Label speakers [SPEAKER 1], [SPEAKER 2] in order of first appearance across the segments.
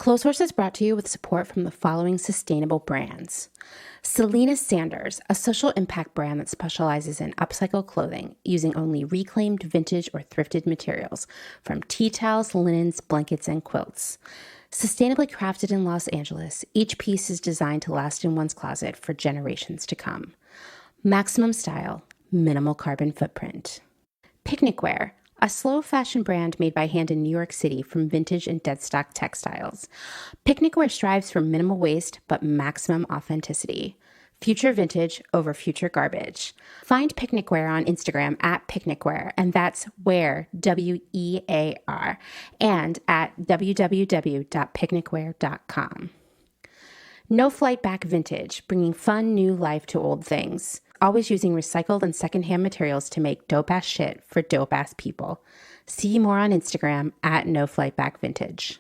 [SPEAKER 1] Clotheshorse is brought to you with support from the following sustainable brands. Selena Sanders, a social impact brand that specializes in upcycled clothing using only reclaimed, vintage, or thrifted materials from tea towels, linens, blankets, and quilts. Sustainably crafted in Los Angeles, each piece is designed to last in one's closet for generations to come. Maximum style, minimal carbon footprint. Picnic Wear, a slow fashion brand made by hand in New York City from vintage and deadstock textiles. Picnic Wear strives for minimal waste but maximum authenticity. Future vintage over future garbage. Find Picnic Wear on Instagram at Picnic Wear, and that's Wear, W-E-A-R, and at www.picnicwear.com. No Flight Back Vintage, bringing fun new life to old things. Always using recycled and secondhand materials to make dope-ass shit for dope-ass people. See more on Instagram at No Flight Back Vintage.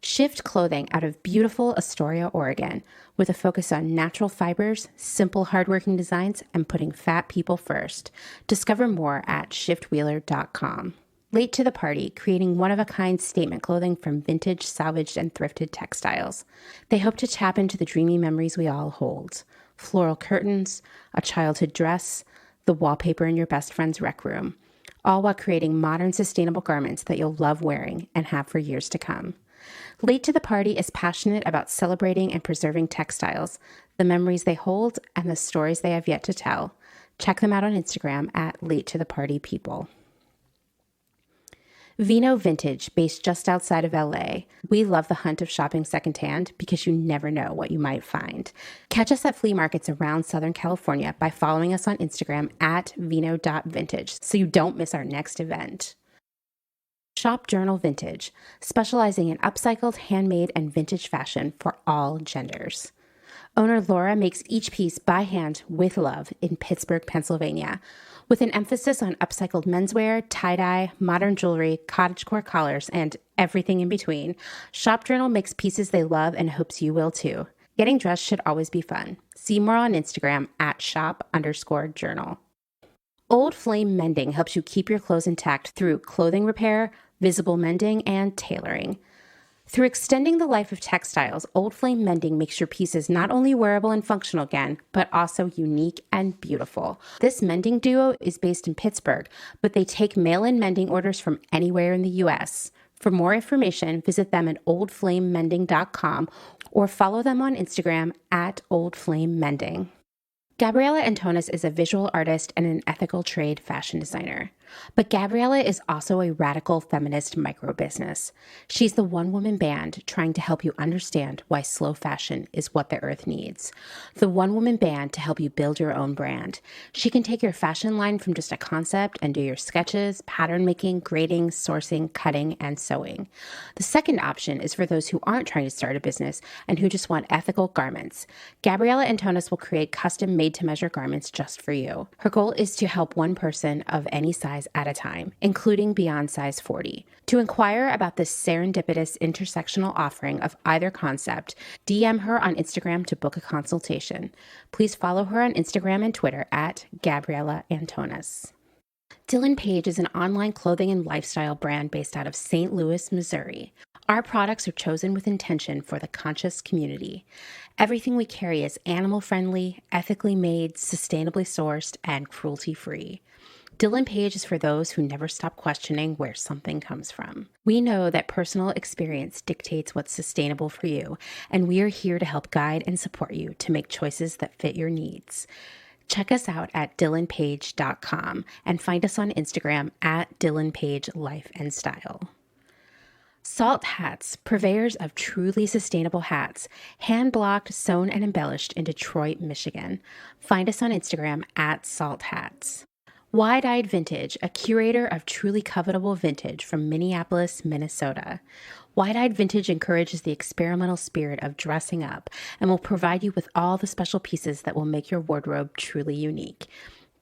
[SPEAKER 1] Shift Clothing out of beautiful Astoria, Oregon, with a focus on natural fibers, simple hardworking designs, and putting fat people first. Discover more at shiftwheeler.com. Late to the Party, creating one-of-a-kind statement clothing from vintage, salvaged, and thrifted textiles. They hope to tap into the dreamy memories we all hold. Floral curtains, a childhood dress, the wallpaper in your best friend's rec room, all while creating modern, sustainable garments that you'll love wearing and have for years to come. Late to the Party is passionate about celebrating and preserving textiles, the memories they hold, and the stories they have yet to tell. Check them out on Instagram at Late to the Party People. Vino Vintage, based just outside of LA. We love the hunt of shopping secondhand because you never know what you might find. Catch us at flea markets around Southern California by following us on Instagram at vino.vintage so you don't miss our next event. Shop Journal Vintage, specializing in upcycled, handmade, and vintage fashion for all genders. Owner Laura makes each piece by hand with love in Pittsburgh, Pennsylvania, with an emphasis on upcycled menswear, tie-dye, modern jewelry, cottagecore collars, and everything in between. Shop Journal makes pieces they love and hopes you will too. Getting dressed should always be fun. See more on Instagram at shop_journal. Old Flame Mending helps you keep your clothes intact through clothing repair, visible mending, and tailoring. Through extending the life of textiles, Old Flame Mending makes your pieces not only wearable and functional again, but also unique and beautiful. This mending duo is based in Pittsburgh, but they take mail-in mending orders from anywhere in the U.S. For more information, visit them at oldflamemending.com or follow them on Instagram at Old Flame Mending. Gabriela Antonis is a visual artist and an ethical trade fashion designer. But Gabriela is also a radical feminist micro-business. She's the one-woman band trying to help you understand why slow fashion is what the earth needs. The one-woman band to help you build your own brand. She can take your fashion line from just a concept and do your sketches, pattern making, grading, sourcing, cutting, and sewing. The second option is for those who aren't trying to start a business and who just want ethical garments. Gabriela Antonis will create custom made-to-measure garments just for you. Her goal is to help one person of any size at a time, including beyond size 40. To inquire about this serendipitous intersectional offering of either concept, DM her on Instagram to book a consultation. Please follow her on Instagram and Twitter at Gabriela Antonis. Dylan Page is an online clothing and lifestyle brand based out of St. Louis, Missouri. Our products are chosen with intention for the conscious community. Everything we carry is animal-friendly, ethically made, sustainably sourced, and cruelty-free. Dylan Page is for those who never stop questioning where something comes from. We know that personal experience dictates what's sustainable for you, and we are here to help guide and support you to make choices that fit your needs. Check us out at dylanpage.com and find us on Instagram at dylanpagelifeandstyle. Salt Hats, purveyors of truly sustainable hats, hand-blocked, sewn, and embellished in Detroit, Michigan. Find us on Instagram at Salt Hats. Wide-Eyed Vintage, a curator of truly covetable vintage from Minneapolis, Minnesota. Wide-Eyed Vintage encourages the experimental spirit of dressing up and will provide you with all the special pieces that will make your wardrobe truly unique.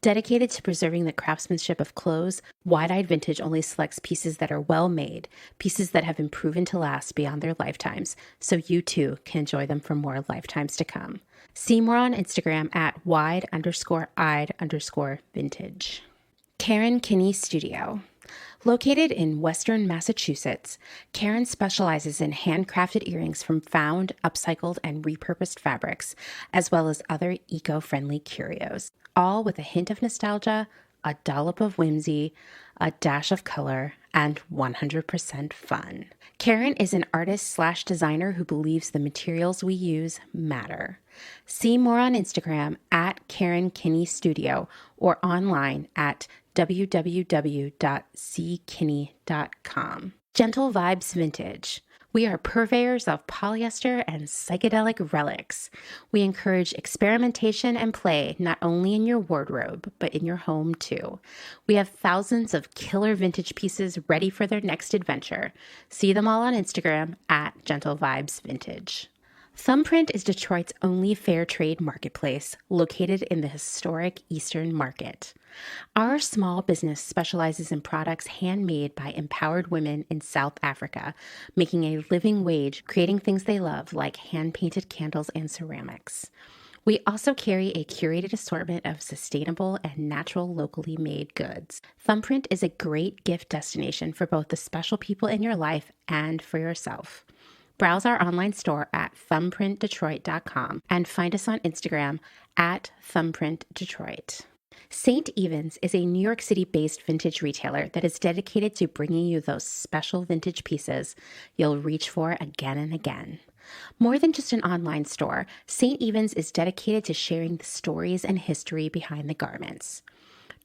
[SPEAKER 1] Dedicated to preserving the craftsmanship of clothes, Wide-Eyed Vintage only selects pieces that are well made, pieces that have been proven to last beyond their lifetimes, so you too can enjoy them for more lifetimes to come. See more on Instagram at wide_eyed_vintage. Karen Kinney Studio. Located in Western Massachusetts, Karen specializes in handcrafted earrings from found, upcycled, and repurposed fabrics, as well as other eco-friendly curios, all with a hint of nostalgia, a dollop of whimsy, a dash of color, and 100% fun. Karen is an artist/designer who believes the materials we use matter. See more on Instagram at Karen Kinney Studio or online at www.ckinney.com. Gentle Vibes Vintage. We are purveyors of polyester and psychedelic relics. We encourage experimentation and play not only in your wardrobe, but in your home too. We have thousands of killer vintage pieces ready for their next adventure. See them all on Instagram at Gentle Vibes Vintage. Thumbprint is Detroit's only fair trade marketplace located in the historic Eastern Market. Our small business specializes in products handmade by empowered women in South Africa, making a living wage, creating things they love like hand-painted candles and ceramics. We also carry a curated assortment of sustainable and natural locally made goods. Thumbprint is a great gift destination for both the special people in your life and for yourself. Browse our online store at thumbprintdetroit.com and find us on Instagram at thumbprintdetroit. St. Evens is a New York City-based vintage retailer that is dedicated to bringing you those special vintage pieces you'll reach for again and again. More than just an online store, St. Evens is dedicated to sharing the stories and history behind the garments.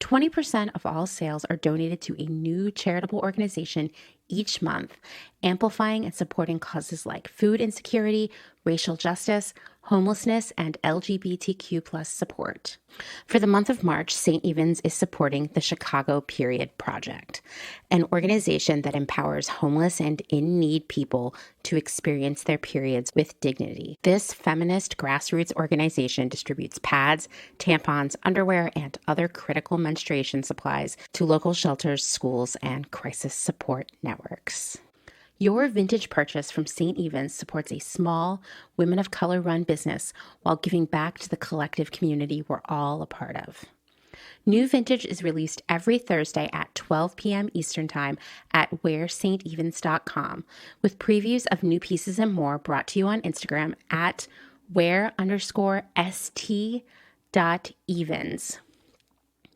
[SPEAKER 1] 20% of all sales are donated to a new charitable organization each month, amplifying and supporting causes like food insecurity, racial justice, homelessness, and LGBTQ+ support. For the month of March, St. Evens is supporting the Chicago Period Project, an organization that empowers homeless and in-need people to experience their periods with dignity. This feminist grassroots organization distributes pads, tampons, underwear, and other critical menstruation supplies to local shelters, schools, and crisis support networks. Your vintage purchase from St. Evens supports a small, women of color-run business while giving back to the collective community we're all a part of. New vintage is released every Thursday at 12 p.m. Eastern Time at wearstevens.com, with previews of new pieces and more brought to you on Instagram at wear_st.evens.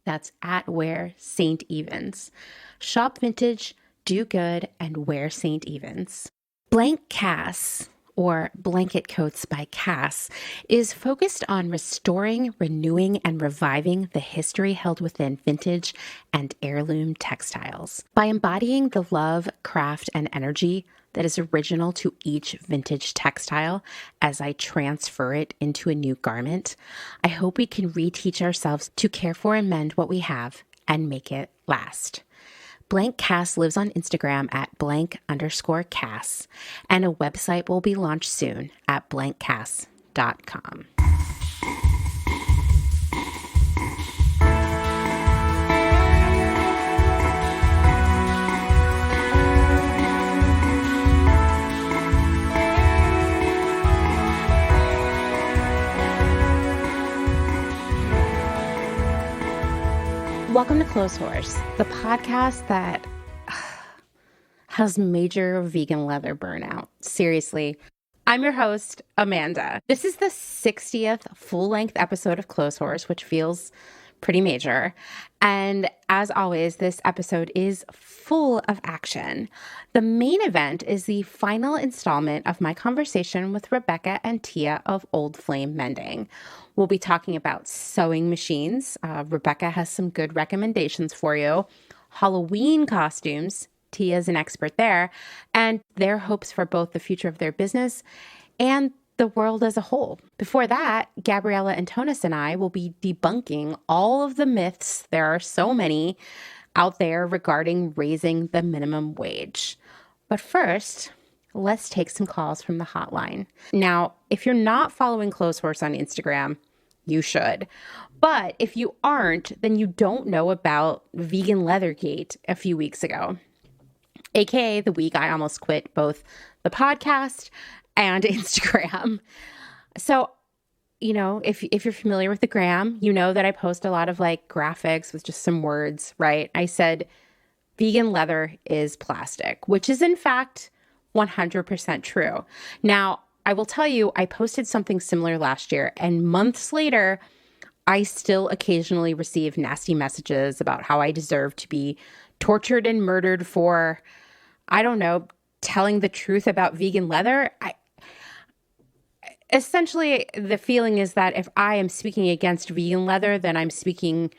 [SPEAKER 1] That's at Wear St. Evens. Shop vintage, do good, and wear St. Evens. Blank Cass, or Blanket Coats by Cass, is focused on restoring, renewing, and reviving the history held within vintage and heirloom textiles. By embodying the love, craft, and energy that is original to each vintage textile as I transfer it into a new garment, I hope we can reteach ourselves to care for and mend what we have and make it last. Blank Cass lives on Instagram at _Cass, and a website will be launched soon at blankcass.com. Welcome to Clotheshorse, the podcast that has major vegan leather burnout. Seriously. I'm your host, Amanda. This is the 60th full-length episode of Clotheshorse, which feels pretty major. And as always, this episode is full of action. The main event is the final installment of my conversation with Rebecca and Tia of Old Flame Mending. We'll be talking about sewing machines. Rebecca has some good recommendations for you. Halloween costumes. Tia's an expert there. And their hopes for both the future of their business and the world as a whole. Before that, Gabriela and Tonis and I will be debunking all of the myths, there are so many out there, regarding raising the minimum wage. But first, let's take some calls from the hotline. Now, if you're not following Clotheshorse on Instagram, you should. But if you aren't, then you don't know about Vegan Leathergate a few weeks ago, aka the week I almost quit both the podcast and Instagram. So, you know, if you're familiar with the gram, you know that I post a lot of like graphics with just some words, right? I said vegan leather is plastic, which is in fact 100% true. Now, I will tell you, I posted something similar last year, and months later, I still occasionally receive nasty messages about how I deserve to be tortured and murdered for, I don't know, telling the truth about vegan leather. Essentially, the feeling is that if I am speaking against vegan leather, then I'm speaking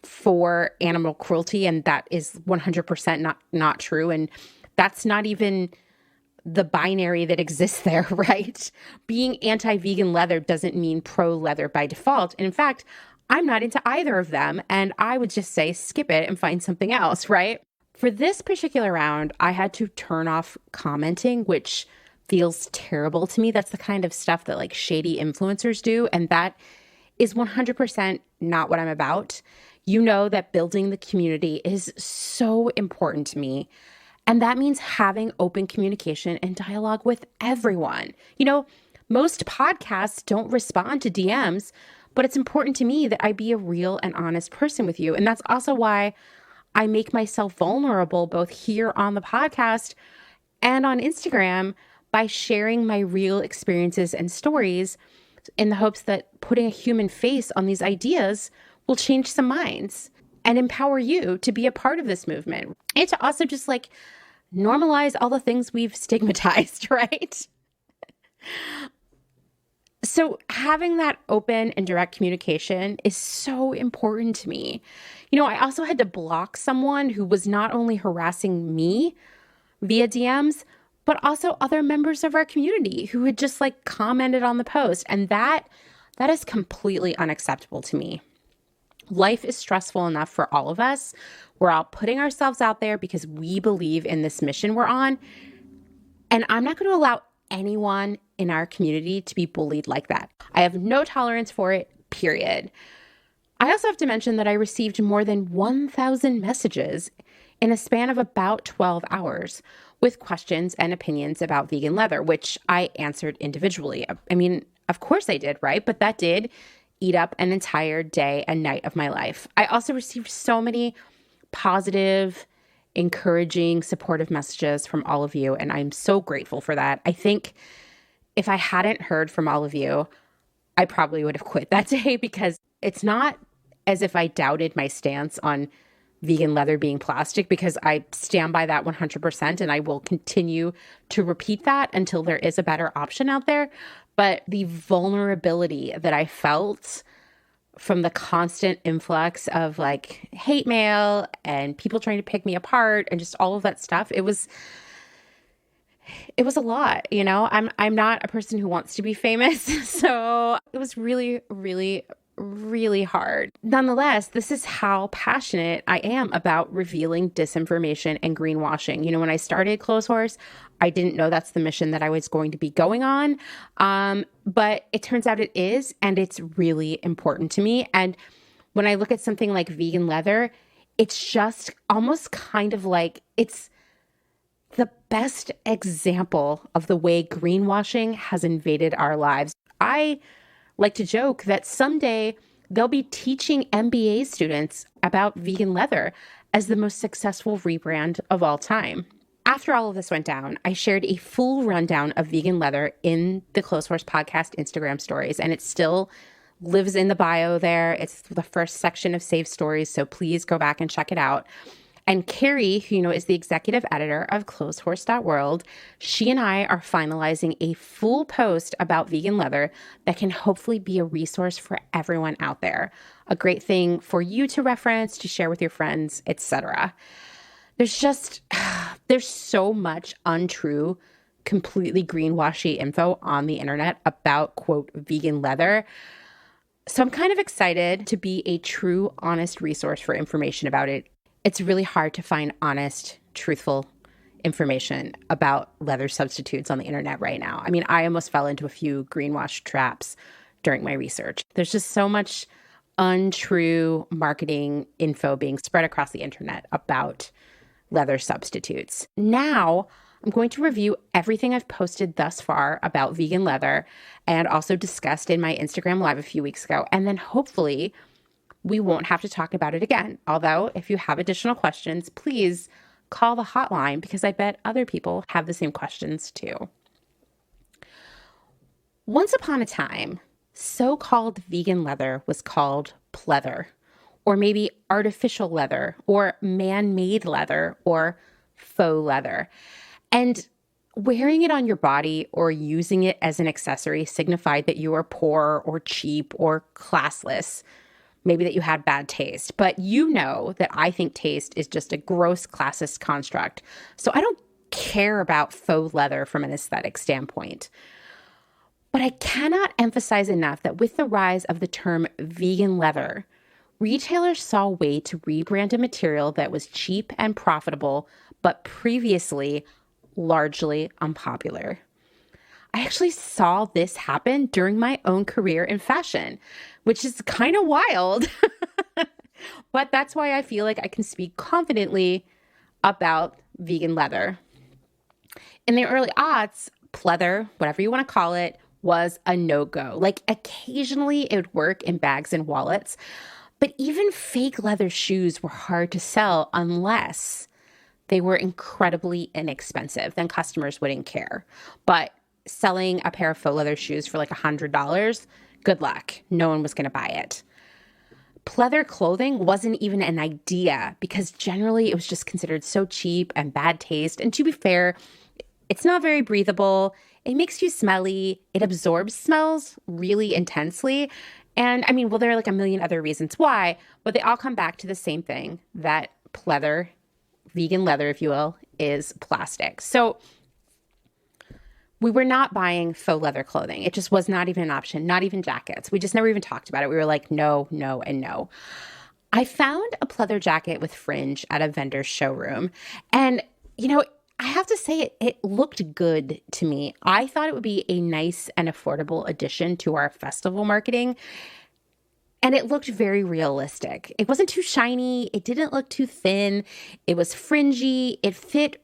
[SPEAKER 1] for animal cruelty, and that is 100% not true. And that's not even the binary that exists there, right? Being anti-vegan leather doesn't mean pro-leather by default. And in fact, I'm not into either of them. And I would just say skip it and find something else, right? For this particular round, I had to turn off commenting, which feels terrible to me. That's the kind of stuff that like shady influencers do. And that is 100% not what I'm about. You know that building the community is so important to me. And that means having open communication and dialogue with everyone. You know, most podcasts don't respond to DMs, but it's important to me that I be a real and honest person with you. And that's also why I make myself vulnerable both here on the podcast and on Instagram by sharing my real experiences and stories in the hopes that putting a human face on these ideas will change some minds and empower you to be a part of this movement. And to also just like normalize all the things we've stigmatized, right? So having that open and direct communication is so important to me. You know, I also had to block someone who was not only harassing me via DMs, but also other members of our community who had just like commented on the post. And that is completely unacceptable to me. Life is stressful enough for all of us. We're all putting ourselves out there because we believe in this mission we're on. And I'm not going to allow anyone in our community to be bullied like that. I have no tolerance for it, period. I also have to mention that I received more than 1,000 messages in a span of about 12 hours with questions and opinions about vegan leather, which I answered individually. I mean, of course I did, right? But that did eat up an entire day and night of my life. I also received so many positive, encouraging, supportive messages from all of you, and I'm so grateful for that. I think if I hadn't heard from all of you, I probably would have quit that day, because it's not as if I doubted my stance on vegan leather being plastic, because I stand by that 100%, and I will continue to repeat that until there is a better option out there. But the vulnerability that I felt from the constant influx of like hate mail and people trying to pick me apart and just all of that stuff, it was a lot, you know. I'm not a person who wants to be famous, so it was really, really, really hard. Nonetheless, this is how passionate I am about revealing disinformation and greenwashing. You know, when I started Clotheshorse, I didn't know that's the mission that I was going to be going on. But it turns out it is, and it's really important to me. And when I look at something like vegan leather, it's just almost kind of like it's the best example of the way greenwashing has invaded our lives. I like to joke that someday they'll be teaching MBA students about vegan leather as the most successful rebrand of all time. After all of this went down, I shared a full rundown of vegan leather in the Clotheshorse podcast Instagram stories, and it still lives in the bio there. It's the first section of saved stories, so please go back and check it out. And Carrie, who you know is the executive editor of Clotheshorse.world, she and I are finalizing a full post about vegan leather that can hopefully be a resource for everyone out there. A great thing for you to reference, to share with your friends, etc. There's so much untrue, completely greenwashy info on the internet about, quote, vegan leather. So I'm kind of excited to be a true, honest resource for information about it. It's really hard to find honest, truthful information about leather substitutes on the internet right now. I mean, I almost fell into a few greenwash traps during my research. There's just so much untrue marketing info being spread across the internet about leather substitutes. Now, I'm going to review everything I've posted thus far about vegan leather and also discussed in my Instagram Live a few weeks ago, and then hopefully we won't have to talk about it again. Although, if you have additional questions, please call the hotline because I bet other people have the same questions too. Once upon a time, so-called vegan leather was called pleather, or maybe artificial leather, or man-made leather, or faux leather. And wearing it on your body or using it as an accessory signified that you were poor or cheap or classless, maybe that you had bad taste. But you know that I think taste is just a gross classist construct. So I don't care about faux leather from an aesthetic standpoint. But I cannot emphasize enough that with the rise of the term vegan leather, retailers saw a way to rebrand a material that was cheap and profitable, but previously largely unpopular. I actually saw this happen during my own career in fashion, which is kind of wild. But that's why I feel like I can speak confidently about vegan leather. In the early aughts, pleather, whatever you want to call it, was a no-go. Like occasionally it would work in bags and wallets, but even fake leather shoes were hard to sell unless they were incredibly inexpensive. Then customers wouldn't care. But selling a pair of faux leather shoes for like $100, good luck. No one was going to buy it. Pleather clothing wasn't even an idea because generally it was just considered so cheap and bad taste. And to be fair, it's not very breathable. It makes you smelly. It absorbs smells really intensely. And I mean, well, there are like a million other reasons why, but they all come back to the same thing, that pleather, vegan leather, if you will, is plastic. So we were not buying faux leather clothing. It just was not even an option, not even jackets. We just never even talked about it. We were like, no, no, and no. I found a pleather jacket with fringe at a vendor's showroom. And, you know, I have to say it looked good to me. I thought it would be a nice and affordable addition to our festival marketing. And it looked very realistic. It wasn't too shiny. It didn't look too thin. It was fringy. It fit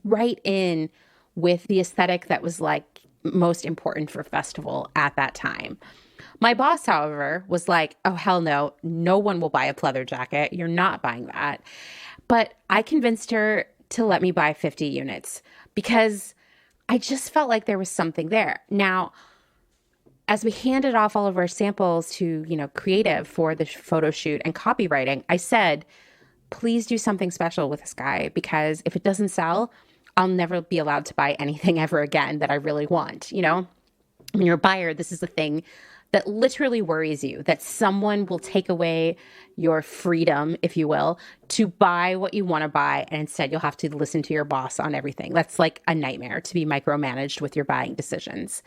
[SPEAKER 1] right in with the aesthetic that was like most important for festival at that time. My boss, however, was like, oh, hell no. No one will buy a pleather jacket. You're not buying that. But I convinced her to let me buy 50 units because I just felt like there was something there. Now, as we handed off all of our samples to, creative for the photo shoot and copywriting, I said, please do something special with this guy because if it doesn't sell, I'll never be allowed to buy anything ever again that I really want. When you're a buyer, this is the thing that literally worries you, that someone will take away your freedom, if you will, to buy what you want to buy. And instead, you'll have to listen to your boss on everything. That's like a nightmare, to be micromanaged with your buying decisions.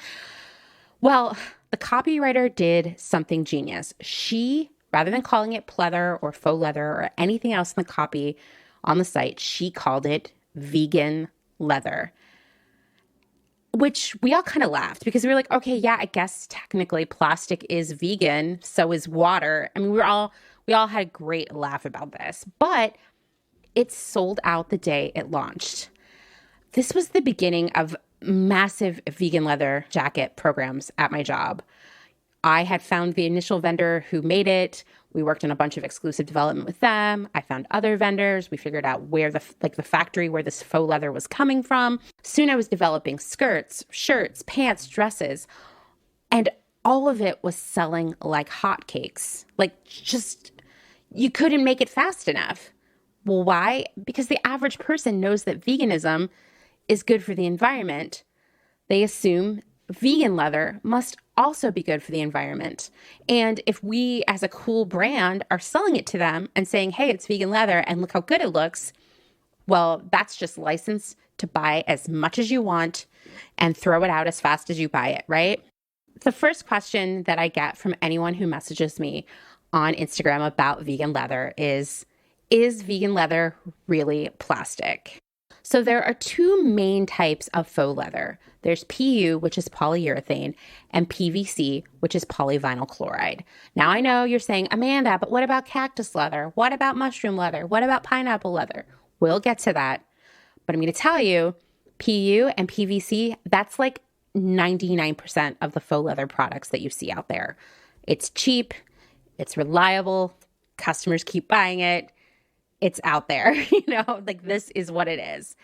[SPEAKER 1] Well, the copywriter did something genius. She, rather than calling it pleather or faux leather or anything else in the copy on the site, she called it vegan leather, which we all kind of laughed because we were like, okay, yeah, I guess technically plastic is vegan. So is water. I mean, we all had a great laugh about this, but it sold out the day it launched. This was the beginning of massive vegan leather jacket programs at my job. I had found the initial vendor who made it. We worked on a bunch of exclusive development with them. I found other vendors. We figured out where the factory where this faux leather was coming from. Soon I was developing skirts, shirts, pants, dresses, and all of it was selling like hotcakes. Like just, you couldn't make it fast enough. Well, why? Because the average person knows that veganism is good for the environment. They assume vegan leather must also be good for the environment. And if we, as a cool brand, are selling it to them and saying, hey, it's vegan leather and look how good it looks, well, that's just license to buy as much as you want and throw it out as fast as you buy it, right? The first question that I get from anyone who messages me on Instagram about vegan leather is vegan leather really plastic? So there are two main types of faux leather. There's PU, which is polyurethane, and PVC, which is polyvinyl chloride. Now I know you're saying, Amanda, but what about cactus leather? What about mushroom leather? What about pineapple leather? We'll get to that. But I'm going to tell you, PU and PVC, that's like 99% of the faux leather products that you see out there. It's cheap, it's reliable, Customers keep buying it. It's out there, you know, like this is what it is.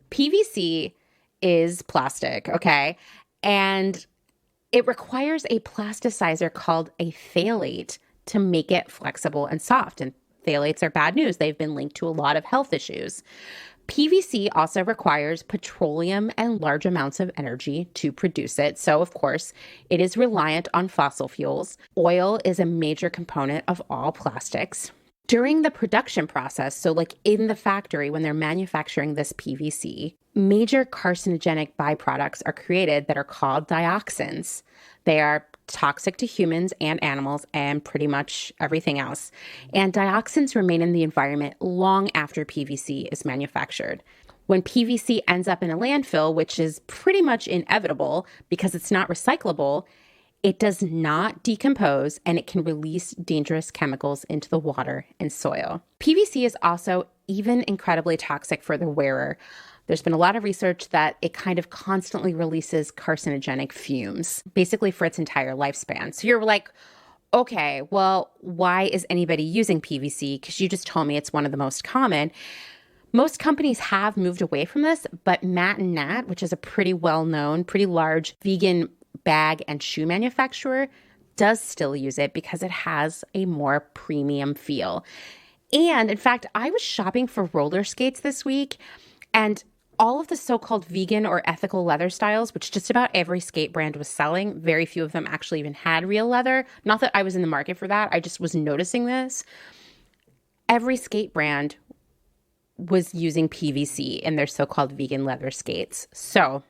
[SPEAKER 1] PVC is plastic, okay? And it requires a plasticizer called a phthalate to make it flexible and soft. And phthalates are bad news. They've been linked to a lot of health issues. PVC also requires petroleum and large amounts of energy to produce it. So, of course, it is reliant on fossil fuels. Oil is a major component of all plastics. During the production process, so like in the factory when they're manufacturing this PVC, major carcinogenic byproducts are created that are called dioxins. They are toxic to humans and animals and pretty much everything else. And dioxins remain in the environment long after PVC is manufactured. When PVC ends up in a landfill, which is pretty much inevitable because it's not recyclable, it does not decompose and it can release dangerous chemicals into the water and soil. PVC is also even incredibly toxic for the wearer. There's been a lot of research that it kind of constantly releases carcinogenic fumes, basically for its entire lifespan. So you're like, okay, well, why is anybody using PVC? Because you just told me it's one of the most common. Most companies have moved away from this, but Matt and Nat, which is a pretty well-known, pretty large vegan bag and shoe manufacturer, does still use it because it has a more premium feel. And in fact, I was shopping for roller skates this week, and all of the so-called vegan or ethical leather styles, which just about every skate brand was selling, very few of them actually even had real leather. Not that I was in the market for that. I just was noticing this. Every skate brand was using PVC in their so-called vegan leather skates. So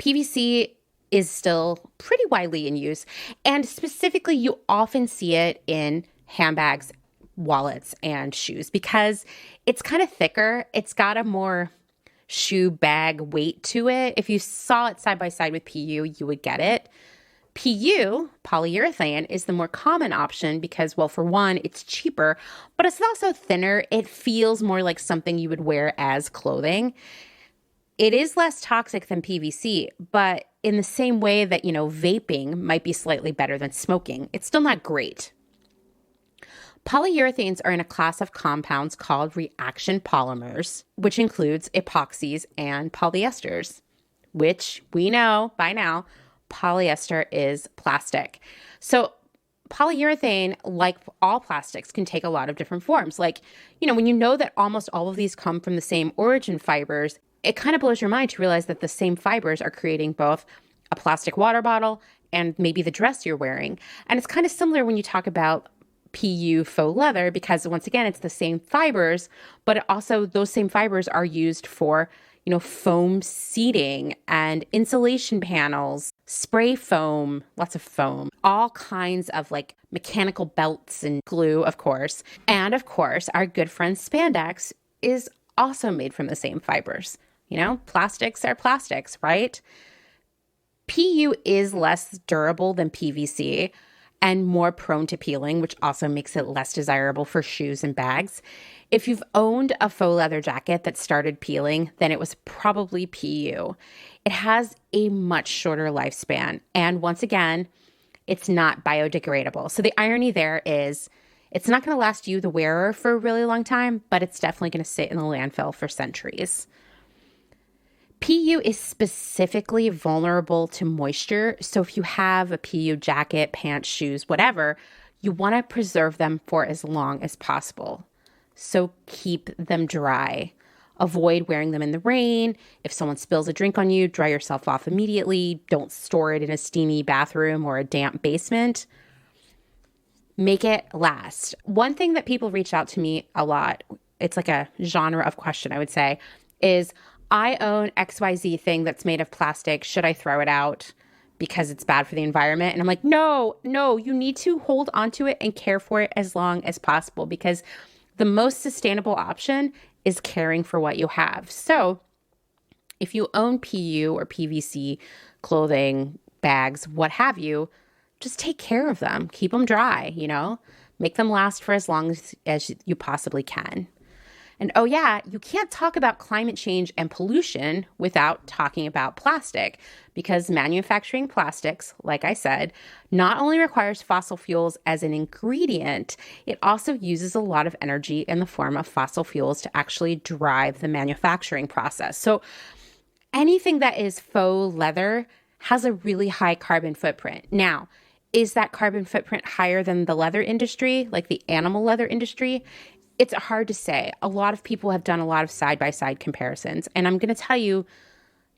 [SPEAKER 1] PVC is still pretty widely in use. And specifically, you often see it in handbags, wallets, and shoes because it's kind of thicker. It's got a more shoe bag weight to it. If you saw it side by side with PU, you would get it. PU, polyurethane, is the more common option because, well, for one, it's cheaper, but it's also thinner. It feels more like something you would wear as clothing. It is less toxic than PVC, but in the same way that, vaping might be slightly better than smoking, it's still not great. Polyurethanes are in a class of compounds called reaction polymers, which includes epoxies and polyesters, which we know by now, polyester is plastic. So polyurethane, like all plastics, can take a lot of different forms. Like, when you know that almost all of these come from the same origin fibers, it kind of blows your mind to realize that the same fibers are creating both a plastic water bottle and maybe the dress you're wearing. And it's kind of similar when you talk about PU faux leather because, once again, it's the same fibers, but also those same fibers are used for, foam seating and insulation panels, spray foam, lots of foam, all kinds of like mechanical belts and glue, of course. And of course, our good friend spandex is also made from the same fibers. Plastics are plastics, right? PU is less durable than PVC and more prone to peeling, which also makes it less desirable for shoes and bags. If you've owned a faux leather jacket that started peeling, then it was probably PU. It has a much shorter lifespan. And once again, it's not biodegradable. So the irony there is it's not going to last you, the wearer, for a really long time, but it's definitely going to sit in the landfill for centuries. PU is specifically vulnerable to moisture. So if you have a PU jacket, pants, shoes, whatever, you want to preserve them for as long as possible. So keep them dry. Avoid wearing them in the rain. If someone spills a drink on you, dry yourself off immediately. Don't store it in a steamy bathroom or a damp basement. Make it last. One thing that people reach out to me a lot, it's like a genre of question, I would say, is I own XYZ thing that's made of plastic. Should I throw it out because it's bad for the environment? And I'm like, no, you need to hold onto it and care for it as long as possible because the most sustainable option is caring for what you have. So if you own PU or PVC clothing, bags, what have you, just take care of them. Keep them dry, make them last for as long as you possibly can. And oh yeah, you can't talk about climate change and pollution without talking about plastic, because manufacturing plastics, like I said, not only requires fossil fuels as an ingredient, it also uses a lot of energy in the form of fossil fuels to actually drive the manufacturing process. So anything that is faux leather has a really high carbon footprint. Now, is that carbon footprint higher than the leather industry, like the animal leather industry? It's hard to say. A lot of people have done a lot of side-by-side comparisons. And I'm going to tell you,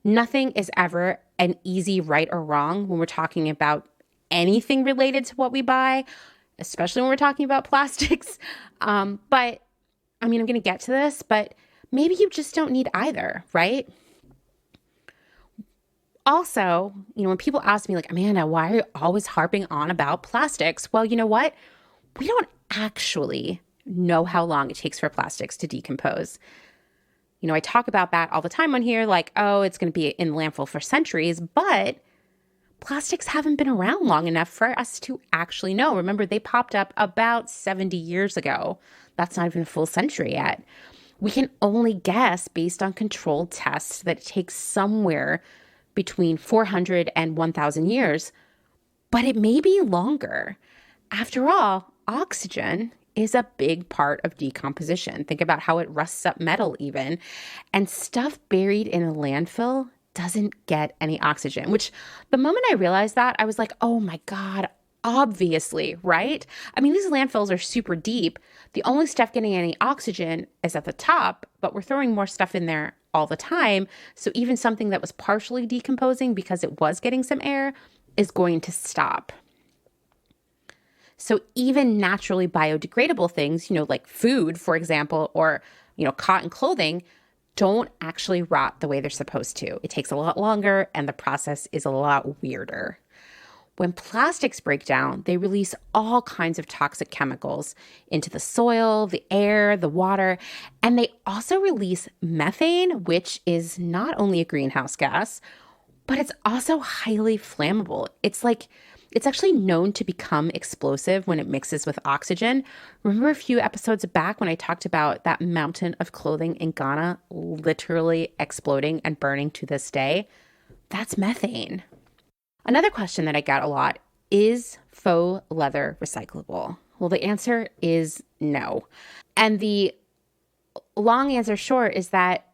[SPEAKER 1] nothing is ever an easy right or wrong when we're talking about anything related to what we buy, especially when we're talking about plastics. But I'm going to get to this, but maybe you just don't need either, right? Also, when people ask me like, Amanda, why are you always harping on about plastics? Well, you know what? We don't actually know how long it takes for plastics to decompose. I talk about that all the time on here, like, oh, it's going to be in landfill for centuries, but plastics haven't been around long enough for us to actually know. Remember, they popped up about 70 years ago. That's not even a full century yet. We can only guess based on controlled tests that it takes somewhere between 400 and 1,000 years, but it may be longer. After all, oxygen is a big part of decomposition. Think about how it rusts up metal even. And stuff buried in a landfill doesn't get any oxygen, which the moment I realized that, I was like, oh my God, obviously, right? These landfills are super deep. The only stuff getting any oxygen is at the top, but we're throwing more stuff in there all the time. So even something that was partially decomposing because it was getting some air is going to stop. So even naturally biodegradable things, like food, for example, or, cotton clothing, don't actually rot the way they're supposed to. It takes a lot longer and the process is a lot weirder. When plastics break down, they release all kinds of toxic chemicals into the soil, the air, the water, and they also release methane, which is not only a greenhouse gas, but it's also highly flammable. It's actually known to become explosive when it mixes with oxygen. Remember a few episodes back when I talked about that mountain of clothing in Ghana literally exploding and burning to this day? That's methane. Another question that I get a lot is faux leather recyclable? Well, the answer is no. And the long answer short is that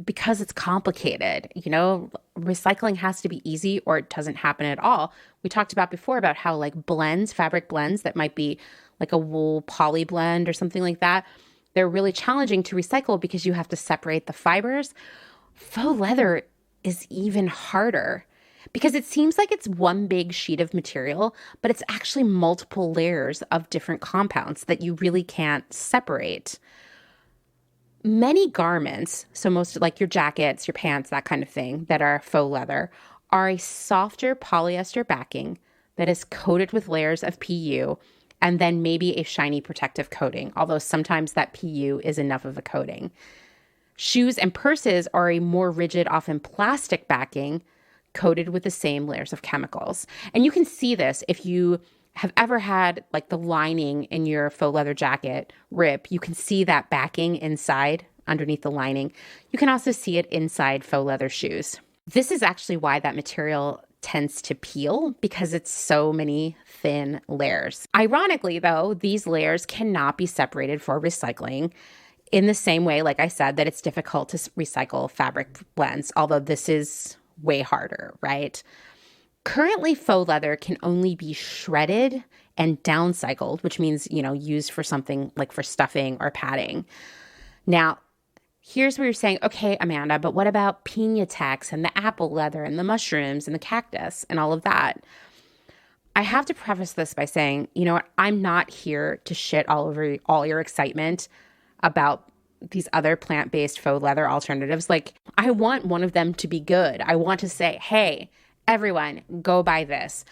[SPEAKER 1] because it's complicated, recycling has to be easy or it doesn't happen at all. We talked about before about how fabric blends that might be like a wool poly blend or something like that, they're really challenging to recycle because you have to separate the fibers. Faux leather is even harder because it seems like it's one big sheet of material, but it's actually multiple layers of different compounds that you really can't separate. Many garments, so most like your jackets, your pants, that kind of thing, that are faux leather, are a softer polyester backing that is coated with layers of PU and then maybe a shiny protective coating, although sometimes that PU is enough of a coating. Shoes and purses are a more rigid, often plastic backing coated with the same layers of chemicals. And you can see this if you have ever had the lining in your faux leather jacket rip. You can see that backing inside underneath the lining. You can also see it inside faux leather shoes. This is actually why that material tends to peel, because it's so many thin layers. Ironically, though, these layers cannot be separated for recycling in the same way, like I said, that it's difficult to recycle fabric blends, although this is way harder, right? Currently, faux leather can only be shredded and downcycled, which means, used for something like for stuffing or padding. Now, here's where you're saying, okay, Amanda, but what about Pinatex and the apple leather and the mushrooms and the cactus and all of that? I have to preface this by saying, I'm not here to shit all over all your excitement about these other plant-based faux leather alternatives. I want one of them to be good. I want to say, hey, everyone, go buy this.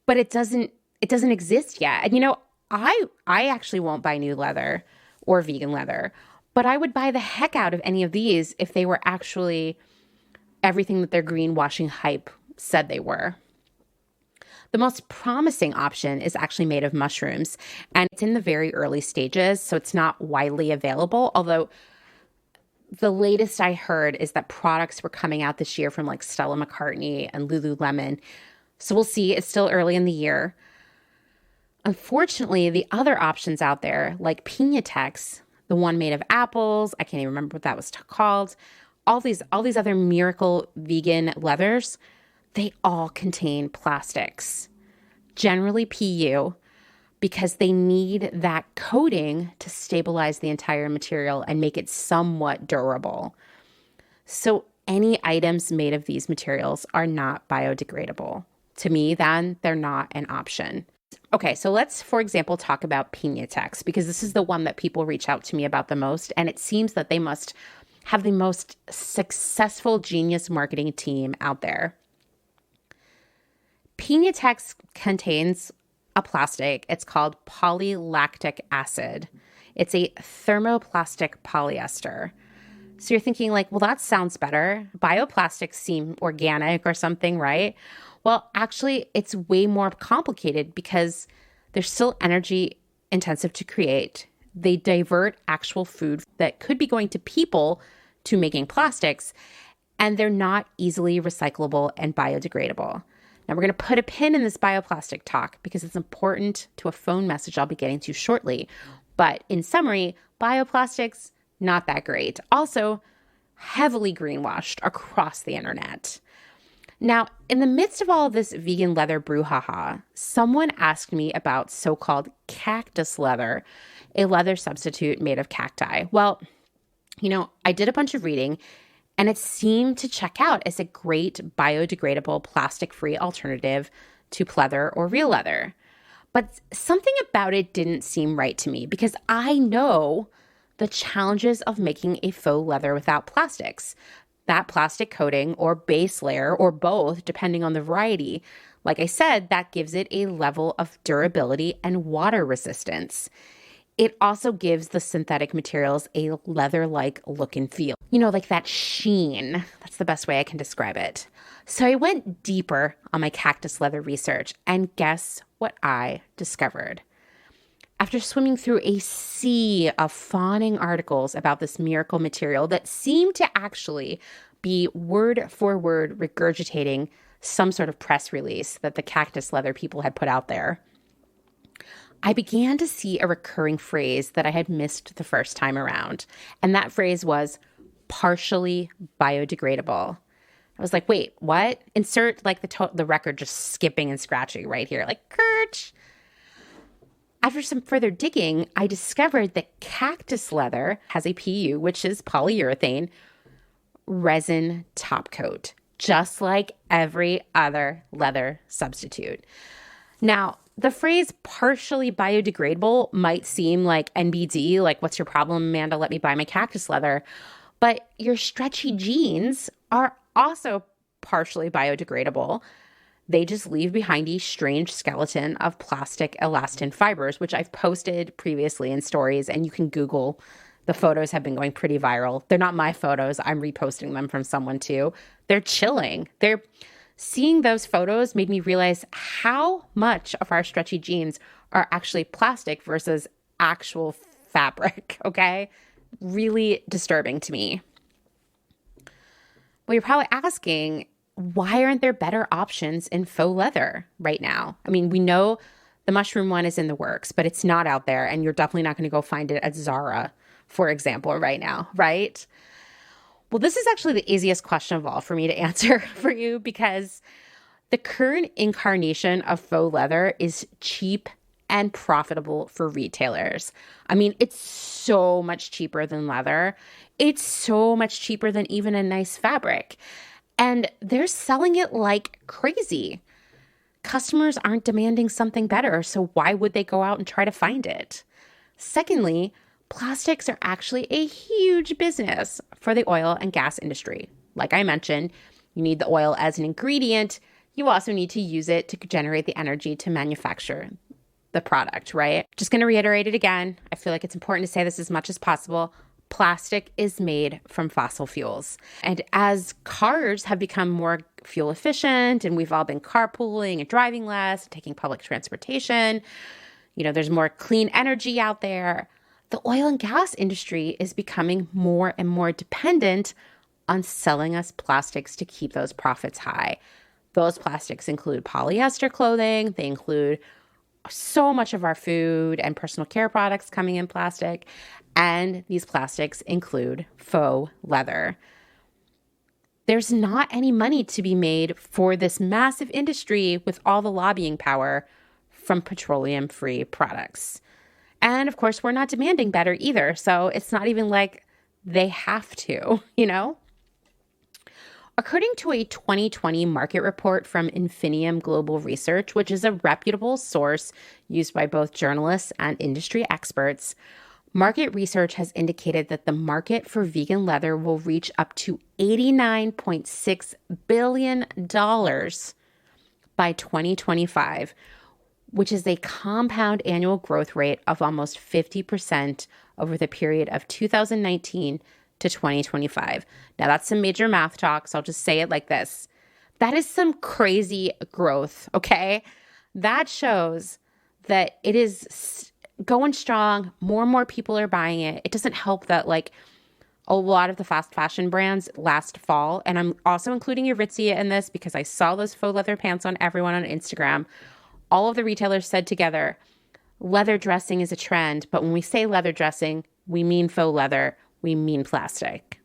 [SPEAKER 1] But it doesn't exist yet. And I actually won't buy new leather or vegan leather, but I would buy the heck out of any of these if they were actually everything that their greenwashing hype said they were. The most promising option is actually made of mushrooms, and it's in the very early stages, so it's not widely available, although the latest I heard is that products were coming out this year from like Stella McCartney and Lululemon. So we'll see. It's still early in the year. Unfortunately, the other options out there, like Pinatex, the one made of apples, I can't even remember what that was called, all these other miracle vegan leathers, they all contain plastics, generally PU, because they need that coating to stabilize the entire material and make it somewhat durable. So any items made of these materials are not biodegradable. To me, then, they're not an option. Okay, so let's, for example, talk about Pinatex, because this is the one that people reach out to me about the most, and it seems that they must have the most successful genius marketing team out there. Pinatex contains a plastic. It's called polylactic acid. It's a thermoplastic polyester. So you're thinking like, well, that sounds better. Bioplastics seem organic or something, right? Well, actually, it's way more complicated because they're still energy intensive to create. They divert actual food that could be going to people to making plastics, and they're not easily recyclable and biodegradable. Now, we're going to put a pin in this bioplastic talk because it's important to a phone message I'll be getting to shortly. But in summary, bioplastics, not that great. Also, heavily greenwashed across the internet. Now, in the midst of all of this vegan leather brouhaha, someone asked me about so-called cactus leather, a leather substitute made of cacti. Well, I did a bunch of reading, and it seemed to check out as a great biodegradable plastic-free alternative to pleather or real leather. But something about it didn't seem right to me because I know the challenges of making a faux leather without plastics. That plastic coating or base layer or both, depending on the variety, like I said, that gives it a level of durability and water resistance. It also gives the synthetic materials a leather-like look and feel. Like that sheen. That's the best way I can describe it. So I went deeper on my cactus leather research, and guess what I discovered? After swimming through a sea of fawning articles about this miracle material that seemed to actually be word for word regurgitating some sort of press release that the cactus leather people had put out there, I began to see a recurring phrase that I had missed the first time around. And that phrase was partially biodegradable. I was like, wait, what? Insert like the record just skipping and scratching right here, like Kurt. After some further digging, I discovered that cactus leather has a PU, which is polyurethane, resin top coat, just like every other leather substitute. Now, the phrase partially biodegradable might seem like NBD, like what's your problem, Amanda? Let me buy my cactus leather. But your stretchy jeans are also partially biodegradable. They just leave behind a strange skeleton of plastic elastin fibers, which I've posted previously in stories, and you can Google. The photos have been going pretty viral. They're not my photos. I'm reposting them from someone too. They're chilling. Seeing those photos made me realize how much of our stretchy jeans are actually plastic versus actual fabric, okay? Really disturbing to me. Well, you're probably asking, why aren't there better options in faux leather right now? I mean, we know the mushroom one is in the works, but it's not out there, and you're definitely not going to go find it at Zara, for example, right now, right? Well, this is actually the easiest question of all for me to answer for you because the current incarnation of faux leather is cheap and profitable for retailers. I mean, it's so much cheaper than leather. It's so much cheaper than even a nice fabric. And they're selling it like crazy. Customers aren't demanding something better, so why would they go out and try to find it? Secondly, plastics are actually a huge business for the oil and gas industry. Like I mentioned, you need the oil as an ingredient. You also need to use it to generate the energy to manufacture the product, right? Just going to reiterate it again. I feel like it's important to say this as much as possible. Plastic is made from fossil fuels. And as cars have become more fuel efficient and we've all been carpooling and driving less, taking public transportation, there's more clean energy out there. The oil and gas industry is becoming more and more dependent on selling us plastics to keep those profits high. Those plastics include polyester clothing. They include so much of our food and personal care products coming in plastic. And these plastics include faux leather. There's not any money to be made for this massive industry with all the lobbying power from petroleum-free products. And of course, we're not demanding better either. So it's not even like they have to, you know? According to a 2020 market report from Infinium Global Research, which is a reputable source used by both journalists and industry experts, market research has indicated that the market for vegan leather will reach up to $89.6 billion by 2025, which is a compound annual growth rate of almost 50% over the period of 2019 to 2025. Now, that's some major math talk, so I'll just say it like this. That is some crazy growth, okay? That shows that it is going strong. More and more people are buying it. It doesn't help that, like, a lot of the fast fashion brands last fall, and I'm also including Aritzia in this because I saw those faux leather pants on everyone on Instagram. All of the retailers said together, leather dressing is a trend, but when we say leather dressing, we mean faux leather, we mean plastic.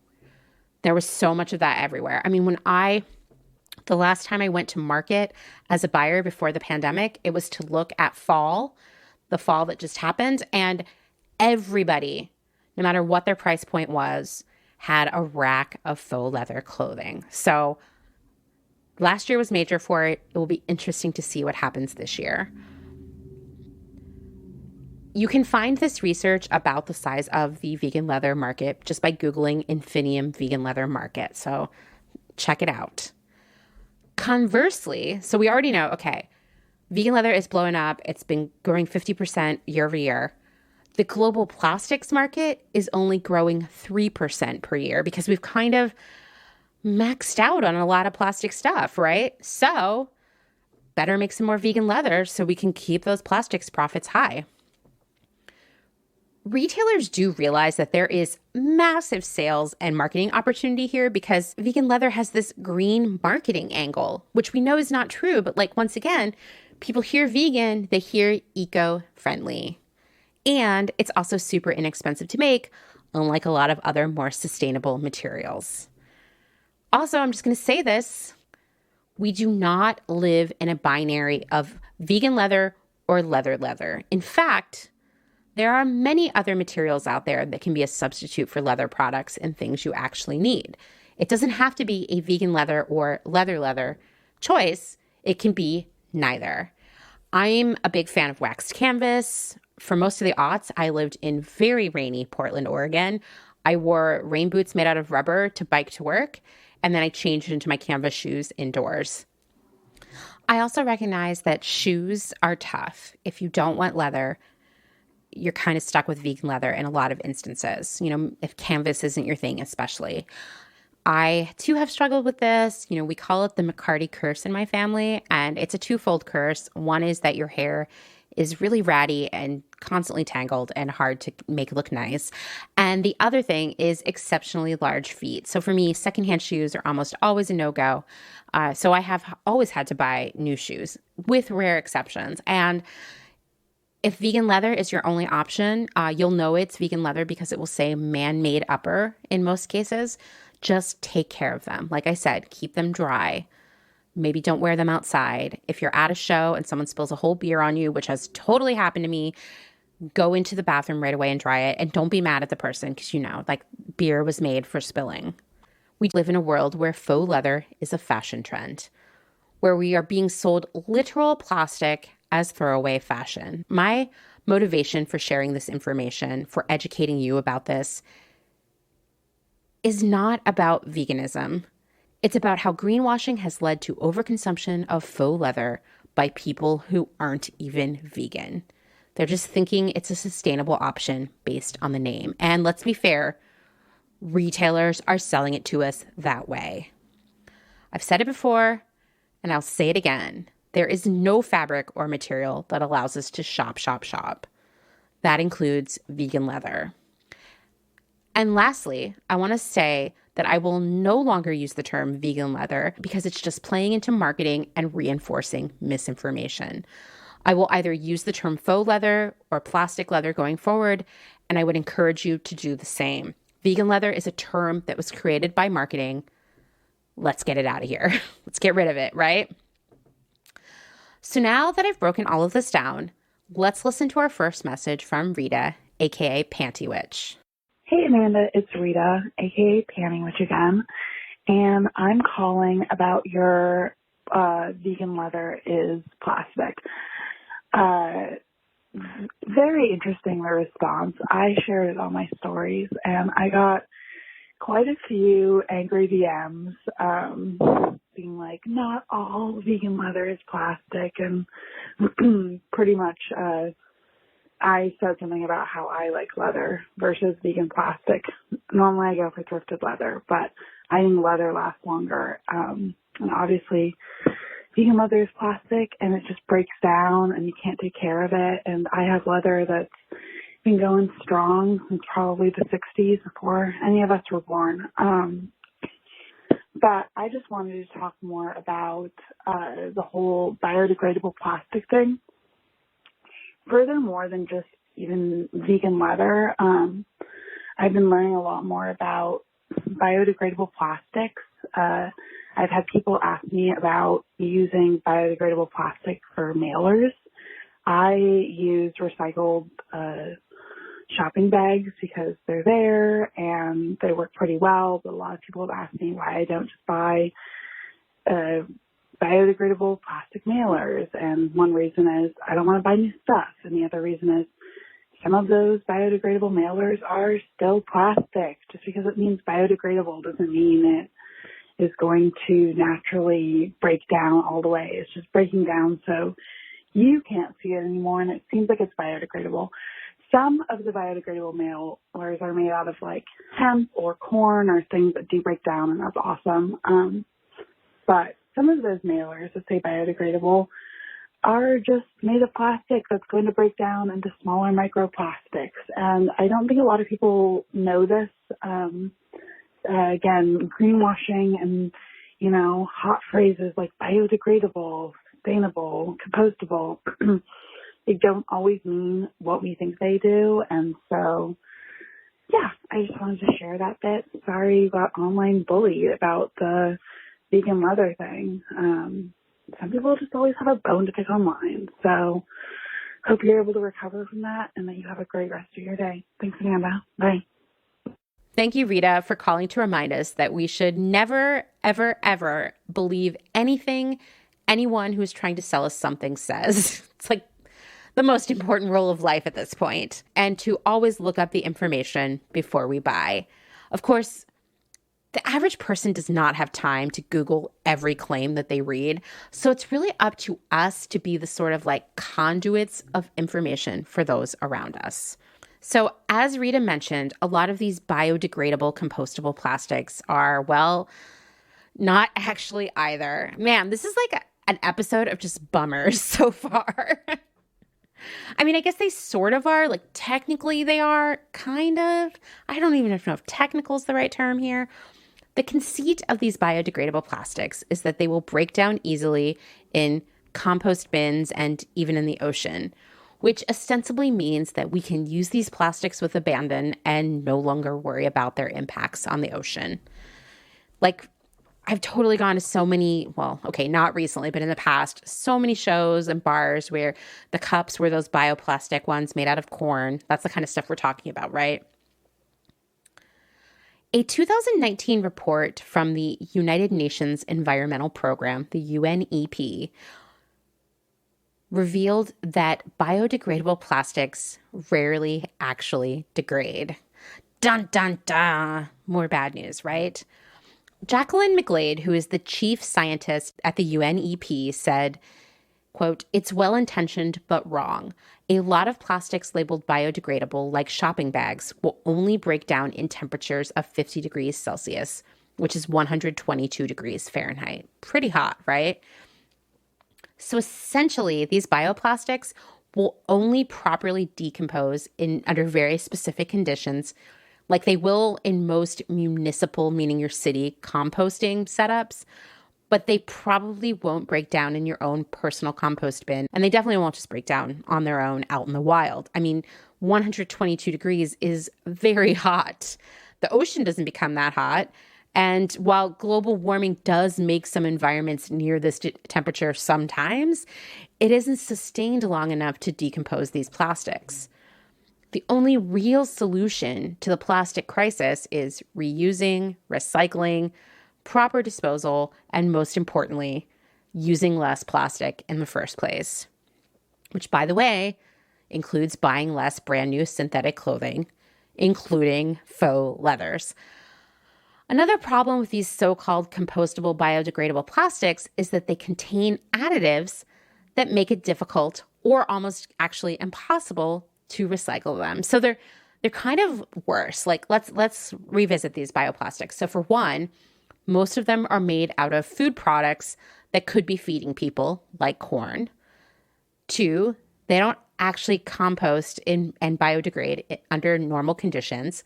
[SPEAKER 1] There was so much of that everywhere. I mean, the last time I went to market as a buyer before the pandemic, it was to look at the fall that just happened, and everybody, no matter what their price point was, had a rack of faux leather clothing. So last year was major for it. It will be interesting to see what happens this year. You can find this research about the size of the vegan leather market just by Googling Infinium vegan leather market. So check it out. Conversely, so we already know, okay, vegan leather is blowing up. It's been growing 50% year over year. The global plastics market is only growing 3% per year because we've kind of maxed out on a lot of plastic stuff, right? So better make some more vegan leather so we can keep those plastics profits high. Retailers do realize that there is massive sales and marketing opportunity here because vegan leather has this green marketing angle, which we know is not true. But like, once again, people hear vegan, they hear eco-friendly. And it's also super inexpensive to make, unlike a lot of other more sustainable materials. Also, I'm just going to say this. We do not live in a binary of vegan leather or leather. In fact, there are many other materials out there that can be a substitute for leather products and things you actually need. It doesn't have to be a vegan leather or leather choice. It can be neither. I'm a big fan of waxed canvas. For most of the aughts, I lived in very rainy Portland, Oregon. I wore rain boots made out of rubber to bike to work, and then I changed into my canvas shoes indoors. I also recognize that shoes are tough. If you don't want leather, you're kind of stuck with vegan leather in a lot of instances, you know, if canvas isn't your thing, especially. I too have struggled with this. You know, we call it the Mccarty Curse in my family, and it's a twofold curse. One is that your hair is really ratty and constantly tangled and hard to make look nice. And the other thing is exceptionally large feet. So for me, secondhand shoes are almost always a no-go. So I have always had to buy new shoes with rare exceptions. And if vegan leather is your only option, you'll know it's vegan leather because it will say man-made upper in most cases. Just take care of them. Like I said, keep them dry. Maybe don't wear them outside. If you're at a show and someone spills a whole beer on you, which has totally happened to me, go into the bathroom right away and dry it. And don't be mad at the person because, you know, like, beer was made for spilling. We live in a world where faux leather is a fashion trend, where we are being sold literal plastic as throwaway fashion. My motivation for sharing this information, for educating you about this, is not about veganism. It's about how greenwashing has led to overconsumption of faux leather by people who aren't even vegan. They're just thinking it's a sustainable option based on the name. And let's be fair, retailers are selling it to us that way. I've said it before, and I'll say it again. There is no fabric or material that allows us to shop. That includes vegan leather. And lastly, I want to say that I will no longer use the term vegan leather because it's just playing into marketing and reinforcing misinformation. I will either use the term faux leather or plastic leather going forward, and I would encourage you to do the same. Vegan leather is a term that was created by marketing. Let's get it out of here. Let's get rid of it, right? So now that I've broken all of this down, let's listen to our first message from Rita, aka Panty Witch.
[SPEAKER 2] Hey Amanda, it's Rita, aka Panty Witch again, and I'm calling about your vegan leather is plastic. Very interesting, the response. I shared it on my stories, and I got quite a few angry DMs being like, not all vegan leather is plastic, and pretty much I said something about how I like leather versus vegan plastic. Normally I go for thrifted leather, but I think leather lasts longer. And obviously vegan leather is plastic and it just breaks down and you can't take care of it. And I have leather that's been going strong since probably the 60s before any of us were born. But I just wanted to talk more about the whole biodegradable plastic thing. Furthermore than just even vegan leather, I've been learning a lot more about biodegradable plastics. I've had people ask me about using biodegradable plastic for mailers. I use recycled shopping bags because they're there and they work pretty well, but a lot of people have asked me why I don't just buy biodegradable plastic mailers, and one reason is I don't want to buy new stuff, and the other reason is some of those biodegradable mailers are still plastic. Just because it means biodegradable doesn't mean it is going to naturally break down all the way. It's just breaking down so you can't see it anymore, and it seems like it's biodegradable. Some of the biodegradable mailers are made out of like hemp or corn or things that do break down, and that's awesome. But some of those mailers that say biodegradable are just made of plastic that's going to break down into smaller microplastics. And I don't think a lot of people know this. Again, greenwashing and, hot phrases like biodegradable, sustainable, compostable, they don't always mean what we think they do. And so, yeah, I just wanted to share that bit. Sorry you got online bullied about the vegan leather thing. Some people just always have a bone to pick online. So hope you're able to recover from that and that you have a great rest of your day. Thanks, Amanda. Bye.
[SPEAKER 1] Thank you, Rita, for calling to remind us that we should never, ever, ever believe anything anyone who's trying to sell us something says. It's like the most important rule of life at this point. And to always look up the information before we buy. Of course, the average person does not have time to Google every claim that they read. So it's really up to us to be the sort of like conduits of information for those around us. So as Rita mentioned, a lot of these biodegradable, compostable plastics are, well, not actually either. Man, this is like an episode of just bummers so far. I mean, I guess they sort of are. Like, technically they are, kind of. I don't even know if technical is the right term here. The conceit of these biodegradable plastics is that they will break down easily in compost bins and even in the ocean, which ostensibly means that we can use these plastics with abandon and no longer worry about their impacts on the ocean. Like, I've totally gone to so many, well, okay, not recently, but in the past, so many shows and bars where the cups were those bioplastic ones made out of corn. That's the kind of stuff we're talking about, right? A 2019 report from the United Nations Environmental Program, the UNEP, revealed that biodegradable plastics rarely actually degrade. Dun, dun, dun. More bad news, right? Jacqueline McGlade, who is the chief scientist at the UNEP, said, quote, "It's well-intentioned but wrong. A lot of plastics labeled biodegradable, like shopping bags, will only break down in temperatures of 50 degrees Celsius, which is 122 degrees Fahrenheit. Pretty hot, right? So essentially, these bioplastics will only properly decompose under very specific conditions, like they will in most municipal, meaning your city, composting setups, but they probably won't break down in your own personal compost bin. And they definitely won't just break down on their own out in the wild. I mean, 122 degrees is very hot. The ocean doesn't become that hot. And while global warming does make some environments near this temperature sometimes, it isn't sustained long enough to decompose these plastics. The only real solution to the plastic crisis is reusing, recycling, proper disposal, and most importantly, using less plastic in the first place. Which, by the way, includes buying less brand new synthetic clothing, including faux leathers. Another problem with these so-called compostable biodegradable plastics is that they contain additives that make it difficult or almost actually impossible to recycle them. So they're kind of worse. Like let's revisit these bioplastics. So for one, most of them are made out of food products that could be feeding people, like corn. Two, they don't actually compost and biodegrade under normal conditions.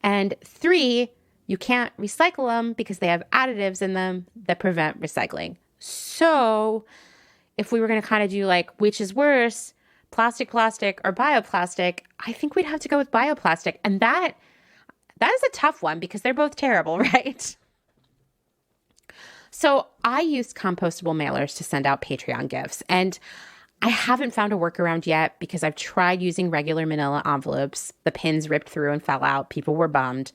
[SPEAKER 1] And three, you can't recycle them because they have additives in them that prevent recycling. So if we were going to kind of do like, which is worse, plastic or bioplastic, I think we'd have to go with bioplastic. And that is a tough one because they're both terrible, right? So I used compostable mailers to send out Patreon gifts, and I haven't found a workaround yet because I've tried using regular manila envelopes. The pins ripped through and fell out. People were bummed.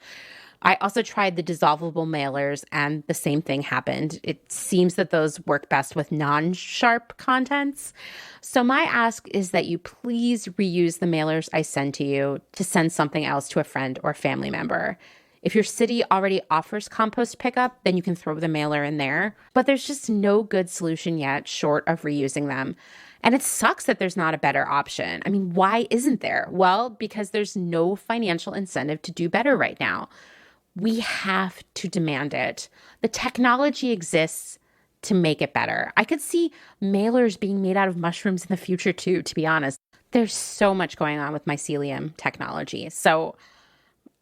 [SPEAKER 1] I also tried the dissolvable mailers, and the same thing happened. It seems that those work best with non-sharp contents. So my ask is that you please reuse the mailers I send to you to send something else to a friend or family member. If your city already offers compost pickup, then you can throw the mailer in there. But there's just no good solution yet short of reusing them. And it sucks that there's not a better option. I mean, why isn't there? Well, because there's no financial incentive to do better right now. We have to demand it. The technology exists to make it better. I could see mailers being made out of mushrooms in the future too, to be honest. There's so much going on with mycelium technology. So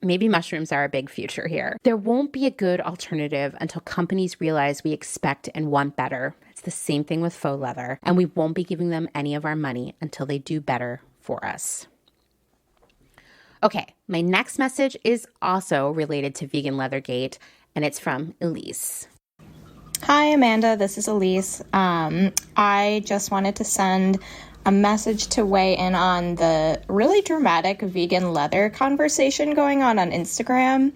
[SPEAKER 1] maybe mushrooms are a big future here. There won't be a good alternative until companies realize we expect and want better. It's the same thing with faux leather, and we won't be giving them any of our money until they do better for us. Okay, my next message is also related to Vegan Leathergate, and it's from Elise.
[SPEAKER 3] Hi, Amanda. This is Elise. I just wanted to send a message to weigh in on the really dramatic vegan leather conversation going on Instagram.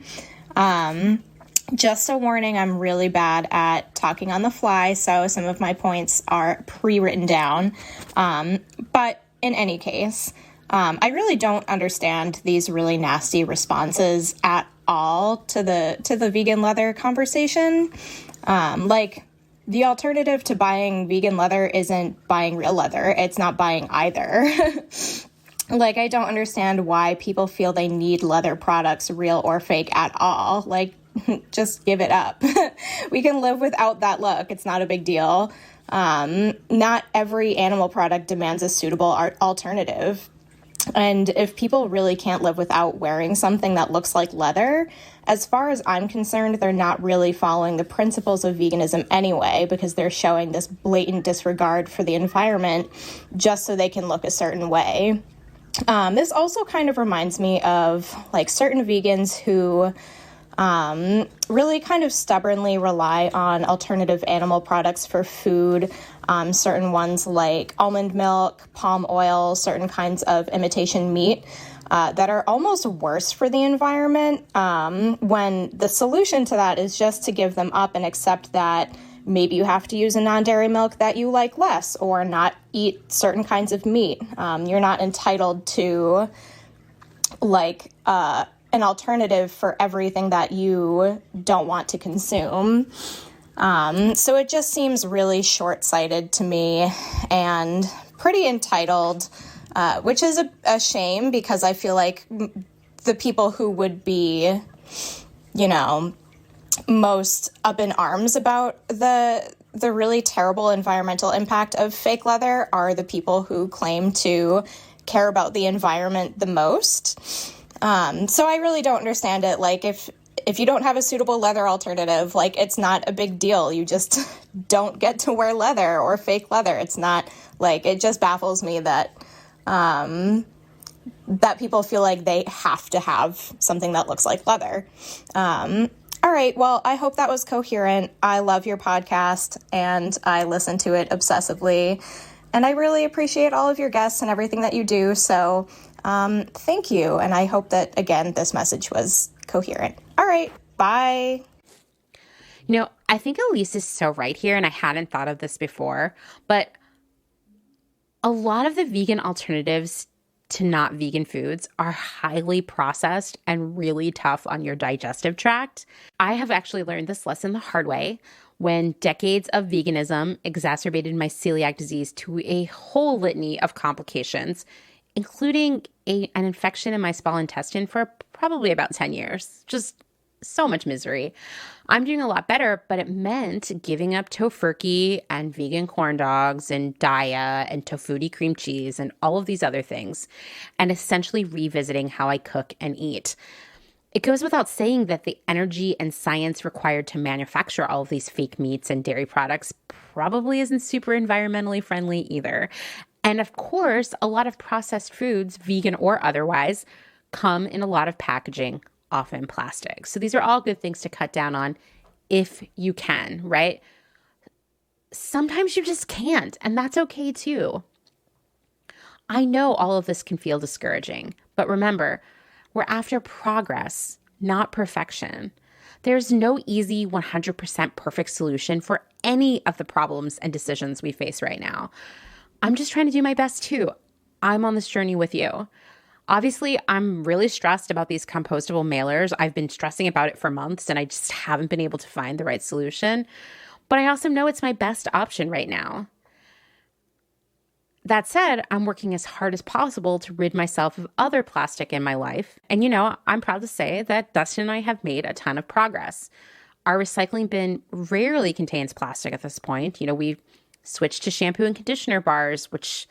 [SPEAKER 3] Just a warning, I'm really bad at talking on the fly, so some of my points are pre-written down. But in any case, I really don't understand these really nasty responses at all to the vegan leather conversation. The alternative to buying vegan leather isn't buying real leather. It's not buying either. I don't understand why people feel they need leather products, real or fake, at all. Just give it up. We can live without that look. It's not a big deal. Not every animal product demands a suitable alternative. And if people really can't live without wearing something that looks like leather, as far as I'm concerned, they're not really following the principles of veganism anyway, because they're showing this blatant disregard for the environment just so they can look a certain way. This also kind of reminds me of certain vegans who really kind of stubbornly rely on alternative animal products for food. Certain ones like almond milk, palm oil, certain kinds of imitation meat that are almost worse for the environment, when the solution to that is just to give them up and accept that maybe you have to use a non-dairy milk that you like less or not eat certain kinds of meat. You're not entitled to an alternative for everything that you don't want to consume. So it just seems really short-sighted to me and pretty entitled, which is a shame because I feel like the people who would be, most up in arms about the the really terrible environmental impact of fake leather are the people who claim to care about the environment the most. So I really don't understand it. Like, if you don't have a suitable leather alternative, like, it's not a big deal. You just don't get to wear leather or fake leather. It's not, like, it just baffles me that that people feel like they have to have something that looks like leather. All right, well, I hope that was coherent. I love your podcast, and I listen to it obsessively. And I really appreciate all of your guests and everything that you do. So thank you. And I hope that, again, this message was coherent. All right, bye.
[SPEAKER 1] You know, I think Elise is so right here, and I hadn't thought of this before, but a lot of the vegan alternatives to not vegan foods are highly processed and really tough on your digestive tract. I have actually learned this lesson the hard way when decades of veganism exacerbated my celiac disease to a whole litany of complications, including an infection in my small intestine for probably about 10 years. Just so much misery. I'm doing a lot better, but it meant giving up tofurkey and vegan corn dogs and Daya and tofutti cream cheese and all of these other things, and essentially revisiting how I cook and eat. It goes without saying that the energy and science required to manufacture all of these fake meats and dairy products probably isn't super environmentally friendly either. And of course, a lot of processed foods, vegan or otherwise, come in a lot of packaging, often plastic. So these are all good things to cut down on if you can, right? Sometimes you just can't, and that's okay too. I know all of this can feel discouraging, but remember, we're after progress, not perfection. There's no easy 100% perfect solution for any of the problems and decisions we face right now. I'm just trying to do my best too. I'm on this journey with you. Obviously, I'm really stressed about these compostable mailers. I've been stressing about it for months, and I just haven't been able to find the right solution. But I also know it's my best option right now. That said, I'm working as hard as possible to rid myself of other plastic in my life. And you know, I'm proud to say that Dustin and I have made a ton of progress. Our recycling bin rarely contains plastic at this point. You know, we've switched to shampoo and conditioner bars, which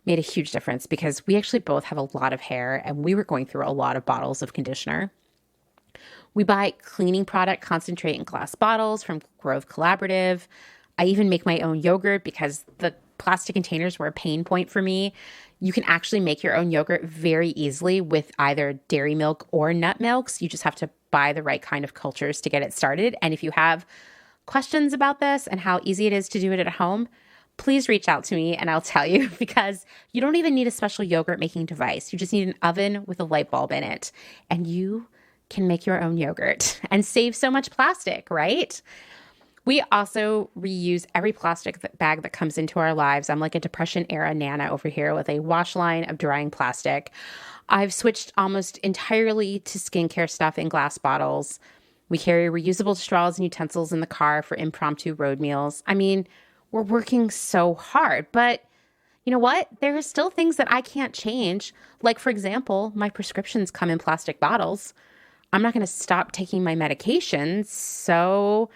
[SPEAKER 1] made a huge difference because we actually both have a lot of hair and we were going through a lot of bottles of conditioner. We buy cleaning product concentrate in glass bottles from Grove Collaborative. I even make my own yogurt because the plastic containers were a pain point for me. You can actually make your own yogurt very easily with either dairy milk or nut milks. You just have to buy the right kind of cultures to get it started. And if you have questions about this and how easy it is to do it at home, please reach out to me and I'll tell you, because you don't even need a special yogurt making device. You just need an oven with a light bulb in it, and you can make your own yogurt and save so much plastic, right? We also reuse every plastic bag that comes into our lives. I'm like a Depression era Nana over here with a wash line of drying plastic. I've switched almost entirely to skincare stuff in glass bottles. We carry reusable straws and utensils in the car for impromptu road meals. I mean, we're working so hard, but you know what? There are still things that I can't change. Like, for example, my prescriptions come in plastic bottles. I'm not going to stop taking my medications, so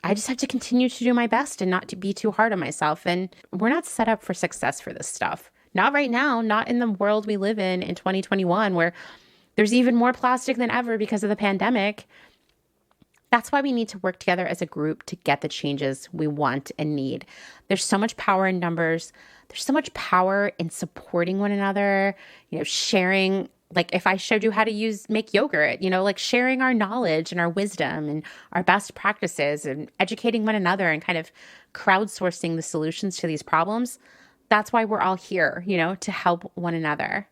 [SPEAKER 1] I just have to continue to do my best and not to be too hard on myself. And we're not set up for success for this stuff. Not right now, not in the world we live in 2021, where there's even more plastic than ever because of the pandemic. That's why we need to work together as a group to get the changes we want and need. There's so much power in numbers. There's so much power in supporting one another, you know, sharing. Like if I showed you how to make yogurt, you know, like sharing our knowledge and our wisdom and our best practices and educating one another and kind of crowdsourcing the solutions to these problems. That's why we're all here, you know, to help one another.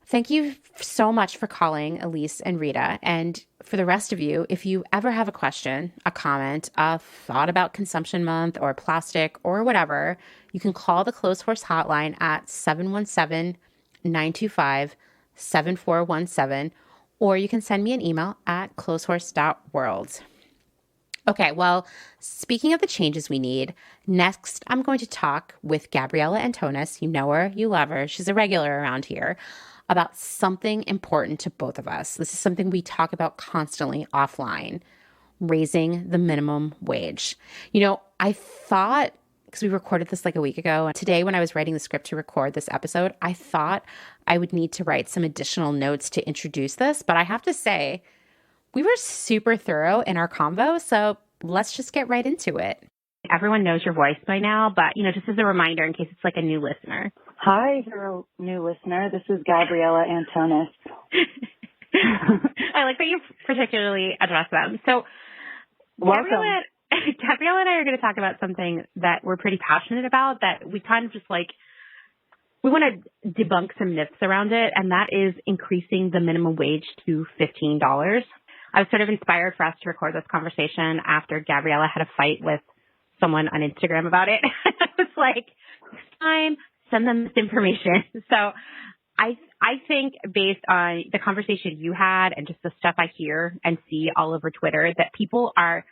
[SPEAKER 1] Thank you so much for calling, Elise and Rita. And for the rest of you, if you ever have a question, a comment, a thought about consumption month or plastic or whatever, you can call the Clotheshorse hotline at 717-925-7417, or you can send me an email at clotheshorse.world. Okay, well, speaking of the changes we need, next I'm going to talk with Gabriela and Tonis. You know her, you love her. She's a regular around here, about something important to both of us. This is something we talk about constantly offline. raising the minimum wage. You know, I thought, because we recorded this like a week ago, and today when I was writing the script to record this episode, I thought I would need to write some additional notes to introduce this. But I have to say, we were super thorough in our convo, so let's just get right into it. Everyone knows your voice by now, but, you know, just as a reminder in case it's like a new listener.
[SPEAKER 2] Hi, if you're a new listener. This is Gabriela Antonis.
[SPEAKER 1] I like that you particularly address them. So,
[SPEAKER 2] Welcome.
[SPEAKER 1] Gabriela and I are going to talk about something that we're pretty passionate about, that we kind of just like, we want to debunk some myths around it, and that is increasing the minimum wage to $15. I was sort of inspired for us to record this conversation after Gabriela had a fight with someone on Instagram about it. I was like, next time, send them this information. So I think based on the conversation you had and just the stuff I hear and see all over Twitter, that people are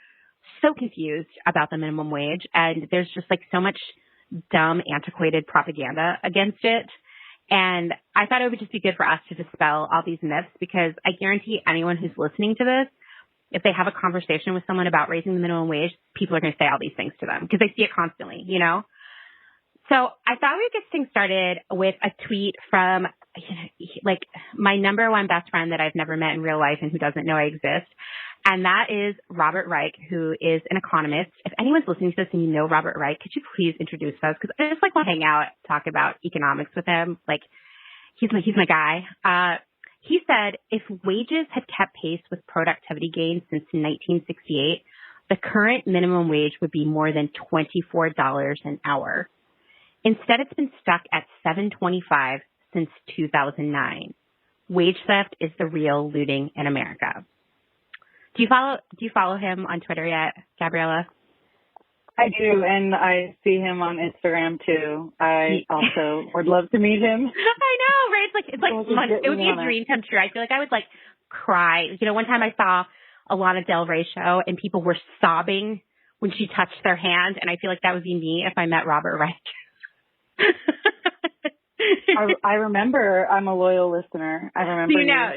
[SPEAKER 1] so confused about the minimum wage, and there's just like so much dumb, antiquated propaganda against it. And I thought it would just be good for us to dispel all these myths, because I guarantee anyone who's listening to this, if they have a conversation with someone about raising the minimum wage, people are going to say all these things to them because they see it constantly, you know? So I thought we would get things started with a tweet from like my number one best friend that I've never met in real life and who doesn't know I exist. And that is Robert Reich, who is an economist. If anyone's listening to this and you know Robert Reich, could you please introduce us? Because I just like want to hang out, talk about economics with him. Like he's my guy. He said if wages had kept pace with productivity gains since 1968, the current minimum wage would be more than $24 an hour. Instead, it's been stuck at $7.25 since 2009. Wage theft is the real looting in America. Do you follow him on Twitter yet, Gabriela?
[SPEAKER 2] I do, and I see him on Instagram too. I also would love to meet him.
[SPEAKER 1] I know, right? It would be a dream come true. I feel like I would like cry. You know, one time I saw a Lana Del Rey show and people were sobbing when she touched their hand, and I feel like that would be me if I met Robert Reich.
[SPEAKER 2] I remember. I'm a loyal listener. I remember. Yeah.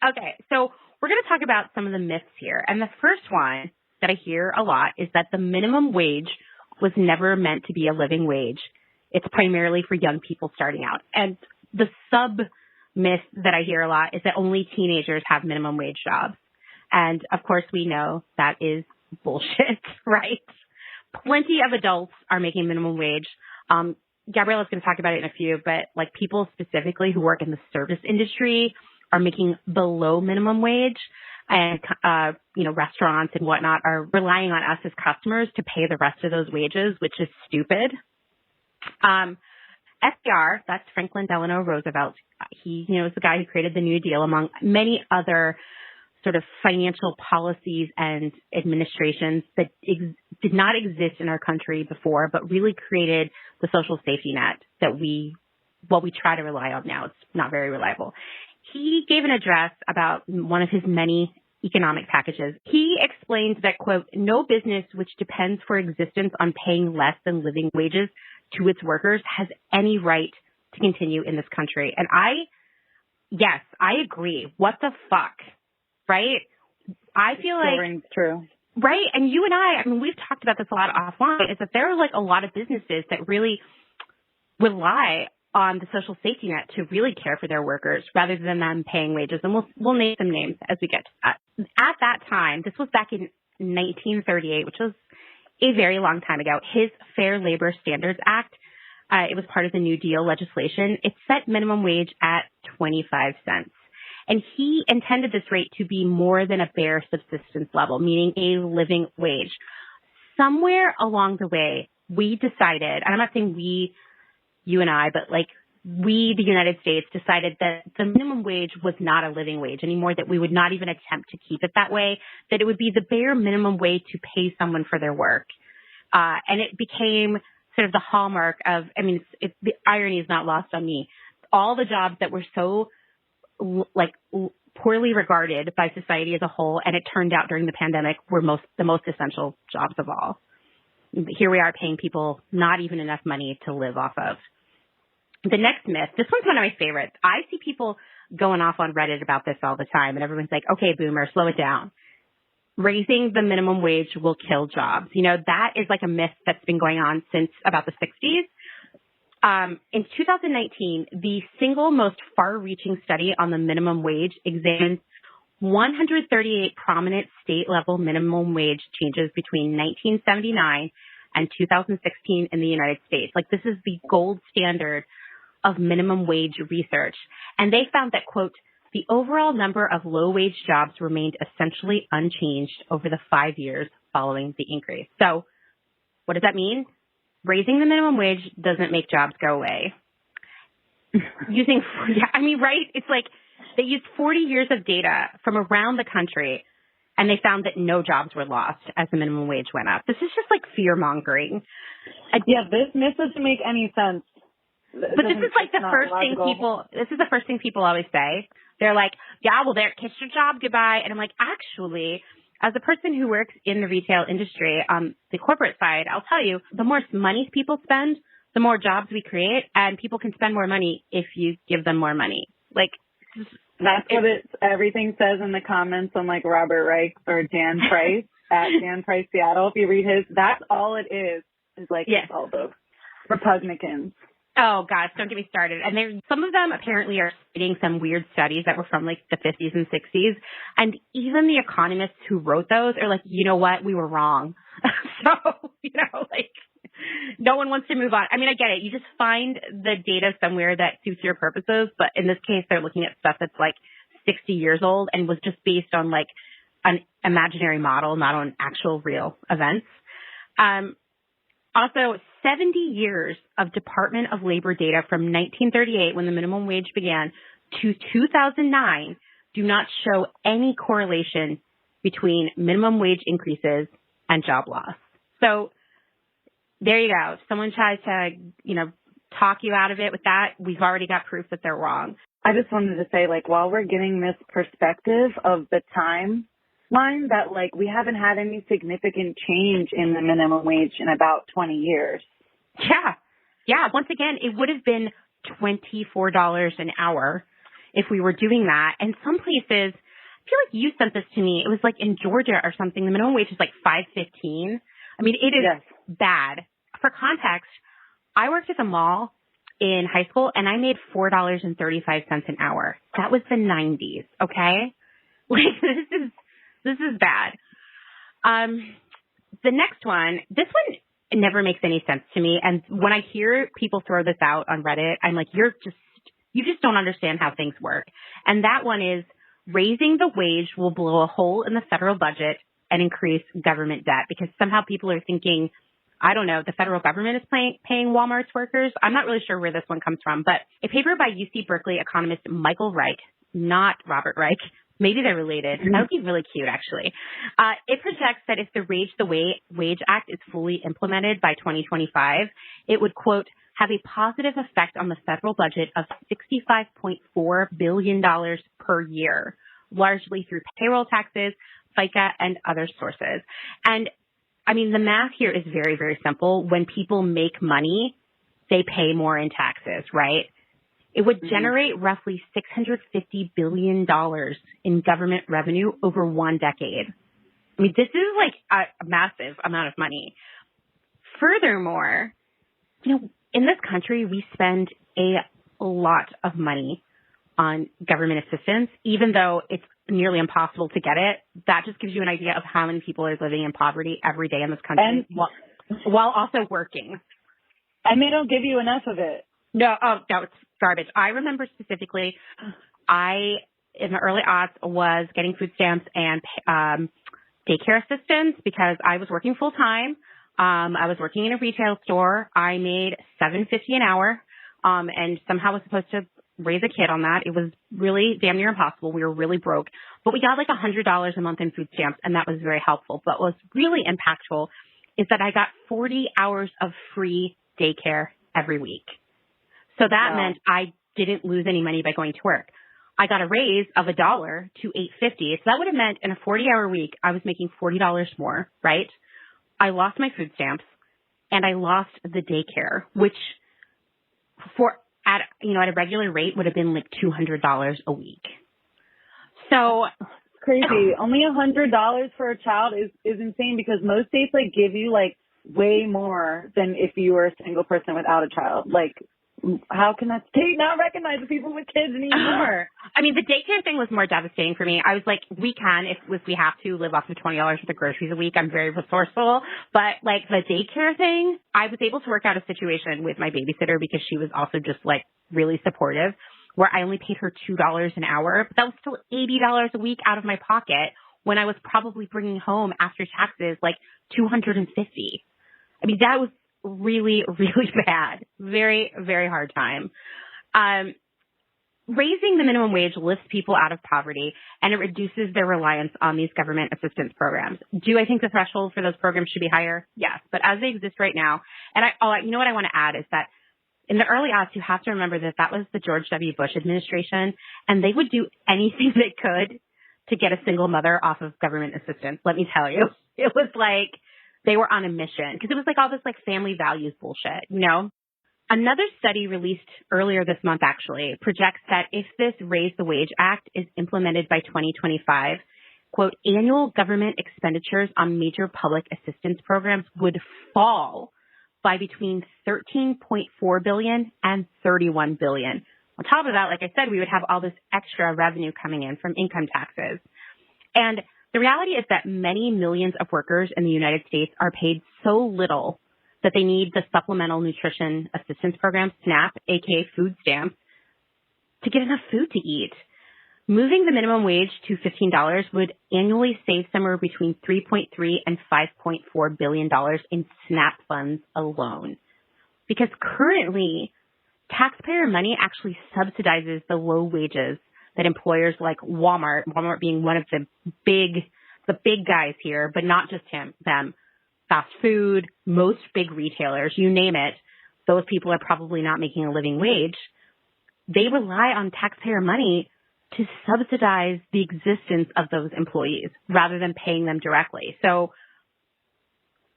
[SPEAKER 1] Okay, so we're going to talk about some of the myths here. And the first one that I hear a lot is that the minimum wage was never meant to be a living wage. It's primarily for young people starting out. And the sub-myth that I hear a lot is that only teenagers have minimum wage jobs. And, of course, we know that is bullshit, right? Plenty of adults are making minimum wage. Gabriela's going to talk about it in a few, but like people specifically who work in the service industry are making below minimum wage, and, restaurants and whatnot are relying on us as customers to pay the rest of those wages, which is stupid. FDR, that's Franklin Delano Roosevelt. He, is the guy who created the New Deal, among many other sort of financial policies and administrations that did not exist in our country before, but really created the social safety net that we try to rely on now. It's not very reliable. He gave an address about one of his many economic packages. He explained that, quote, no business which depends for existence on paying less than living wages to its workers has any right to continue in this country. And I agree. What the fuck? Right? I feel like
[SPEAKER 2] rings true.
[SPEAKER 1] Right. And you and I mean, we've talked about this a lot offline, is that there are like a lot of businesses that really rely on the social safety net to really care for their workers rather than them paying wages. And we'll name some names as we get to that. At that time, this was back in 1938, which was a very long time ago, his Fair Labor Standards Act, it was part of the New Deal legislation. It set minimum wage at 25 cents. And he intended this rate to be more than a bare subsistence level, meaning a living wage. Somewhere along the way, we decided, and I'm not saying we, you and I, but like we, the United States, decided that the minimum wage was not a living wage anymore, that we would not even attempt to keep it that way, that it would be the bare minimum way to pay someone for their work. And it became sort of the hallmark of, the irony is not lost on me. All the jobs that were so poorly regarded by society as a whole, and it turned out during the pandemic were the most essential jobs of all. Here we are paying people not even enough money to live off of. The next myth, this one's one of my favorites. I see people going off on Reddit about this all the time, and everyone's like, okay, boomer, slow it down. Raising the minimum wage will kill jobs. You know, that is like a myth that's been going on since about the 60s. In 2019, the single most far-reaching study on the minimum wage examined 138 prominent state-level minimum wage changes between 1979 and 2016 in the United States. Like, this is the gold standard of minimum wage research. And they found that, quote, the overall number of low-wage jobs remained essentially unchanged over the 5 years following the increase. So what does that mean? Raising the minimum wage doesn't make jobs go away. Right? It's like they used 40 years of data from around the country, and they found that no jobs were lost as the minimum wage went up. This is just like fear-mongering.
[SPEAKER 2] This myth doesn't make any sense.
[SPEAKER 1] But this is like the first thing people always say. They're like, yeah, well, there, kiss your job goodbye. And I'm like, actually, as a person who works in the retail industry on the corporate side, I'll tell you, the more money people spend, the more jobs we create, and people can spend more money if you give them more money. Like,
[SPEAKER 2] that's what everything says in the comments on like Robert Reich or Dan Price at Dan Price Seattle. If you read his, that's all it is like, yes, all the Republicans.
[SPEAKER 1] Oh, gosh, don't get me started. And some of them apparently are citing some weird studies that were from, like, the 50s and 60s. And even the economists who wrote those are like, you know what? We were wrong. So, no one wants to move on. I mean, I get it. You just find the data somewhere that suits your purposes. But in this case, they're looking at stuff that's, like, 60 years old and was just based on, like, an imaginary model, not on actual real events. Also, 70 years of Department of Labor data from 1938, when the minimum wage began, to 2009 do not show any correlation between minimum wage increases and job loss. So there you go. If someone tries to, talk you out of it with that, we've already got proof that they're wrong.
[SPEAKER 2] I just wanted to say, while we're getting this perspective of the timeline, that, we haven't had any significant change in the minimum wage in about 20 years.
[SPEAKER 1] Yeah. Once again, it would have been $24 an hour if we were doing that. And some places, I feel like you sent this to me. It was like in Georgia or something. The minimum wage is like $5.15. I mean, it is bad. For context, I worked at the mall in high school and I made $4.35 an hour. That was the 90s. Okay. This is bad. The next one, this one never makes any sense to me. And when I hear people throw this out on Reddit, I'm like, you just don't understand how things work. And that one is raising the wage will blow a hole in the federal budget and increase government debt, because somehow people are thinking, I don't know, the federal government is paying Walmart's workers. I'm not really sure where this one comes from, but a paper by UC Berkeley economist Michael Reich, not Robert Reich, maybe they're related. That would be really cute, actually. It projects that if the Raise the Wage Act is fully implemented by 2025, it would, quote, have a positive effect on the federal budget of $65.4 billion per year, largely through payroll taxes, FICA, and other sources. And, I mean, the math here is very, very simple. When people make money, they pay more in taxes, right? It would generate roughly $650 billion in government revenue over one decade. I mean, this is like a massive amount of money. Furthermore, in this country, we spend a lot of money on government assistance, even though it's nearly impossible to get it. That just gives you an idea of how many people are living in poverty every day in this country while also working.
[SPEAKER 2] And they don't give you enough of it.
[SPEAKER 1] No, it's garbage. I remember specifically, in the early aughts, was getting food stamps and daycare assistance because I was working full time. I was working in a retail store. I made $7.50 an hour, and somehow was supposed to raise a kid on that. It was really damn near impossible. We were really broke, but we got like $100 a month in food stamps, and that was very helpful. But what was really impactful is that I got 40 hours of free daycare every week. So that meant I didn't lose any money by going to work. I got a raise of $1 to $8.50. So that would have meant in a 40-hour week, I was making $40 more, right? I lost my food stamps and I lost the daycare, which for at a regular rate would have been like $200 a week. So
[SPEAKER 2] crazy. Only $100 for a child is insane, because most states like give you like way more than if you were a single person without a child. Like, how can that state not recognize the people with kids anymore?
[SPEAKER 1] I mean, the daycare thing was more devastating for me. I was like, we can, if we have to, live off of $20 worth of groceries a week. I'm very resourceful. But, like, the daycare thing, I was able to work out a situation with my babysitter because she was also just, like, really supportive, where I only paid her $2 an hour. But that was still $80 a week out of my pocket when I was probably bringing home, after taxes, like, $250. I mean, that was really, really bad. Very, very hard time. Raising the minimum wage lifts people out of poverty, and it reduces their reliance on these government assistance programs. Do I think the threshold for those programs should be higher? Yes. But as they exist right now, and you know what I want to add is that in the early aughts, you have to remember that was the George W. Bush administration, and they would do anything they could to get a single mother off of government assistance. Let me tell you, it was like they were on a mission, because it was like all this like family values bullshit, you know? Another study released earlier this month actually projects that if this Raise the Wage Act is implemented by 2025, quote, annual government expenditures on major public assistance programs would fall by between $13.4 billion and $31 billion. On top of that, like I said, we would have all this extra revenue coming in from income taxes. And the reality is that many millions of workers in the United States are paid so little that they need the Supplemental Nutrition Assistance Program, SNAP, aka food stamps, to get enough food to eat. Moving the minimum wage to $15 would annually save somewhere between $3.3 and $5.4 billion in SNAP funds alone. Because currently, taxpayer money actually subsidizes the low wages that employers like Walmart being one of the big guys here, but not just them, fast food, most big retailers, you name it, those people are probably not making a living wage. They rely on taxpayer money to subsidize the existence of those employees rather than paying them directly. So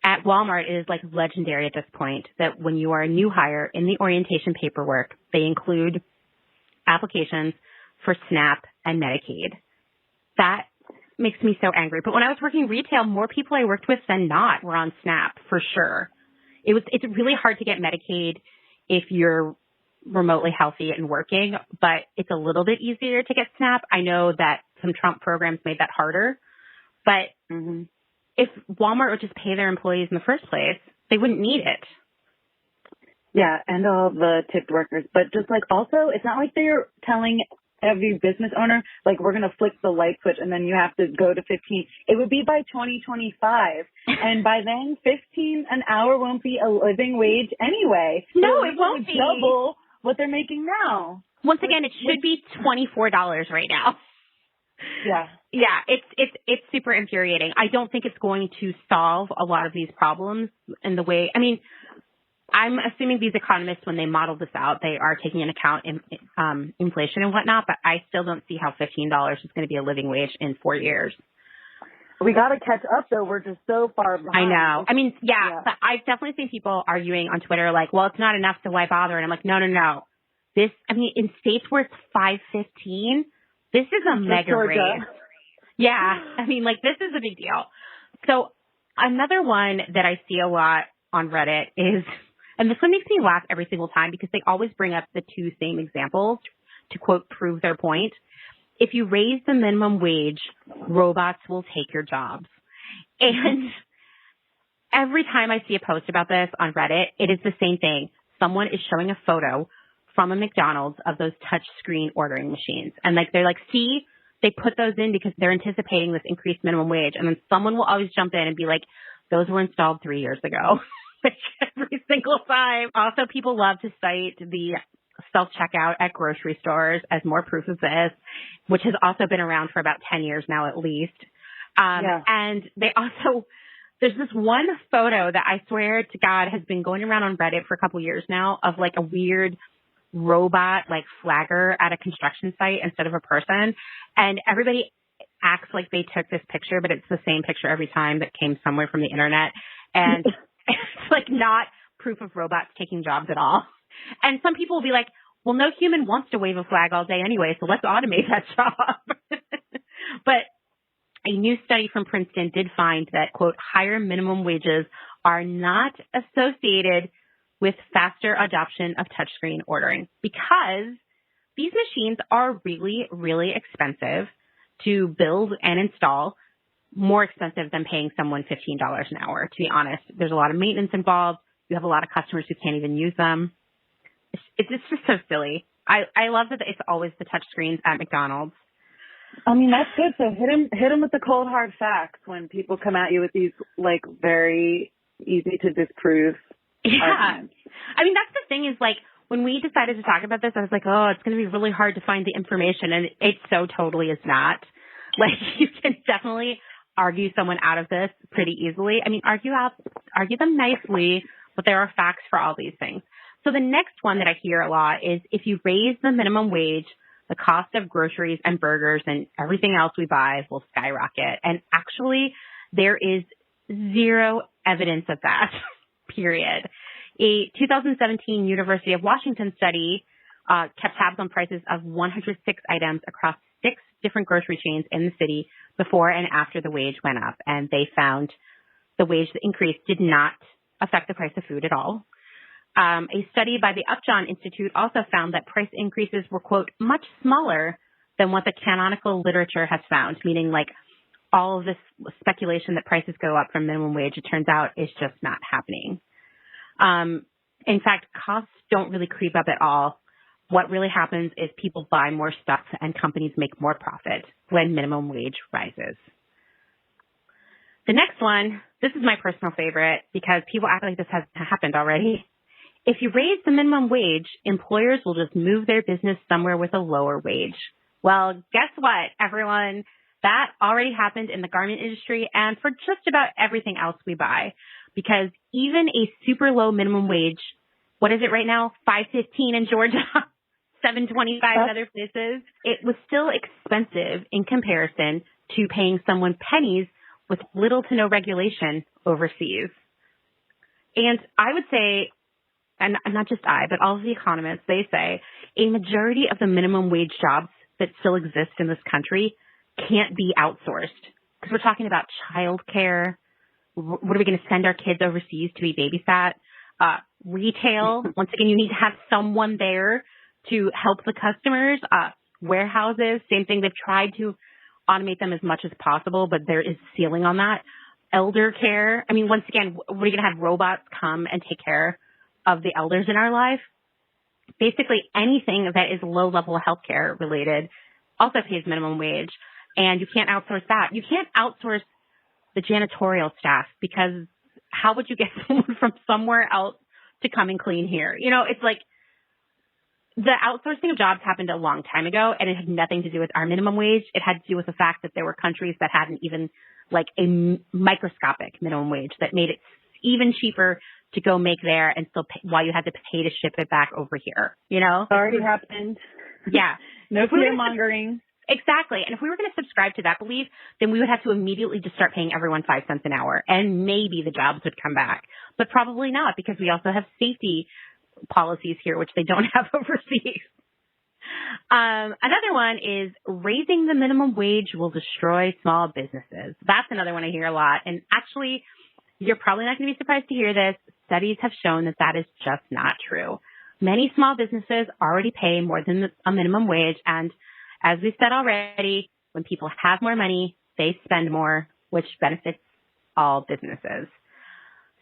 [SPEAKER 1] at Walmart, it is like legendary at this point that when you are a new hire, in the orientation paperwork, they include applications for SNAP and Medicaid. That makes me so angry. But when I was working retail, more people I worked with than not were on SNAP for sure. It's really hard to get Medicaid if you're remotely healthy and working, but it's a little bit easier to get SNAP. I know that some Trump programs made that harder, but if Walmart would just pay their employees in the first place, they wouldn't need it.
[SPEAKER 2] Yeah, and all the tipped workers. But just like also, it's not like they're telling every business owner, like, we're going to flick the light switch and then you have to go to 15. It would be by 2025. And by then, 15 an hour won't be a living wage anyway.
[SPEAKER 1] No,
[SPEAKER 2] so
[SPEAKER 1] it won't be.
[SPEAKER 2] Double what they're making now.
[SPEAKER 1] Once again, it should be $24 right now.
[SPEAKER 2] Yeah.
[SPEAKER 1] Yeah, it's super infuriating. I don't think it's going to solve a lot of these problems in the way, I mean, I'm assuming these economists, when they model this out, they are taking into account inflation and whatnot, but I still don't see how $15 is going to be a living wage in 4 years.
[SPEAKER 2] We got to catch up, though. We're just so far behind.
[SPEAKER 1] I know. I mean, yeah, but I've definitely seen people arguing on Twitter like, well, it's not enough, so why bother? And I'm like, no. This, I mean, in states where it's $5.15, this is a mega raise. Yeah, I mean, like, this is a big deal. So another one that I see a lot on Reddit is, and this one makes me laugh every single time because they always bring up the two same examples to, quote, prove their point. If you raise the minimum wage, robots will take your jobs. And every time I see a post about this on Reddit, it is the same thing. Someone is showing a photo from a McDonald's of those touch screen ordering machines. And like, they're like, see, they put those in because they're anticipating this increased minimum wage. And then someone will always jump in and be like, those were installed 3 years ago. Like every single time. Also, people love to cite the self-checkout at grocery stores as more proof of this, which has also been around for about 10 years now at least. And they also, there's this one photo that I swear to God has been going around on Reddit for a couple years now of like a weird robot like flagger at a construction site instead of a person. And everybody acts like they took this picture, but it's the same picture every time that came somewhere from the internet. And it's like not proof of robots taking jobs at all. And some people will be like, well, no human wants to wave a flag all day anyway, so let's automate that job. But a new study from Princeton did find that, quote, higher minimum wages are not associated with faster adoption of touchscreen ordering because these machines are really, really expensive to build and install, more expensive than paying someone $15 an hour, to be honest. There's a lot of maintenance involved. You have a lot of customers who can't even use them. It's just so silly. I love that it's always the touchscreens at McDonald's.
[SPEAKER 2] I mean, that's good. So hit them with the cold hard facts when people come at you with these like very easy to disprove arguments.
[SPEAKER 1] I mean, that's the thing is like when we decided to talk about this, I was like, oh, it's going to be really hard to find the information. And it so totally is not. Like you can definitely argue someone out of this pretty easily. I mean, argue them nicely, but there are facts for all these things. So the next one that I hear a lot is if you raise the minimum wage, the cost of groceries and burgers and everything else we buy will skyrocket. And actually, there is zero evidence of that, period. A 2017 University of Washington study kept tabs on prices of 106 items across 6 different grocery chains in the city before and after the wage went up. And they found the wage increase did not affect the price of food at all. A study by the Upjohn Institute also found that price increases were, quote, much smaller than what the canonical literature has found, meaning like all of this speculation that prices go up from minimum wage, it turns out is just not happening. In fact, costs don't really creep up at all. What really happens is people buy more stuff and companies make more profit when minimum wage rises. The next one, this is my personal favorite because people act like this has happened already. If you raise the minimum wage, employers will just move their business somewhere with a lower wage. Well, guess what, everyone? That already happened in the garment industry and for just about everything else we buy. Because even a super low minimum wage, what is it right now? $5.15 in Georgia, $7.25 in other places. It was still expensive in comparison to paying someone pennies with little to no regulation overseas. And I would say, and not just I, but all of the economists, they say a majority of the minimum wage jobs that still exist in this country can't be outsourced. Because we're talking about childcare. What are we going to send our kids overseas to be babysat? Retail. Once again, you need to have someone there to help the customers. Warehouses, same thing. They've tried to automate them as much as possible, but there is ceiling on that. Elder care. I mean, once again, we're going to have robots come and take care of the elders in our life. Basically anything that is low-level healthcare related also pays minimum wage, and you can't outsource that. You can't outsource the janitorial staff because how would you get someone from somewhere else to come and clean here? You know, it's like the outsourcing of jobs happened a long time ago, and it had nothing to do with our minimum wage. It had to do with the fact that there were countries that hadn't even like a microscopic minimum wage that made it even cheaper to go make there and still pay, while you had to pay to ship it back over here, you know?
[SPEAKER 2] It already happened.
[SPEAKER 1] Yeah.
[SPEAKER 2] No fear mongering.
[SPEAKER 1] Exactly. And if we were going to subscribe to that belief, then we would have to immediately just start paying everyone 5 cents an hour and maybe the jobs would come back, but probably not because we also have safety policies here, which they don't have overseas. Another one is raising the minimum wage will destroy small businesses. That's another one I hear a lot. And actually, you're probably not going to be surprised to hear this. Studies have shown that that is just not true. Many small businesses already pay more than a minimum wage. And as we said already, when people have more money, they spend more, which benefits all businesses.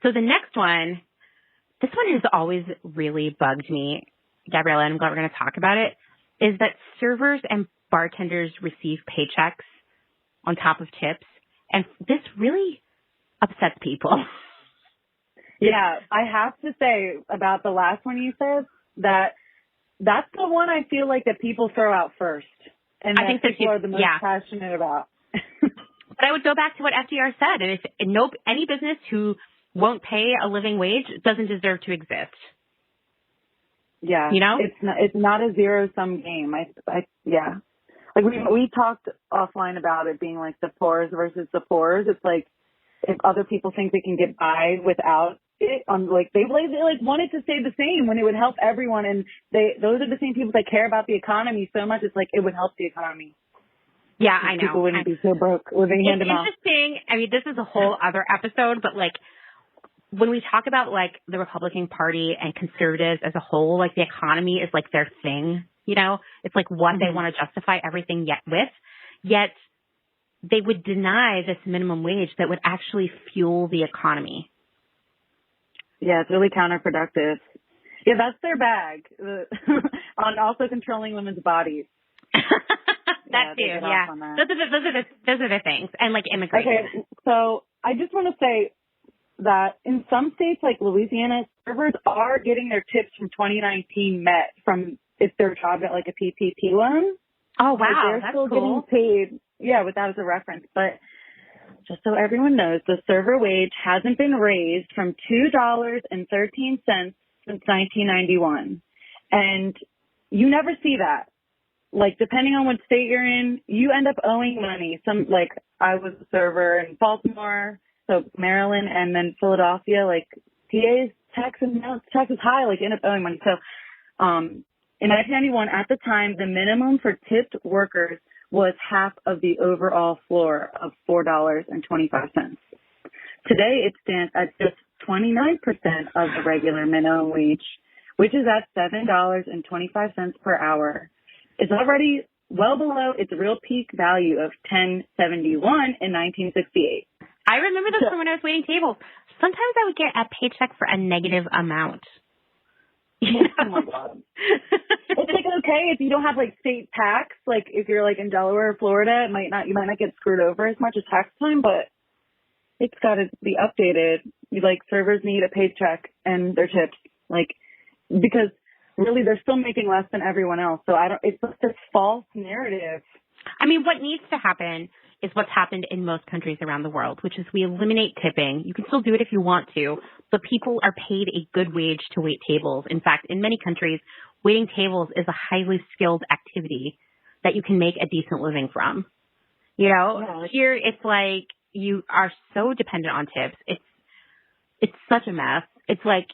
[SPEAKER 1] So the next one, this one has always really bugged me, Gabriela, and I'm glad we're going to talk about it, is that servers and bartenders receive paychecks on top of tips. And this really upsets people.
[SPEAKER 2] Yeah, I have to say about the last one you said that that's the one I feel like that people throw out first. And I think people are the most passionate about.
[SPEAKER 1] But I would go back to what FDR said. And if any business who won't pay a living wage doesn't deserve to exist.
[SPEAKER 2] Yeah.
[SPEAKER 1] You know?
[SPEAKER 2] It's not a zero-sum game. Yeah. Like we talked offline about it being like the poors versus the poors. It's like if other people think they can get by without it on like they wanted to stay the same when it would help everyone, and those are the same people that care about the economy so much. It's like it would help the economy.
[SPEAKER 1] Yeah, I know.
[SPEAKER 2] People wouldn't be so broke living hand to mouth.
[SPEAKER 1] It's interesting. I mean, this is a whole other episode, but like when we talk about like the Republican Party and conservatives as a whole, like the economy is like their thing. You know, it's like what they want to justify everything yet they would deny this minimum wage that would actually fuel the economy.
[SPEAKER 2] Yeah, it's really counterproductive. Yeah, that's their bag on also controlling women's bodies.
[SPEAKER 1] That too, yeah. Those are the things, and like immigration.
[SPEAKER 2] Okay, so I just want to say that in some states like Louisiana, servers are getting their tips from 2019 met from if their job got like a PPP loan.
[SPEAKER 1] Oh wow,
[SPEAKER 2] like they're
[SPEAKER 1] that's
[SPEAKER 2] still
[SPEAKER 1] cool.
[SPEAKER 2] getting paid. Yeah, with that as a reference. But just so everyone knows, the server wage hasn't been raised from $2.13 since 1991, and you never see that. Like, depending on what state you're in, you end up owing money. Like, I was a server in Baltimore, so Maryland, and then Philadelphia. Like, PA's tax is high, like, you end up owing money. So, in 1991, at the time, the minimum for tipped workers was half of the overall floor of $4.25. Today, it stands at just 29% of the regular minimum wage, which is at $7.25 per hour. It's already well below its real peak value of $10.71 in 1968.
[SPEAKER 1] I remember this from when I was waiting tables. Sometimes I would get a paycheck for a negative amount.
[SPEAKER 2] Oh my God. It's like okay if you don't have like state tax, like if you're like in Delaware or Florida, you might not get screwed over as much as tax time, but it's got to be updated. Like servers need a paycheck and their tips, like because really they're still making less than everyone else. So it's just this false narrative.
[SPEAKER 1] I mean, what needs to happen is what's happened in most countries around the world, which is we eliminate tipping. You can still do it if you want to, but people are paid a good wage to wait tables. In fact, in many countries, waiting tables is a highly skilled activity that you can make a decent living from. You know, Here it's like you are so dependent on tips. It's such a mess. It's like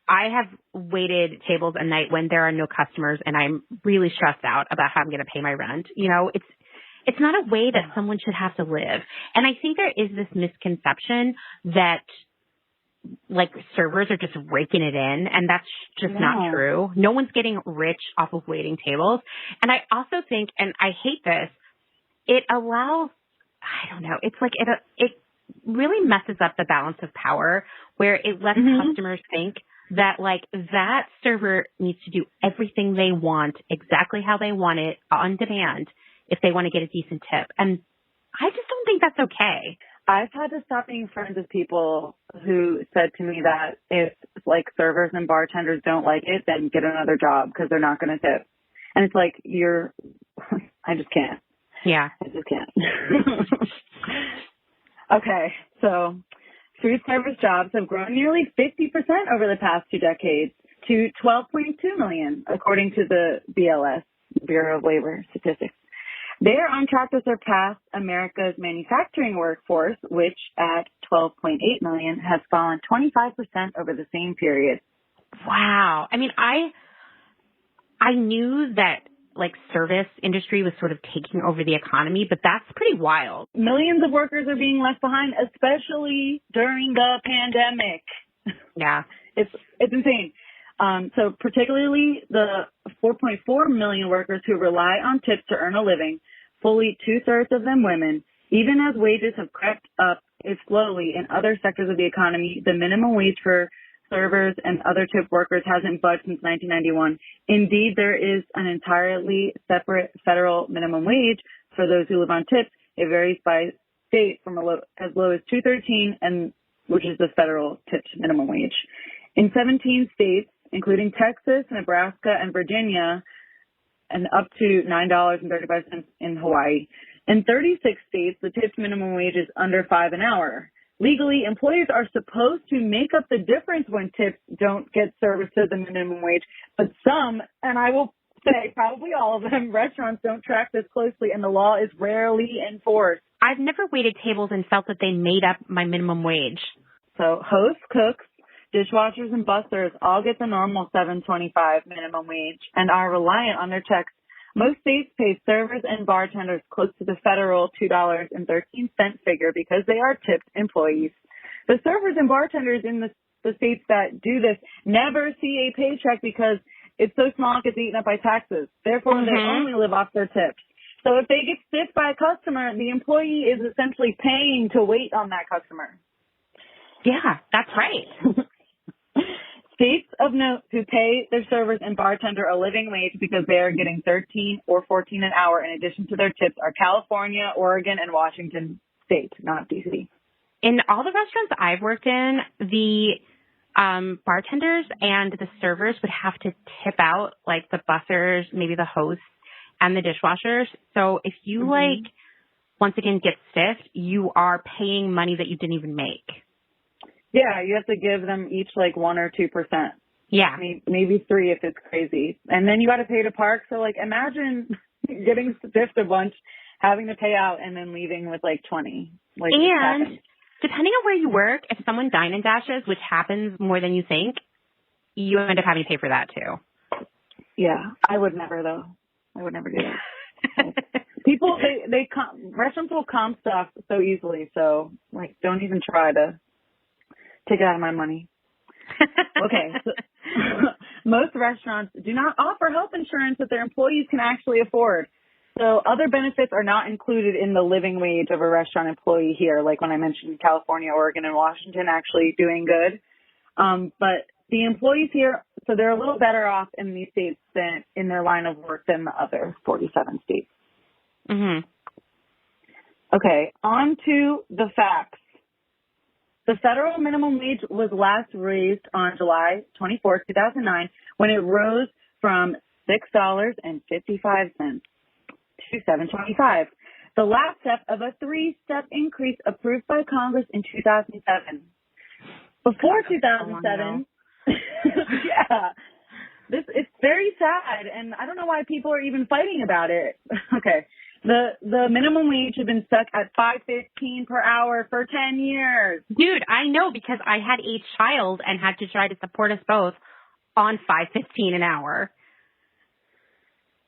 [SPEAKER 1] I have waited tables a night when there are no customers and I'm really stressed out about how I'm going to pay my rent. You know, it's not a way that someone should have to live. And I think there is this misconception that like servers are just raking it in, and that's just not true. No one's getting rich off of waiting tables. And I also think, and I hate this, it allows, I don't know, it's like it really messes up the balance of power where it lets customers think that like that server needs to do everything they want exactly how they want it on demand if they want to get a decent tip. And I just don't think that's okay.
[SPEAKER 2] I've had to stop being friends with people who said to me that if like servers and bartenders don't like it, then get another job because they're not going to tip. And it's like, I just can't.
[SPEAKER 1] Yeah.
[SPEAKER 2] I just can't. Okay. So food service jobs have grown nearly 50% over the past 2 decades to 12.2 million, according to the BLS, Bureau of Labor Statistics. They are on track to surpass America's manufacturing workforce, which at 12.8 million has fallen 25% over the same period.
[SPEAKER 1] Wow. I mean, I knew that like service industry was sort of taking over the economy, but that's pretty wild.
[SPEAKER 2] Millions of workers are being left behind, especially during the pandemic.
[SPEAKER 1] Yeah.
[SPEAKER 2] It's insane. So particularly the 4.4 million workers who rely on tips to earn a living, fully 2/3 of them women. Even as wages have crept up slowly in other sectors of the economy, the minimum wage for servers and other tip workers hasn't budged since 1991. Indeed, there is an entirely separate federal minimum wage for those who live on tips. It varies by state from as low as $2.13, and which is the federal tipped minimum wage. In 17 states, including Texas, Nebraska, and Virginia, and up to $9.35 in Hawaii. In 36 states, the tipped minimum wage is under $5 an hour. Legally, employers are supposed to make up the difference when tips don't get service to the minimum wage, but some, and I will say probably all of them, restaurants don't track this closely, and the law is rarely enforced.
[SPEAKER 1] I've never waited tables and felt that they made up my minimum wage.
[SPEAKER 2] So hosts, cooks,
[SPEAKER 4] dishwashers, and bussers all get the normal $7.25 minimum wage and are reliant on their checks. Most states pay servers and bartenders close to the federal $2.13 figure because they are tipped employees. The servers and bartenders in the states that do this never see a paycheck because it's so small it gets eaten up by taxes. Therefore, they only live off their tips. So if they get stiffed by a customer, the employee is essentially paying to wait on that customer.
[SPEAKER 1] Yeah, that's right.
[SPEAKER 4] States of note who pay their servers and bartender a living wage because they are getting $13 or $14 an hour in addition to their tips are California, Oregon, and Washington State, not D.C.
[SPEAKER 1] In all the restaurants I've worked in, the bartenders and the servers would have to tip out like the bussers, maybe the hosts, and the dishwashers. So if you once again get stiffed, you are paying money that you didn't even make.
[SPEAKER 4] Yeah, you have to give them each like 1 or 2%.
[SPEAKER 1] Yeah.
[SPEAKER 4] Maybe 3 if it's crazy. And then you got to pay to park. So like imagine getting stiffed a bunch, having to pay out, and then leaving with like 20. Like,
[SPEAKER 1] and depending on where you work, if someone dine and dashes, which happens more than you think, you end up having to pay for that too.
[SPEAKER 4] Yeah, I would never though. I would never do that. People, restaurants will comp stuff so easily. So like, don't even try to take it out of my money. Okay. So, most restaurants do not offer health insurance that their employees can actually afford. So other benefits are not included in the living wage of a restaurant employee here, like when I mentioned California, Oregon, and Washington actually doing good. But the employees here, so they're a little better off in these states than in their line of work than the other 47 states.
[SPEAKER 1] Mm-hmm.
[SPEAKER 4] Okay, on to the facts. The federal minimum wage was last raised on July 24, 2009, when it rose from $6.55 to $7.25, the last step of a 3-step increase approved by Congress in 2007. Before 2007, yeah, it's very sad, and I don't know why people are even fighting about it. Okay, the minimum wage had been stuck at $5.15 per hour for 10 years.
[SPEAKER 1] Dude, I know because I had a child and had to try to support us both on $5.15 an hour.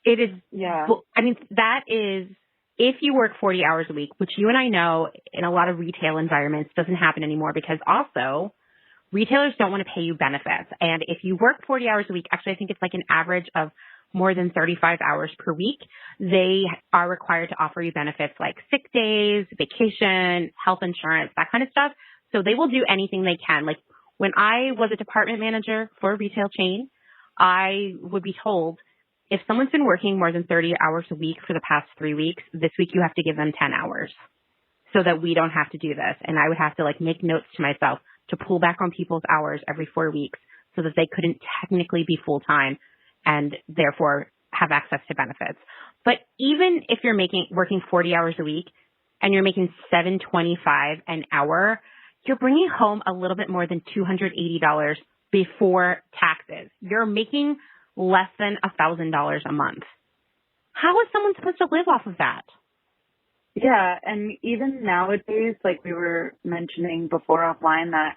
[SPEAKER 1] It is,
[SPEAKER 4] yeah.
[SPEAKER 1] I mean, that is, if you work 40 hours a week, which you and I know in a lot of retail environments doesn't happen anymore because also retailers don't want to pay you benefits. And if you work 40 hours a week, actually, I think it's like an average of more than 35 hours per week, they are required to offer you benefits like sick days, vacation, health insurance, that kind of stuff. So they will do anything they can. Like when I was a department manager for a retail chain, I would be told, if someone's been working more than 30 hours a week for the past 3 weeks, this week you have to give them 10 hours so that we don't have to do this. And I would have to like make notes to myself to pull back on people's hours every 4 weeks so that they couldn't technically be full-time and therefore have access to benefits. But even if you're working 40 hours a week and you're making $7.25 an hour, you're bringing home a little bit more than $280 before taxes. You're making less than $1,000 a month. How is someone supposed to live off of that?
[SPEAKER 4] Yeah, and even nowadays, like we were mentioning before offline, that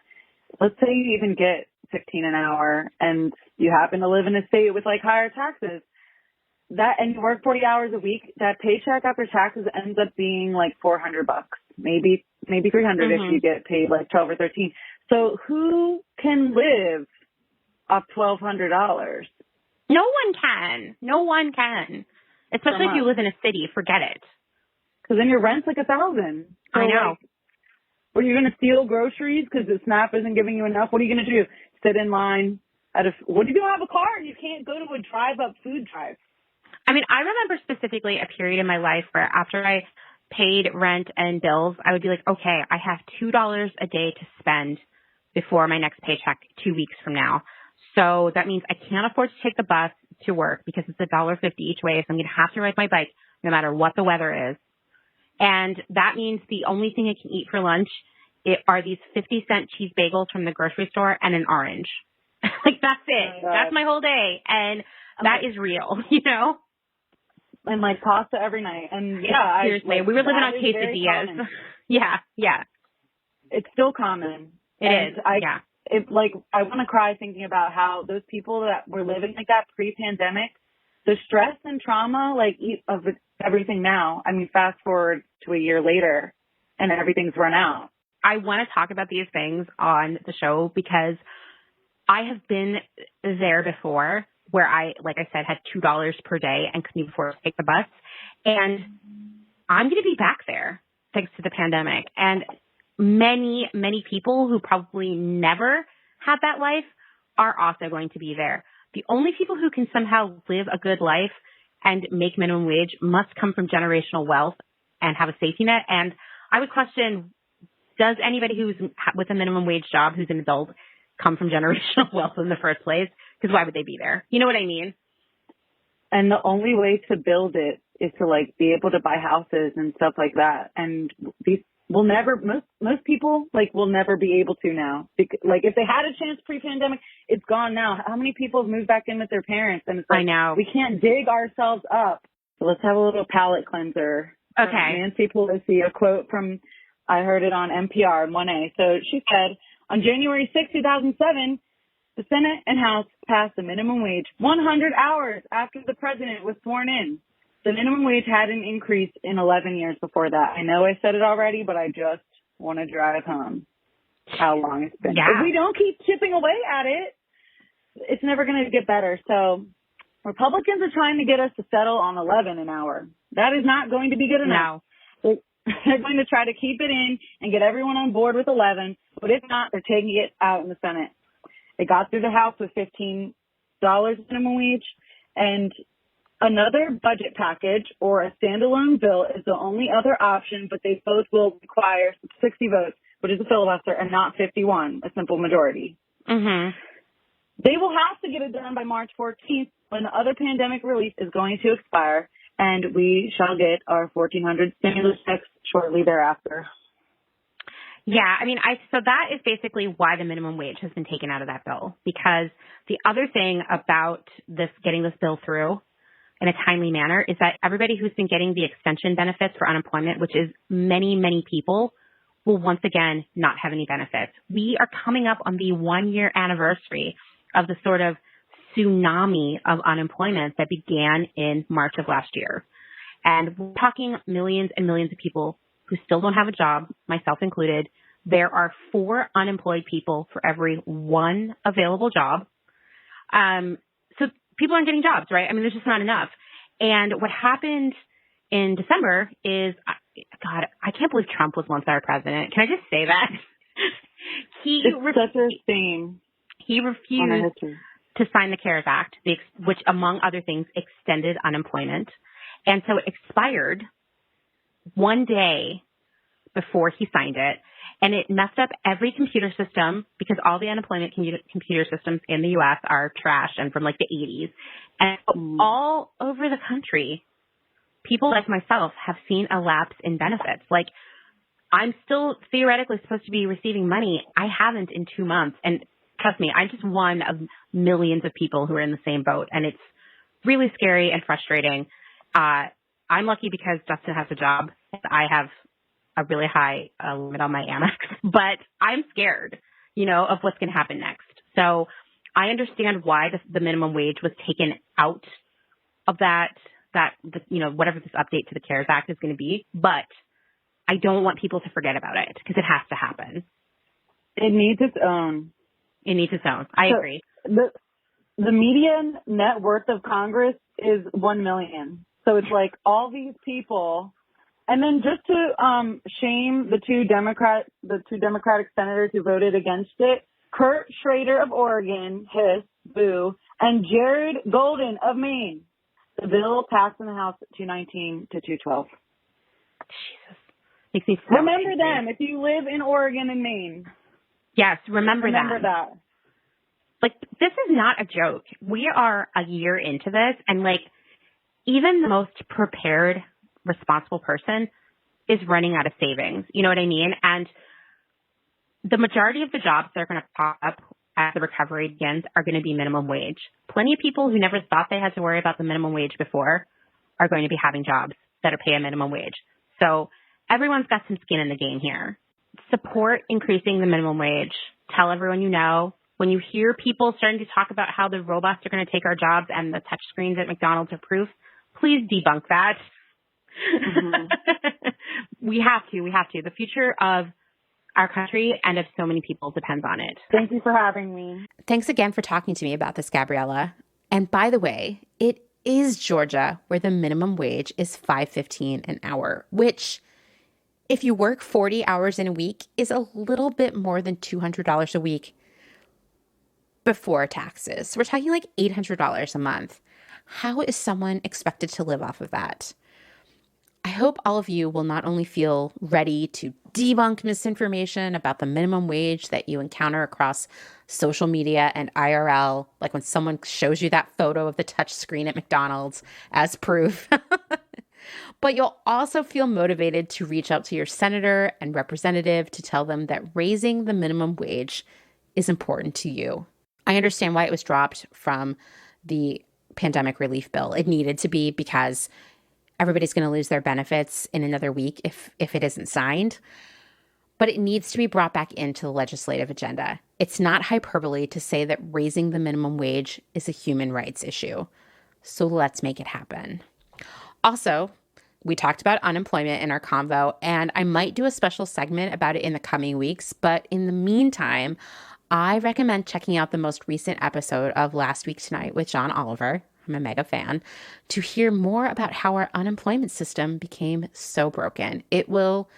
[SPEAKER 4] let's say you even get $15 an hour and you happen to live in a state with like higher taxes, that and you work 40 hours a week, that paycheck after taxes ends up being like $400, maybe 300 if you get paid like 12 or 13. So who can live off $1,200?
[SPEAKER 1] No one can. No one can. Especially if you live in a city. Forget it.
[SPEAKER 4] Because then your rent's like $1,000. So
[SPEAKER 1] I know.
[SPEAKER 4] Like, are you going to steal groceries because the SNAP isn't giving you enough? What are you going to do? Sit in line what, you don't have a car? You can't go to a drive-up food drive.
[SPEAKER 1] I mean, I remember specifically a period in my life where after I paid rent and bills, I would be like, okay, I have $2 a day to spend before my next paycheck 2 weeks from now. So that means I can't afford to take the bus to work because it's $1.50 each way. So I'm going to have to ride my bike no matter what the weather is. And that means the only thing I can eat for lunch are these 50-cent cheese bagels from the grocery store and an orange. Like, that's it. That's my whole day. And that is real, you know?
[SPEAKER 4] And, like, pasta every night. And, yeah.
[SPEAKER 1] Seriously, we were living on quesadillas. Yeah.
[SPEAKER 4] It's still common.
[SPEAKER 1] It is, yeah.
[SPEAKER 4] I want to cry thinking about how those people that were living like that pre-pandemic, the stress and trauma, of everything now. I mean, fast forward to a year later and everything's run out.
[SPEAKER 1] I want to talk about these things on the show because I have been there before where I, like I said, had $2 per day and couldn't even afford to take the bus. And I'm going to be back there thanks to the pandemic. And many, many people who probably never had that life are also going to be there. The only people who can somehow live a good life and make minimum wage must come from generational wealth and have a safety net. And I would question, does anybody who's with a minimum wage job who's an adult come from generational wealth in the first place? Because why would they be there? You know what I mean?
[SPEAKER 4] And the only way to build it is to be able to buy houses and stuff like that. And these will never, most people will never be able to now. If they had a chance pre-pandemic, it's gone now. How many people have moved back in with their parents? And it's
[SPEAKER 1] I know.
[SPEAKER 4] We can't dig ourselves up. So let's have a little palate cleanser.
[SPEAKER 1] Okay.
[SPEAKER 4] Nancy Pelosi, a quote from, I heard it on NPR 1A. So she said, on January 6, 2007, the Senate and House passed the minimum wage 100 hours after the president was sworn in. The minimum wage hadn't increased in 11 years before that. I know I said it already, but I just want to drive home how long it's been.
[SPEAKER 1] Yeah.
[SPEAKER 4] If we don't keep chipping away at it, it's never going to get better. So Republicans are trying to get us to settle on 11 an hour. That is not going to be good enough.
[SPEAKER 1] No.
[SPEAKER 4] They're going to try to keep it in and get everyone on board with 11. But if not, they're taking it out in the Senate. It got through the House with $15 minimum wage, and another budget package or a standalone bill is the only other option, but they both will require 60 votes, which is a filibuster, and not 51, a simple majority.
[SPEAKER 1] Mm-hmm.
[SPEAKER 4] They will have to get it done by March 14th when the other pandemic relief is going to expire, and we shall get our 1,400 stimulus checks shortly thereafter.
[SPEAKER 1] Yeah, I mean, so that is basically why the minimum wage has been taken out of that bill, because the other thing about getting this bill through in a timely manner is that everybody who's been getting the extension benefits for unemployment, which is many, many people, will once again not have any benefits. We are coming up on the 1-year anniversary of the sort of tsunami of unemployment that began in March of last year. And we're talking millions and millions of people who still don't have a job, myself included. There are 4 unemployed people for every 1 available job. So people aren't getting jobs, right? I mean, there's just not enough. And what happened in December is, God, I can't believe Trump was once our president. Can I just say that?
[SPEAKER 4] It's such a shame.
[SPEAKER 1] He refused to sign the CARES Act, which, among other things, extended unemployment. And so it expired one day before he signed it. And it messed up every computer system because all the unemployment computer systems in the U.S. are trash and from the 80s. And all over the country, people like myself have seen a lapse in benefits. I'm still theoretically supposed to be receiving money. I haven't in 2 months. And trust me, I'm just one of millions of people who are in the same boat. And it's really scary and frustrating. I'm lucky because Justin has a job. I have a really high limit on my Amex, but I'm scared, of what's going to happen next. So I understand why the minimum wage was taken out of whatever this update to the CARES Act is going to be, but I don't want people to forget about it because it has to happen.
[SPEAKER 4] It needs its own.
[SPEAKER 1] It needs its own. I agree.
[SPEAKER 4] The median net worth of Congress is $1 million. So it's all these people. And then just to shame the two Democratic senators who voted against it, Kurt Schrader of Oregon, hiss, boo, and Jared Golden of Maine. The bill passed in the House 219 to 212.
[SPEAKER 1] Jesus. Makes me so
[SPEAKER 4] Remember
[SPEAKER 1] angry.
[SPEAKER 4] them if you live in Oregon and Maine.
[SPEAKER 1] Yes, remember that. This is not a joke. We are a year into this, and even the most prepared, responsible person is running out of savings. You know what I mean? And the majority of the jobs that are going to pop up as the recovery begins are going to be minimum wage. Plenty of people who never thought they had to worry about the minimum wage before are going to be having jobs that are pay a minimum wage. So everyone's got some skin in the game here. Support increasing the minimum wage.
[SPEAKER 5] tell everyone you know. When you hear people starting to talk about how the robots are going to take our jobs and the touch screens at McDonald's are proof, please debunk that. Mm-hmm. We have to. The future of our country and of so many people depends on it.
[SPEAKER 4] Thank you for having me.
[SPEAKER 1] Thanks again for talking to me about this, Gabriela. And by the way, it is Georgia where the minimum wage is $5.15 an hour, which if you work 40 hours in a week is a little bit more than $200 a week before taxes. We're talking like $800 a month. How is someone expected to live off of that? I hope all of you will not only feel ready to debunk misinformation about the minimum wage that you encounter across social media and IRL, like when someone shows you that photo of the touch screen at McDonald's as proof, but you'll also feel motivated to reach out to your senator and representative to tell them that raising the minimum wage is important to you. I understand why it was dropped from the pandemic relief bill. It needed to be because everybody's going to lose their benefits in another week if it isn't signed. But it needs to be brought back into the legislative agenda. It's not hyperbole to say that raising the minimum wage is a human rights issue. So let's make it happen. Also, we talked about unemployment in our convo, and I might do a special segment about it in the coming weeks. But in the meantime, I recommend checking out the most recent episode of Last Week Tonight with John Oliver. I'm a mega fan, to hear more about how our unemployment system became so broken. It will,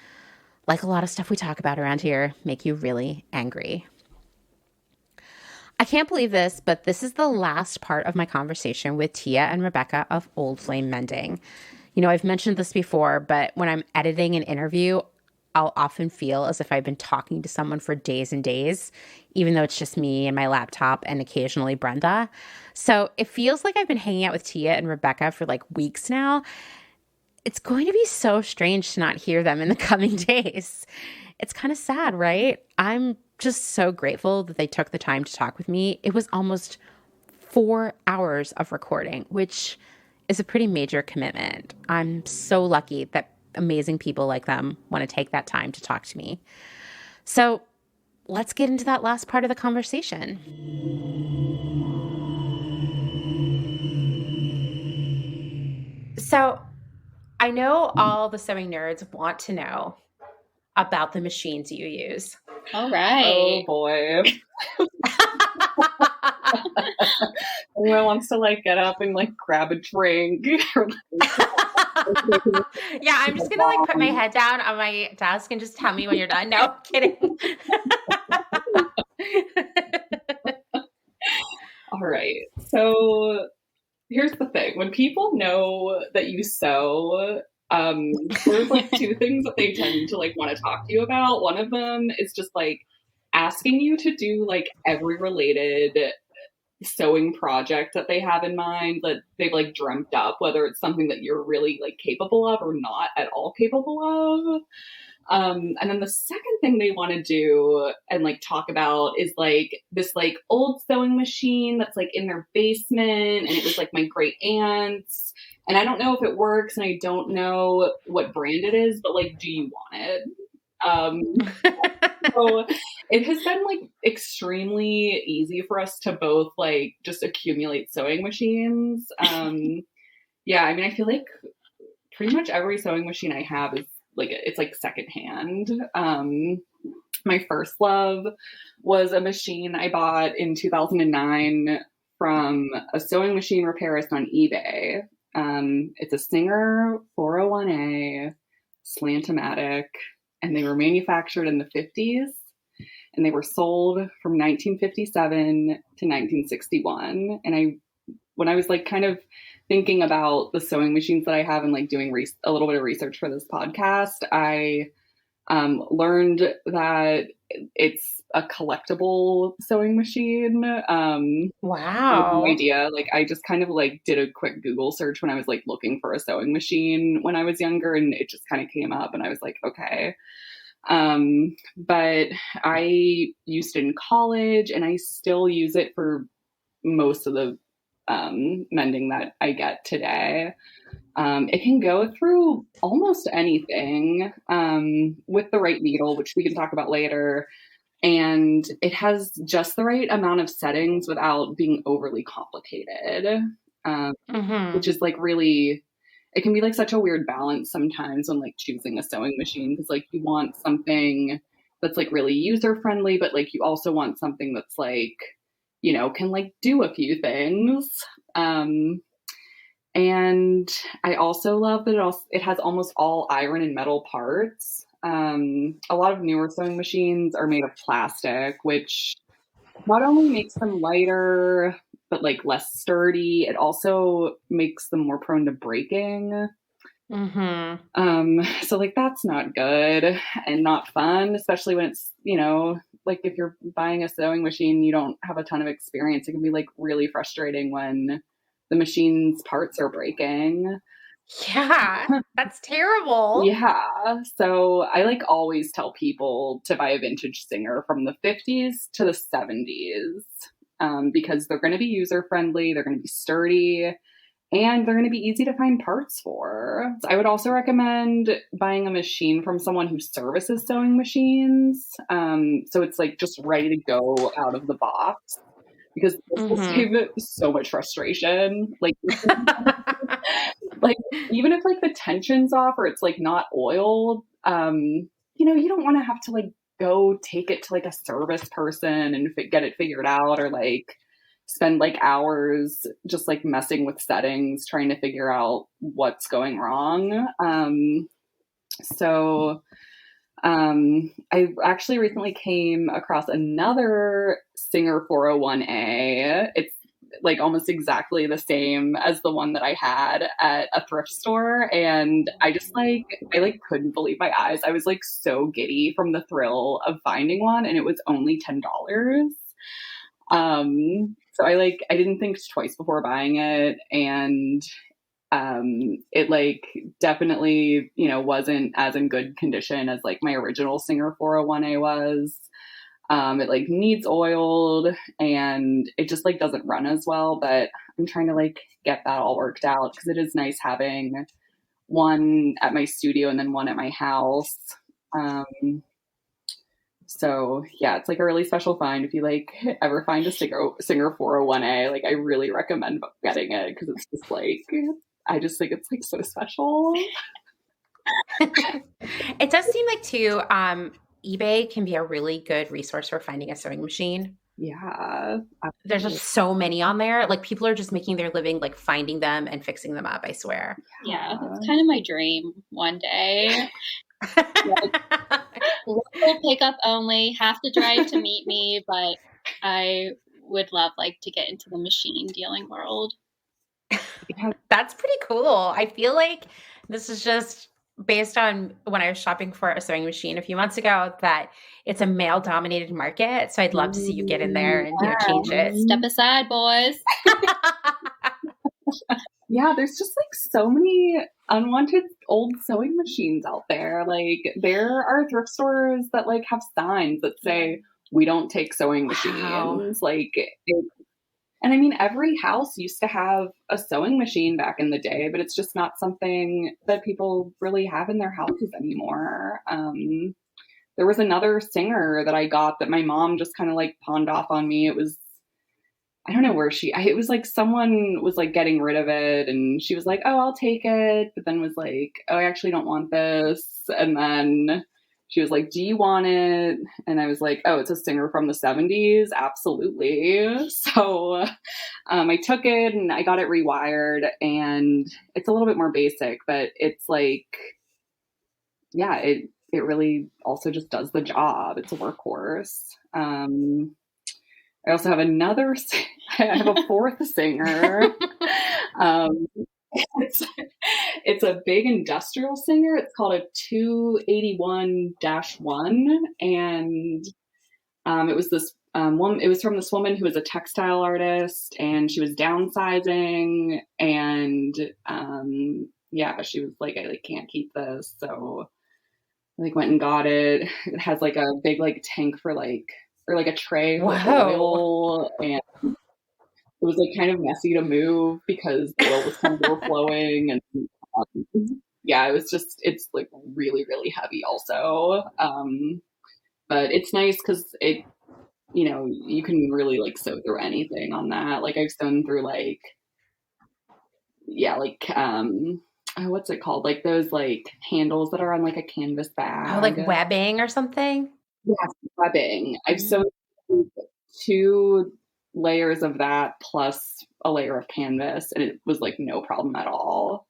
[SPEAKER 1] like a lot of stuff we talk about around here, make you really angry. I can't believe this, but this is the last part of my conversation with Tia and Rebecca of Old Flame Mending. You know, I've mentioned this before, but when I'm editing an interview, I'll often feel as if I've been talking to someone for days and days, even though it's just me and my laptop and occasionally Brenda. So it feels like I've been hanging out with Tia and Rebecca for like weeks now. It's going to be so strange to not hear them in the coming days. It's kind of sad, right? I'm just so grateful that they took the time to talk with me. It was almost 4 hours of recording, which is a pretty major commitment. I'm so lucky that amazing people like them want to take that time to talk to me. So let's get into that last part of the conversation. So I know all the sewing nerds want to know about the machines you use.
[SPEAKER 3] All right.
[SPEAKER 6] Oh boy. Anyone wants to like get up and like grab a drink?
[SPEAKER 1] Yeah, I'm just gonna like put my head down on my desk and just tell me when you're done. No, kidding.
[SPEAKER 6] All right. So here's the thing. When people know that you sew, there's like two things that they tend to like want to talk to you about. One of them is just like asking you to do like every related sewing project that they have in mind that they've like dreamt up, whether it's something that you're really like capable of or not at all capable of. And then the second thing they want to do and like talk about is like this like old sewing machine that's like in their basement, and it was like my great aunt's, and I don't know if it works and I don't know what brand it is, but like, do you want it? So it has been like extremely easy for us to both like just accumulate sewing machines. Yeah, I mean, I feel like pretty much every sewing machine I have is like, it's like secondhand. My first love was a machine I bought in 2009 from a sewing machine repairist on eBay. It's a Singer 401A Slant-O-Matic, and they were manufactured in the 50s, and they were sold from 1957 to 1961. And when I was like kind of thinking about the sewing machines that I have and like doing a little bit of research for this podcast, I learned that it's a collectible sewing machine.
[SPEAKER 1] Wow.
[SPEAKER 6] I had no idea. Like, I just kind of like did a quick Google search when I was like looking for a sewing machine when I was younger, and it just kind of came up, and I was like, okay. But I used it in college, and I still use it for most of the mending that I get today. It can go through almost anything with the right needle, which we can talk about later. And it has just the right amount of settings without being overly complicated, which is like really, it can be like such a weird balance sometimes when like choosing a sewing machine, because like you want something that's like really user friendly, but like you also want something that's like, you know, can like do a few things. And I also love that it has almost all iron and metal parts. A lot of newer sewing machines are made of plastic, which not only makes them lighter, but like less sturdy. It also makes them more prone to breaking. So like that's not good and not fun, especially when it's, you know, like if you're buying a sewing machine, you don't have a ton of experience. It can be like really frustrating when the machine's parts are breaking.
[SPEAKER 1] Yeah, that's terrible.
[SPEAKER 6] Yeah. So I like always tell people to buy a vintage Singer from the 50s to the 70s, because they're going to be user friendly, they're going to be sturdy, and they're going to be easy to find parts for. So I would also recommend buying a machine from someone who services sewing machines. So it's like just ready to go out of the box, because this will save so much frustration. Like, like even if like the tension's off or it's like not oiled, you know, you don't want to have to like go take it to like a service person and get it figured out, or like spend like hours just like messing with settings trying to figure out what's going wrong. I actually recently came across another Singer 401A. It's like almost exactly the same as the one that I had at a thrift store. And I couldn't believe my eyes. I was like so giddy from the thrill of finding one, and it was only $10. So I didn't think twice before buying it. And it like definitely, you know, wasn't as in good condition as like my original Singer 401A was. It like needs oiled, and it just like doesn't run as well, but I'm trying to like get that all worked out, because it is nice having one at my studio and then one at my house. So yeah, it's like a really special find. If you like ever find a Singer 401A, like I really recommend getting it, because it's just like, I just think it's like so special.
[SPEAKER 1] It does seem like too, eBay can be a really good resource for finding a sewing machine.
[SPEAKER 6] Yeah.
[SPEAKER 1] There's just so many on there. Like people are just making their living like finding them and fixing them up, I swear.
[SPEAKER 7] Yeah, that's kind of my dream one day. Local pickup only, have to drive to meet me, but I would love like to get into the machine dealing world.
[SPEAKER 1] That's pretty cool. I feel like this is just based on when I was shopping for a sewing machine a few months ago, that it's a male dominated market. So I'd love to see you get in there and, you know, change it.
[SPEAKER 7] Step aside, boys.
[SPEAKER 6] Yeah, there's just like so many unwanted old sewing machines out there. Like there are thrift stores that like have signs that say, "We don't take sewing machines." Wow. And I mean, every house used to have a sewing machine back in the day, but it's just not something that people really have in their houses anymore. There was another Singer that I got that my mom just kind of like pawned off on me. It was, I don't know where it was like someone was like getting rid of it, and she was like, "Oh, I'll take it." But then was like, "Oh, I actually don't want this." And then she was like, "Do you want it?" And I was like, "Oh, it's a Singer from the 70s. Absolutely." So I took it and I got it rewired, and it's a little bit more basic, but it's like, yeah, it really also just does the job. It's a workhorse. I also have I have a fourth Singer. It's a big industrial Singer. It's called a 281-1, and it was this it was from this woman who was a textile artist, and she was downsizing, and yeah, she was like, "I like can't keep this," so I like went and got it. It has like a big like tank for like, or like a tray for oil, and it was like kind of messy to move because the oil was kind of overflowing, and yeah, it's like really, really heavy also. But it's nice because it, you know, you can really like sew through anything on that. Like I've sewn through like, oh, what's it called? Like those like handles that are on like a canvas bag.
[SPEAKER 1] Oh, like webbing or something?
[SPEAKER 6] Yes, webbing. I've sewn 2 layers of that plus a layer of canvas, and it was like no problem at all.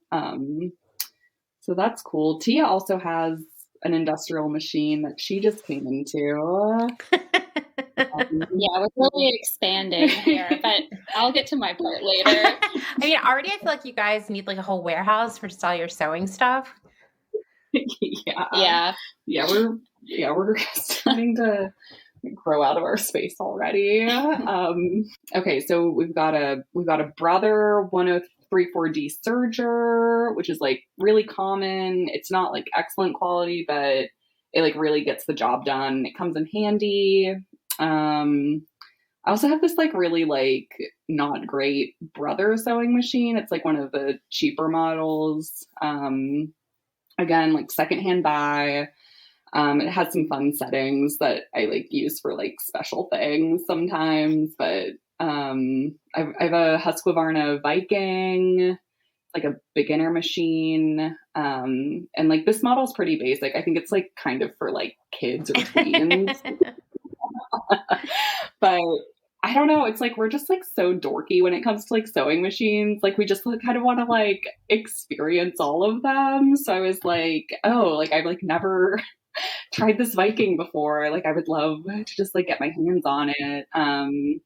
[SPEAKER 6] So that's cool. Tia also has an industrial machine that she just came into.
[SPEAKER 7] Yeah, we're really expanding here, but I'll get to my part later.
[SPEAKER 1] I mean, already I feel like you guys need like a whole warehouse for just all your sewing stuff.
[SPEAKER 7] Yeah.
[SPEAKER 6] We're starting to grow out of our space already. Okay, so we've got a Brother 1034D serger, which is like really common. It's not like excellent quality, but it like really gets the job done. It comes in handy. I also have this like really like not great Brother sewing machine. It's like one of the cheaper models. Again, like secondhand buy. It has some fun settings that I like use for like special things sometimes, but I have a Husqvarna Viking, like a beginner machine, and like this model's pretty basic. I think it's like kind of for like kids or tweens. But I don't know. It's like we're just like so dorky when it comes to like sewing machines. Like we just like, kind of want to like experience all of them. So I was like, oh, like I've like never tried this Viking before. Like I would love to just like get my hands on it. And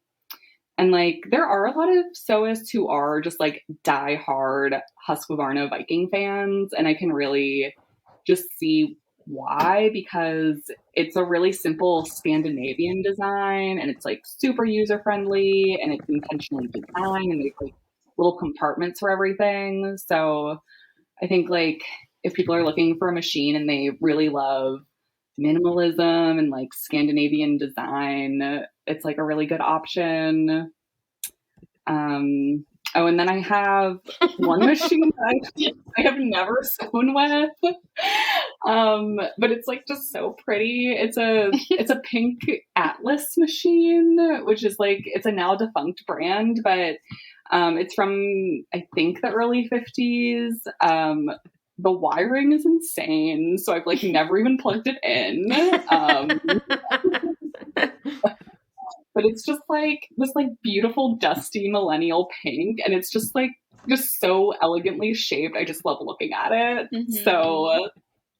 [SPEAKER 6] like there are a lot of sewists who are just like diehard Husqvarna Viking fans, and I can really just see why, because it's a really simple Scandinavian design and it's like super user friendly and it's intentionally designed and there's like little compartments for everything. So I think like if people are looking for a machine and they really love minimalism and like Scandinavian design, it's like a really good option. Oh, and then I have one machine that I have never sewn with, but it's like just so pretty. It's a pink Atlas machine, which is like it's a now defunct brand, but it's from I think the early 50s. The wiring is insane, so I've like never even plugged it in. But it's just like this like beautiful dusty millennial pink, and it's just so elegantly shaped. I just love looking at it. Mm-hmm. So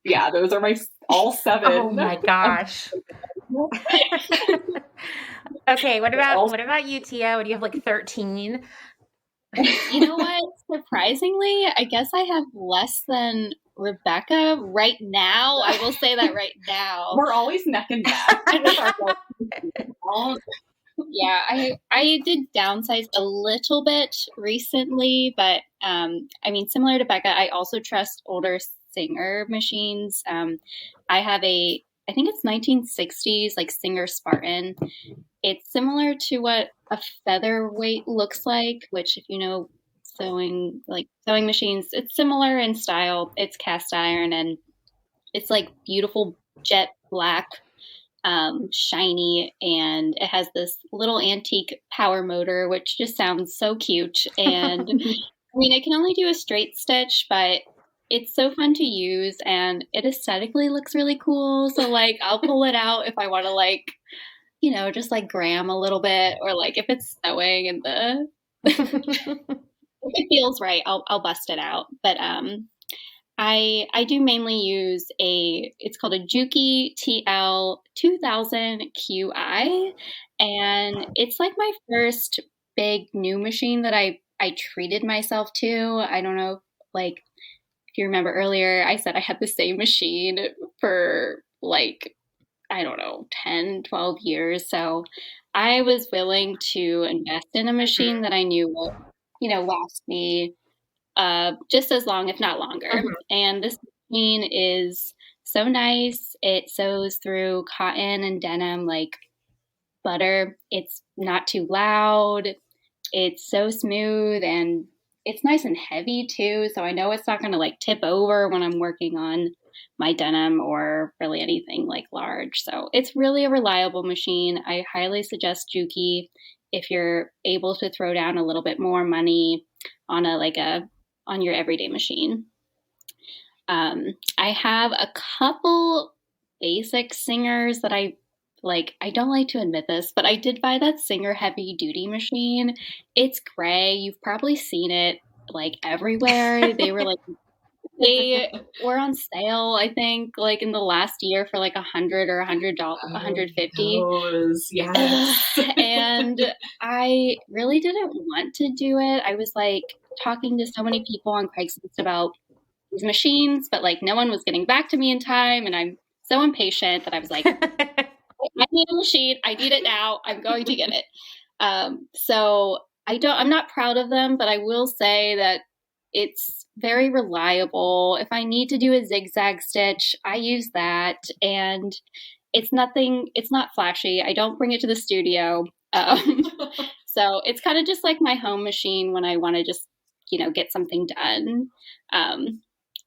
[SPEAKER 6] yeah, those are my all 7.
[SPEAKER 1] Oh my gosh. Okay, what about you, Tia? What do you have, like 13?
[SPEAKER 7] You know what? Surprisingly, I guess I have less than Rebecca right now. I will say that right now.
[SPEAKER 6] We're always neck and neck.
[SPEAKER 7] Yeah, I did downsize a little bit recently, but I mean, similar to Becca, I also trust older Singer machines. I have I think it's 1960s, like Singer Spartan. It's similar to what a featherweight looks like, which if you know sewing machines, it's similar in style. It's cast iron and it's like beautiful jet black, shiny, and it has this little antique power motor, which just sounds so cute. And I mean, it can only do a straight stitch, but it's so fun to use and it aesthetically looks really cool. So like I'll pull it out if I want to like, you know, just like gram a little bit, or like if it's sewing and if it feels right, I'll bust it out. But I do mainly use it's called a Juki TL 2000 QI, and it's like my first big new machine that I treated myself to. I don't know, like if you remember earlier, I said I had the same machine for like, I don't know, 10, 12 years. So I was willing to invest in a machine that I knew would, you know, last me just as long, if not longer. Mm-hmm. And this machine is so nice. It sews through cotton and denim like butter. It's not too loud. It's so smooth and it's nice and heavy too. So I know it's not going to like tip over when I'm working on my denim or really anything like large. So it's really a reliable machine. I highly suggest Juki if you're able to throw down a little bit more money on on your everyday machine. I have a couple basic Singers that I don't like to admit this, but I did buy that Singer heavy duty machine. It's gray. You've probably seen it like everywhere. They were on sale, I think, like in the last year for like $100 or $150.
[SPEAKER 6] Those, yes.
[SPEAKER 7] And I really didn't want to do it. I was like talking to so many people on Craigslist about these machines, but like no one was getting back to me in time, and I'm so impatient that I was like, I need a machine. I need it now. I'm going to get it. So I'm not proud of them, but I will say that it's very reliable. If I need to do a zigzag stitch, I use that, and it's not flashy. I don't bring it to the studio. So it's kind of just like my home machine when I want to just, get something done.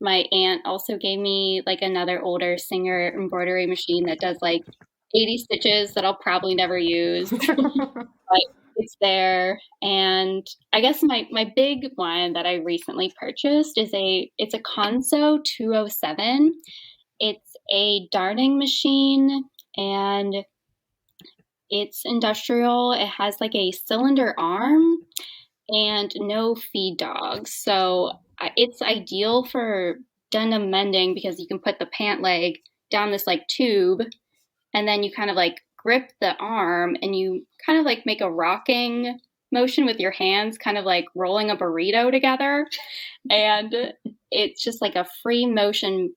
[SPEAKER 7] My aunt also gave me like another older Singer embroidery machine that does like 80 stitches that I'll probably never use. But it's there. And I guess my big one that I recently purchased it's a Conso 207. It's a darning machine, and it's industrial. It has like a cylinder arm and no feed dogs. So it's ideal for denim mending because you can put the pant leg down this like tube, and then you kind of like grip the arm and you kind of like make a rocking motion with your hands, kind of like rolling a burrito together. And it's just like a free motion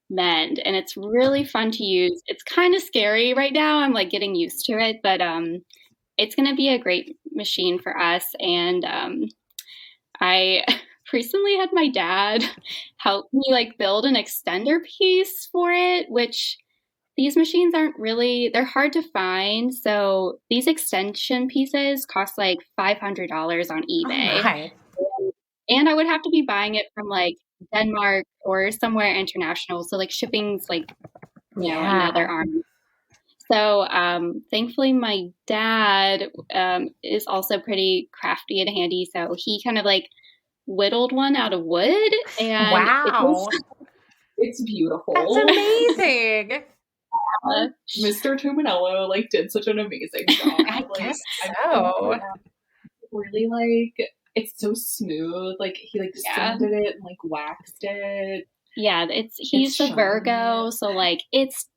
[SPEAKER 7] mend, and it's really fun to use. It's kind of scary right now. I'm like getting used to it, but it's going to be a great machine for us. And I recently had my dad help me like build an extender piece for it, which these machines they're hard to find. So these extension pieces cost like $500 on eBay.
[SPEAKER 1] Oh my.
[SPEAKER 7] And I would have to be buying it from like Denmark or somewhere international. So like shipping's like, another arm. So thankfully my dad is also pretty crafty and handy. So he kind of like whittled one out of wood. And
[SPEAKER 1] wow.
[SPEAKER 6] It's beautiful.
[SPEAKER 1] That's amazing.
[SPEAKER 6] Mr. Tuminello like did such an amazing job.
[SPEAKER 1] I guess so.
[SPEAKER 6] Really like it's so smooth. Like he like sanded it and like waxed it.
[SPEAKER 7] Yeah, he's the Virgo, so like it's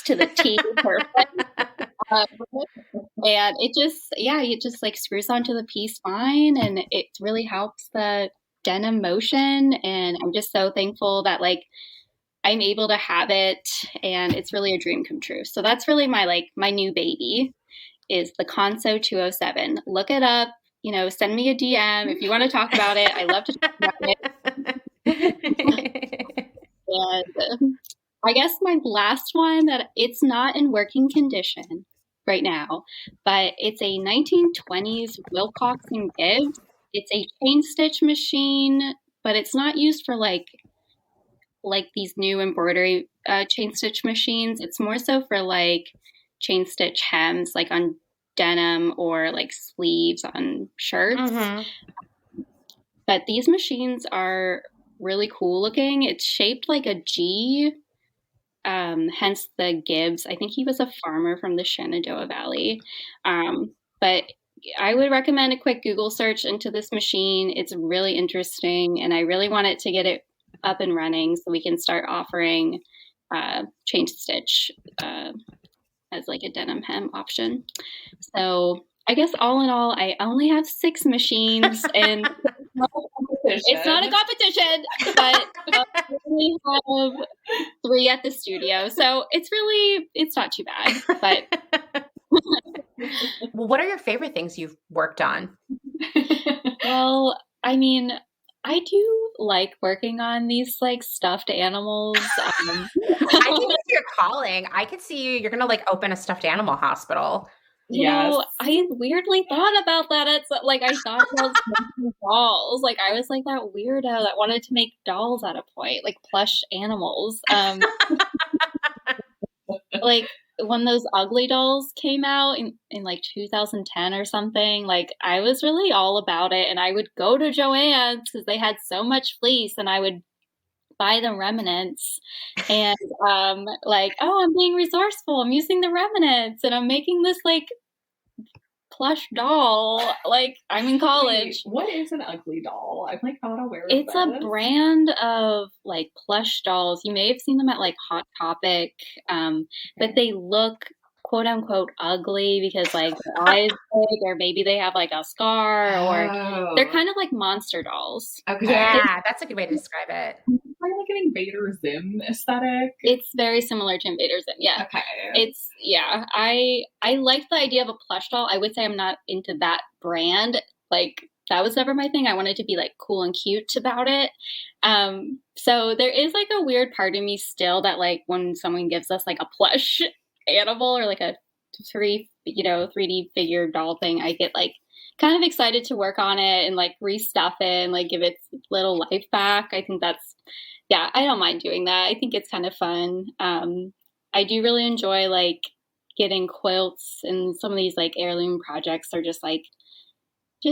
[SPEAKER 7] to the T perfect. And it just like screws onto the piece fine, and it really helps the denim motion. And I'm just so thankful that like I'm able to have it, and it's really a dream come true. So that's really my new baby is the Conso 207. Look it up, send me a DM if you want to talk about it. I love to talk about it. And I guess my last one that it's not in working condition right now, but it's a 1920s Wilcox and Gibbs. It's a chain stitch machine, but it's not used for like these new embroidery chain stitch machines. It's more so for like chain stitch hems, like on denim or like sleeves on shirts. Mm-hmm. But these machines are really cool looking. It's shaped like a G, hence the Gibbs. I think he was a farmer from the Shenandoah Valley. But I would recommend a quick Google search into this machine. It's really interesting, and I really wanted to get it up and running so we can start offering chain stitch as like a denim hem option. So I guess all in all, I only have 6 machines, and it's not a competition, but we have 3 at the studio. So it's not too bad, but.
[SPEAKER 1] Well, what are your favorite things you've worked on?
[SPEAKER 7] Well, I mean, I do like working on these like stuffed animals.
[SPEAKER 1] I think it's your calling. I could see you're going to like open a stuffed animal hospital.
[SPEAKER 7] You know, I weirdly thought about that. It's like I thought about making dolls. Like I was like that weirdo that wanted to make dolls at a point, like plush animals. Like when those ugly dolls came out in like 2010 or something, like I was really all about it. And I would go to Joann's because they had so much fleece, and I would buy the remnants and like, oh, I'm being resourceful. I'm using the remnants and I'm making this like plush doll. Like I'm in college.
[SPEAKER 6] Wait, what is an ugly doll? I'm like not aware of
[SPEAKER 7] It's
[SPEAKER 6] this.
[SPEAKER 7] a brand of like plush dolls. You may have seen them at like Hot Topic, but they look quote unquote ugly because like their eyes big, or maybe they have like a scar, or they're kind of like monster dolls.
[SPEAKER 6] Okay.
[SPEAKER 1] Yeah, that's a good way to describe it.
[SPEAKER 6] Kind of like an Invader Zim aesthetic.
[SPEAKER 7] It's very similar to Invader Zim. Yeah.
[SPEAKER 6] Okay.
[SPEAKER 7] It's I like the idea of a plush doll. I would say I'm not into that brand. Like that was never my thing. I wanted to be like cool and cute about it. So there is like a weird part of me still that like when someone gives us like a plush animal or like a 3D figure doll thing, I get like kind of excited to work on it and like restuff it and like give it little life back. I think that's, yeah, I don't mind doing that. I think it's kind of fun. I do really enjoy like getting quilts, and some of these like heirloom projects are just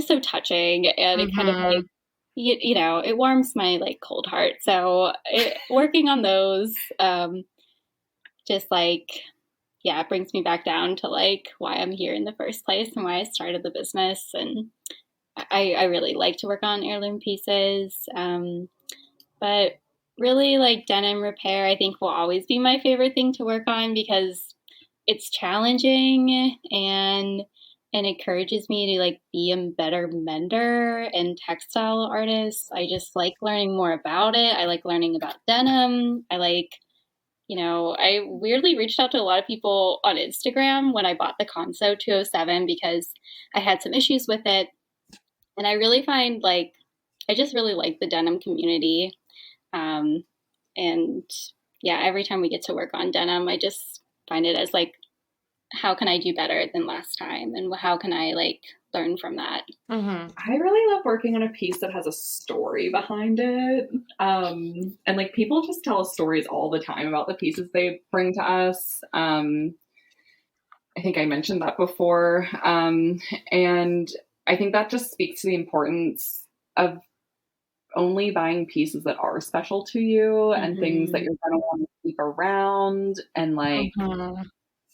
[SPEAKER 7] so touching, and it kind of like, you know, it warms my like cold heart. So working on those, just like, yeah, it brings me back down to like why I'm here in the first place and why I started the business. And I really like to work on heirloom pieces. But really like denim repair, I think will always be my favorite thing to work on because it's challenging and encourages me to like be a better mender and textile artist. I just like learning more about it. I like learning about denim. I like, you know, I weirdly reached out to a lot of people on Instagram when I bought the Conso 207 because I had some issues with it. And I really find like, I just really like the denim community. And yeah, every time we get to work on denim, I just find it as like, how can I do better than last time? And how can I like learn from that?
[SPEAKER 6] I really love working on a piece that has a story behind it. And like people just tell us stories all the time about the pieces they bring to us. I think I mentioned that before. And I think that just speaks to the importance of only buying pieces that are special to you and things that you're going to want to keep around and like,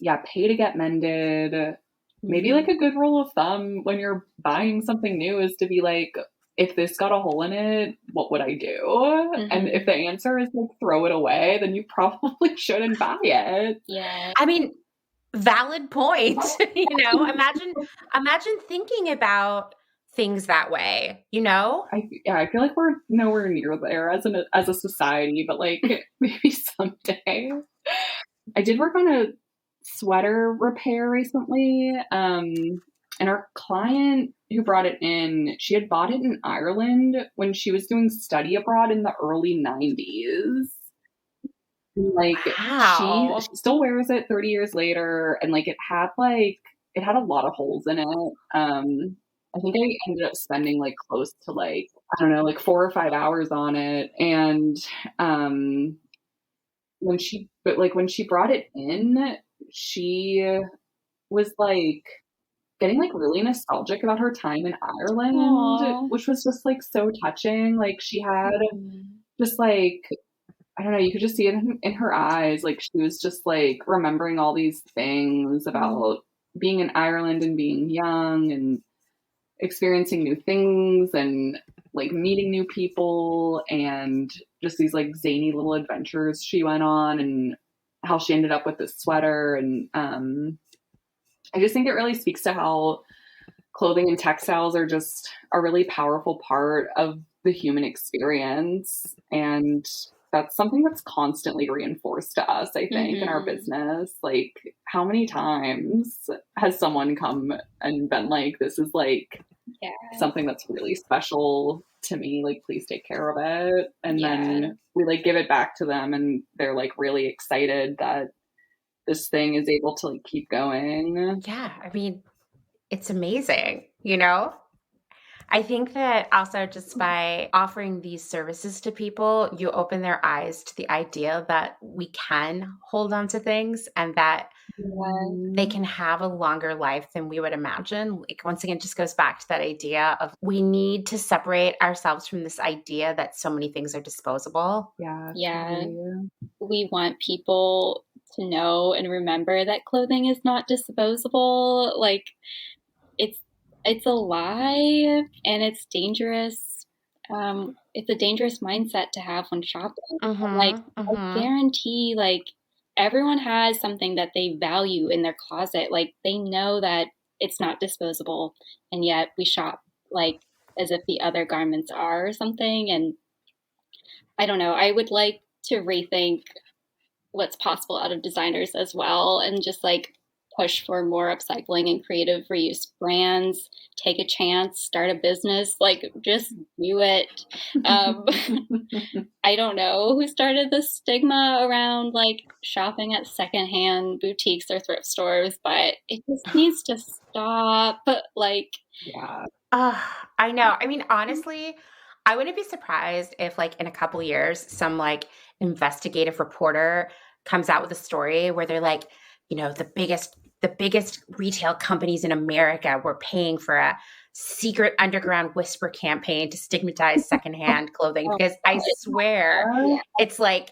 [SPEAKER 6] yeah, pay to get mended. Maybe like a good rule of thumb when you're buying something new is to be like, if this got a hole in it, what would I do? And if the answer is like throw it away, then you probably shouldn't buy it.
[SPEAKER 7] Yeah.
[SPEAKER 1] I mean, valid point. You know, imagine thinking about things that way, you know?
[SPEAKER 6] I feel like we're nowhere near there as a society, but like maybe someday. I did work on a sweater repair recently, and our client who brought it in, she had bought it in Ireland when she was doing study abroad in the early 90s. Like wow. She still wears it 30 years later, and like it had a lot of holes in it. I think I ended up spending like close to like, I don't know, like 4 or 5 hours on it. And when she brought it in, she was like getting like really nostalgic about her time in Ireland. Aww. Which was just like so touching. Like she had just like, I don't know, you could just see it in her eyes. Like she was just like remembering all these things about being in Ireland and being young and experiencing new things and like meeting new people and just these like zany little adventures she went on and how she ended up with this sweater. And I just think it really speaks to how clothing and textiles are just a really powerful part of the human experience. And that's something that's constantly reinforced to us, I think, in our business. Like, how many times has someone come and been like, this is like something that's really special to me, like, please take care of it. And then we like give it back to them and they're like really excited that this thing is able to like keep going.
[SPEAKER 1] Yeah. I mean, it's amazing, you know? I think that also just by offering these services to people, you open their eyes to the idea that we can hold on to things and that they can have a longer life than we would imagine. Like, once again, it just goes back to that idea of we need to separate ourselves from this idea that so many things are disposable.
[SPEAKER 6] Yeah.
[SPEAKER 7] Yeah.
[SPEAKER 6] Totally.
[SPEAKER 7] We want people to know and remember that clothing is not disposable. Like, it's a lie and it's dangerous. It's a dangerous mindset to have when shopping. Like, I guarantee, like, everyone has something that they value in their closet. Like, they know that it's not disposable, and yet we shop like as if the other garments are or something. And I don't know. I would like to rethink what's possible out of designers as well, and just like push for more upcycling and creative reuse brands. Take a chance, start a business, like just do it. I don't know who started the stigma around like shopping at secondhand boutiques or thrift stores, but it just needs to stop. Like,
[SPEAKER 6] Yeah.
[SPEAKER 1] I know. I mean, honestly, I wouldn't be surprised if like in a couple years, some like investigative reporter comes out with a story where they're like, you know, the biggest retail companies in America were paying for a secret underground whisper campaign to stigmatize secondhand clothing, because I swear it's like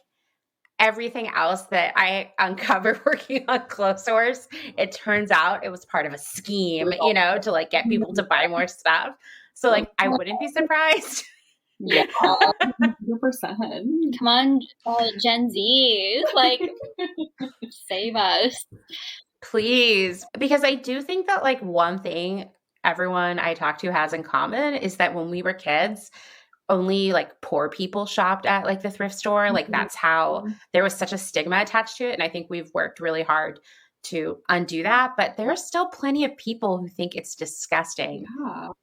[SPEAKER 1] everything else that I uncovered working on Clotheshorse, it turns out it was part of a scheme, you know, to like get people to buy more stuff. So like, I wouldn't be surprised.
[SPEAKER 6] Yeah. 100%.
[SPEAKER 7] come on, Gen Z, like save us.
[SPEAKER 1] Please. Because I do think that like one thing everyone I talk to has in common is that when we were kids, only like poor people shopped at like the thrift store. Like that's how there was such a stigma attached to it. And I think we've worked really hard to undo that. But there are still plenty of people who think it's disgusting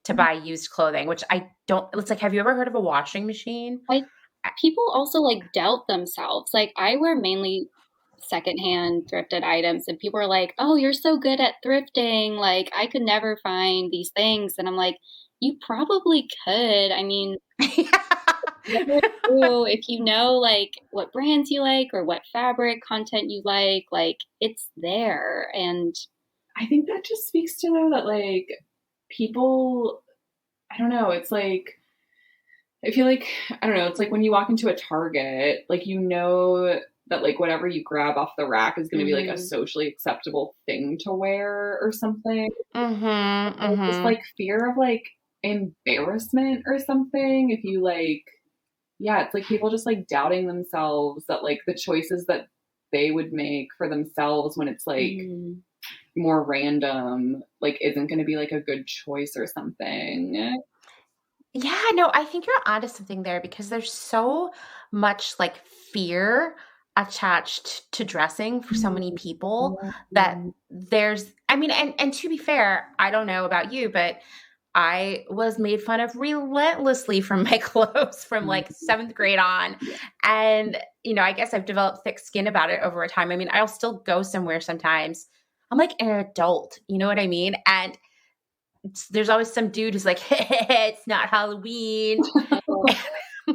[SPEAKER 1] to buy used clothing, which I don't. It's like, have you ever heard of a washing machine?
[SPEAKER 7] People also like doubt themselves. Like, I wear mainly secondhand thrifted items, and people are like, oh, you're so good at thrifting, like I could never find these things. And I'm like, you probably could. I mean, if you know like what brands you like or what fabric content you like it's there. And
[SPEAKER 6] I think that just speaks to though that like people, I don't know, it's like, I feel like, I don't know, it's like when you walk into a Target, like, you know that like whatever you grab off the rack is going to be like a socially acceptable thing to wear or something. Just like fear of like embarrassment or something. If you like, yeah, it's like people just like doubting themselves that like the choices that they would make for themselves when it's like more random, like isn't going to be like a good choice or something.
[SPEAKER 1] Yeah, no, I think you're onto something there, because there's so much like fear attached to dressing for so many people that there's, I mean, and to be fair, I don't know about you, but I was made fun of relentlessly for my clothes from like 7th grade on. And, you know, I guess I've developed thick skin about it over time. I mean, I'll still go somewhere sometimes. I'm like an adult, you know what I mean? And there's always some dude who's like, hey, it's not Halloween.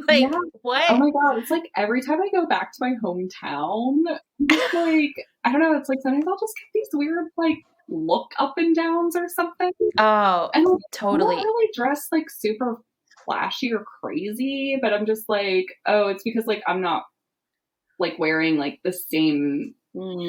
[SPEAKER 1] Like, what?
[SPEAKER 6] Oh my God. It's like every time I go back to my hometown, it's like, I don't know, it's like sometimes I'll just get these weird like look up and downs or something.
[SPEAKER 1] Oh,
[SPEAKER 6] and like,
[SPEAKER 1] totally.
[SPEAKER 6] I'm not really dressed like super flashy or crazy, but I'm just like, oh, it's because like I'm not like wearing like the same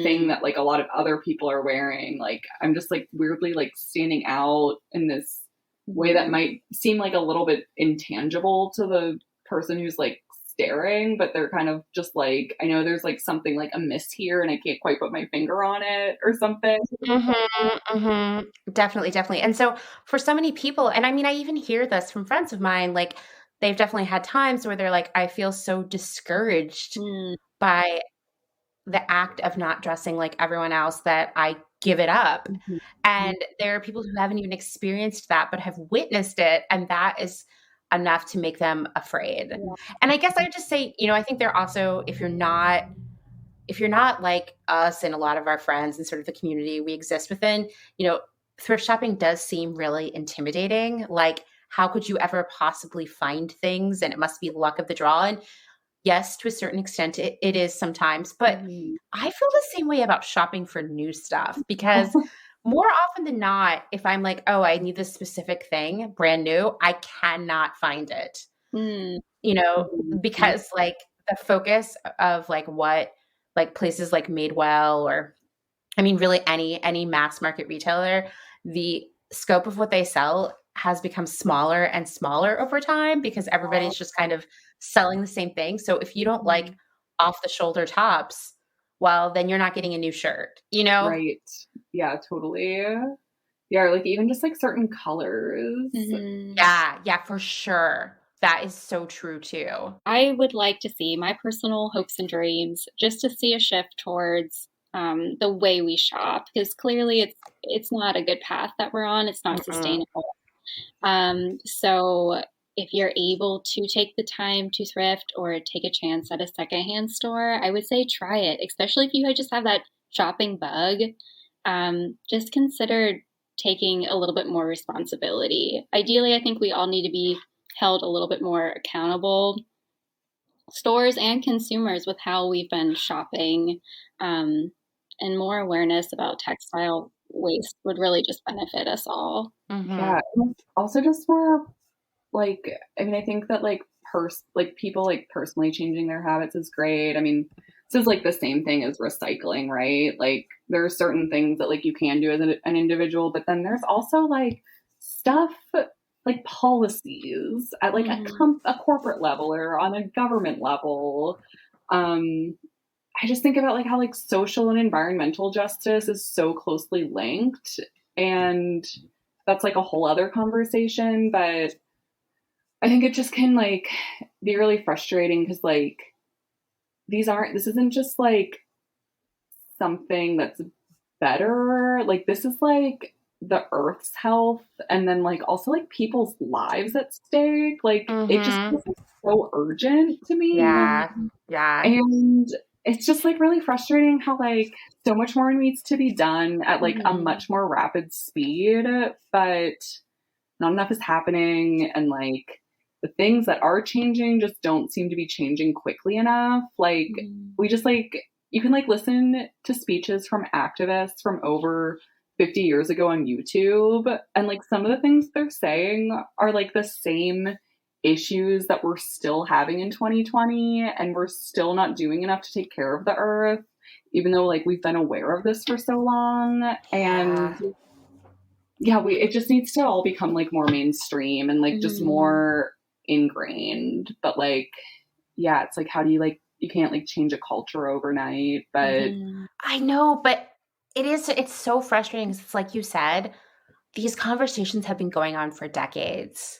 [SPEAKER 6] thing that like a lot of other people are wearing. Like I'm just like weirdly like standing out in this way that might seem like a little bit intangible to the person who's like staring, but they're kind of just like, I know there's like something like amiss here and I can't quite put my finger on it or something.
[SPEAKER 1] Definitely. And so for so many people, and I mean, I even hear this from friends of mine, like they've definitely had times where they're like, I feel so discouraged by the act of not dressing like everyone else that I give it up. And there are people who haven't even experienced that, but have witnessed it. And that is enough to make them afraid. And I guess I would just say, you know, I think they're also, if you're if you're not like us and a lot of our friends and sort of the community we exist within, you know, thrift shopping does seem really intimidating. Like, how could you ever possibly find things? And it must be luck of the draw. And yes, to a certain extent, it is sometimes. But I feel the same way about shopping for new stuff, because more often than not, if I'm like, oh, I need this specific thing, brand new, I cannot find it. You know, because like the focus of like what like places like Madewell, or I mean, really any mass market retailer, the scope of what they sell has become smaller and smaller over time, because everybody's just kind of selling the same thing. So if you don't like off the shoulder tops, well, then you're not getting a new shirt, you know?
[SPEAKER 6] Right. Yeah, totally. Yeah, or like even just like certain colors.
[SPEAKER 1] Yeah, for sure. That is so true too.
[SPEAKER 7] I would like to see, my personal hopes and dreams, just to see a shift towards the way we shop, because clearly it's not a good path that we're on. It's not sustainable. So if you're able to take the time to thrift or take a chance at a secondhand store, I would say try it, especially if you just have that shopping bug. Just consider taking a little bit more responsibility. Ideally, I think we all need to be held a little bit more accountable, stores and consumers, with how we've been shopping, and more awareness about textile waste would really just benefit us all.
[SPEAKER 6] Yeah. Also just more like, I mean, I think that like people like personally changing their habits is great. I mean, this is like the same thing as recycling, right? Like there are certain things that like you can do as an individual, but then there's also like stuff like policies at like a corporate level or on a government level. I just think about like how like social and environmental justice is so closely linked, and that's like a whole other conversation, but I think it just can like be really frustrating, because like this isn't just like something that's better. Like this is like the Earth's health, and then like also like people's lives at stake. Like it just feels like so urgent to me.
[SPEAKER 1] Yeah.
[SPEAKER 6] And it's just like really frustrating how like so much more needs to be done at like a much more rapid speed, but not enough is happening. And like the things that are changing just don't seem to be changing quickly enough. Like we just like, you can like listen to speeches from activists from over 50 years ago on YouTube, and like some of the things they're saying are like the same issues that we're still having in 2020, and we're still not doing enough to take care of the earth, even though like we've been aware of this for so long. And it just needs to all become like more mainstream and like just more ingrained. But like, yeah, it's like, how do you like, you can't like change a culture overnight, but
[SPEAKER 1] I know, but it's so frustrating, because it's like you said, these conversations have been going on for decades.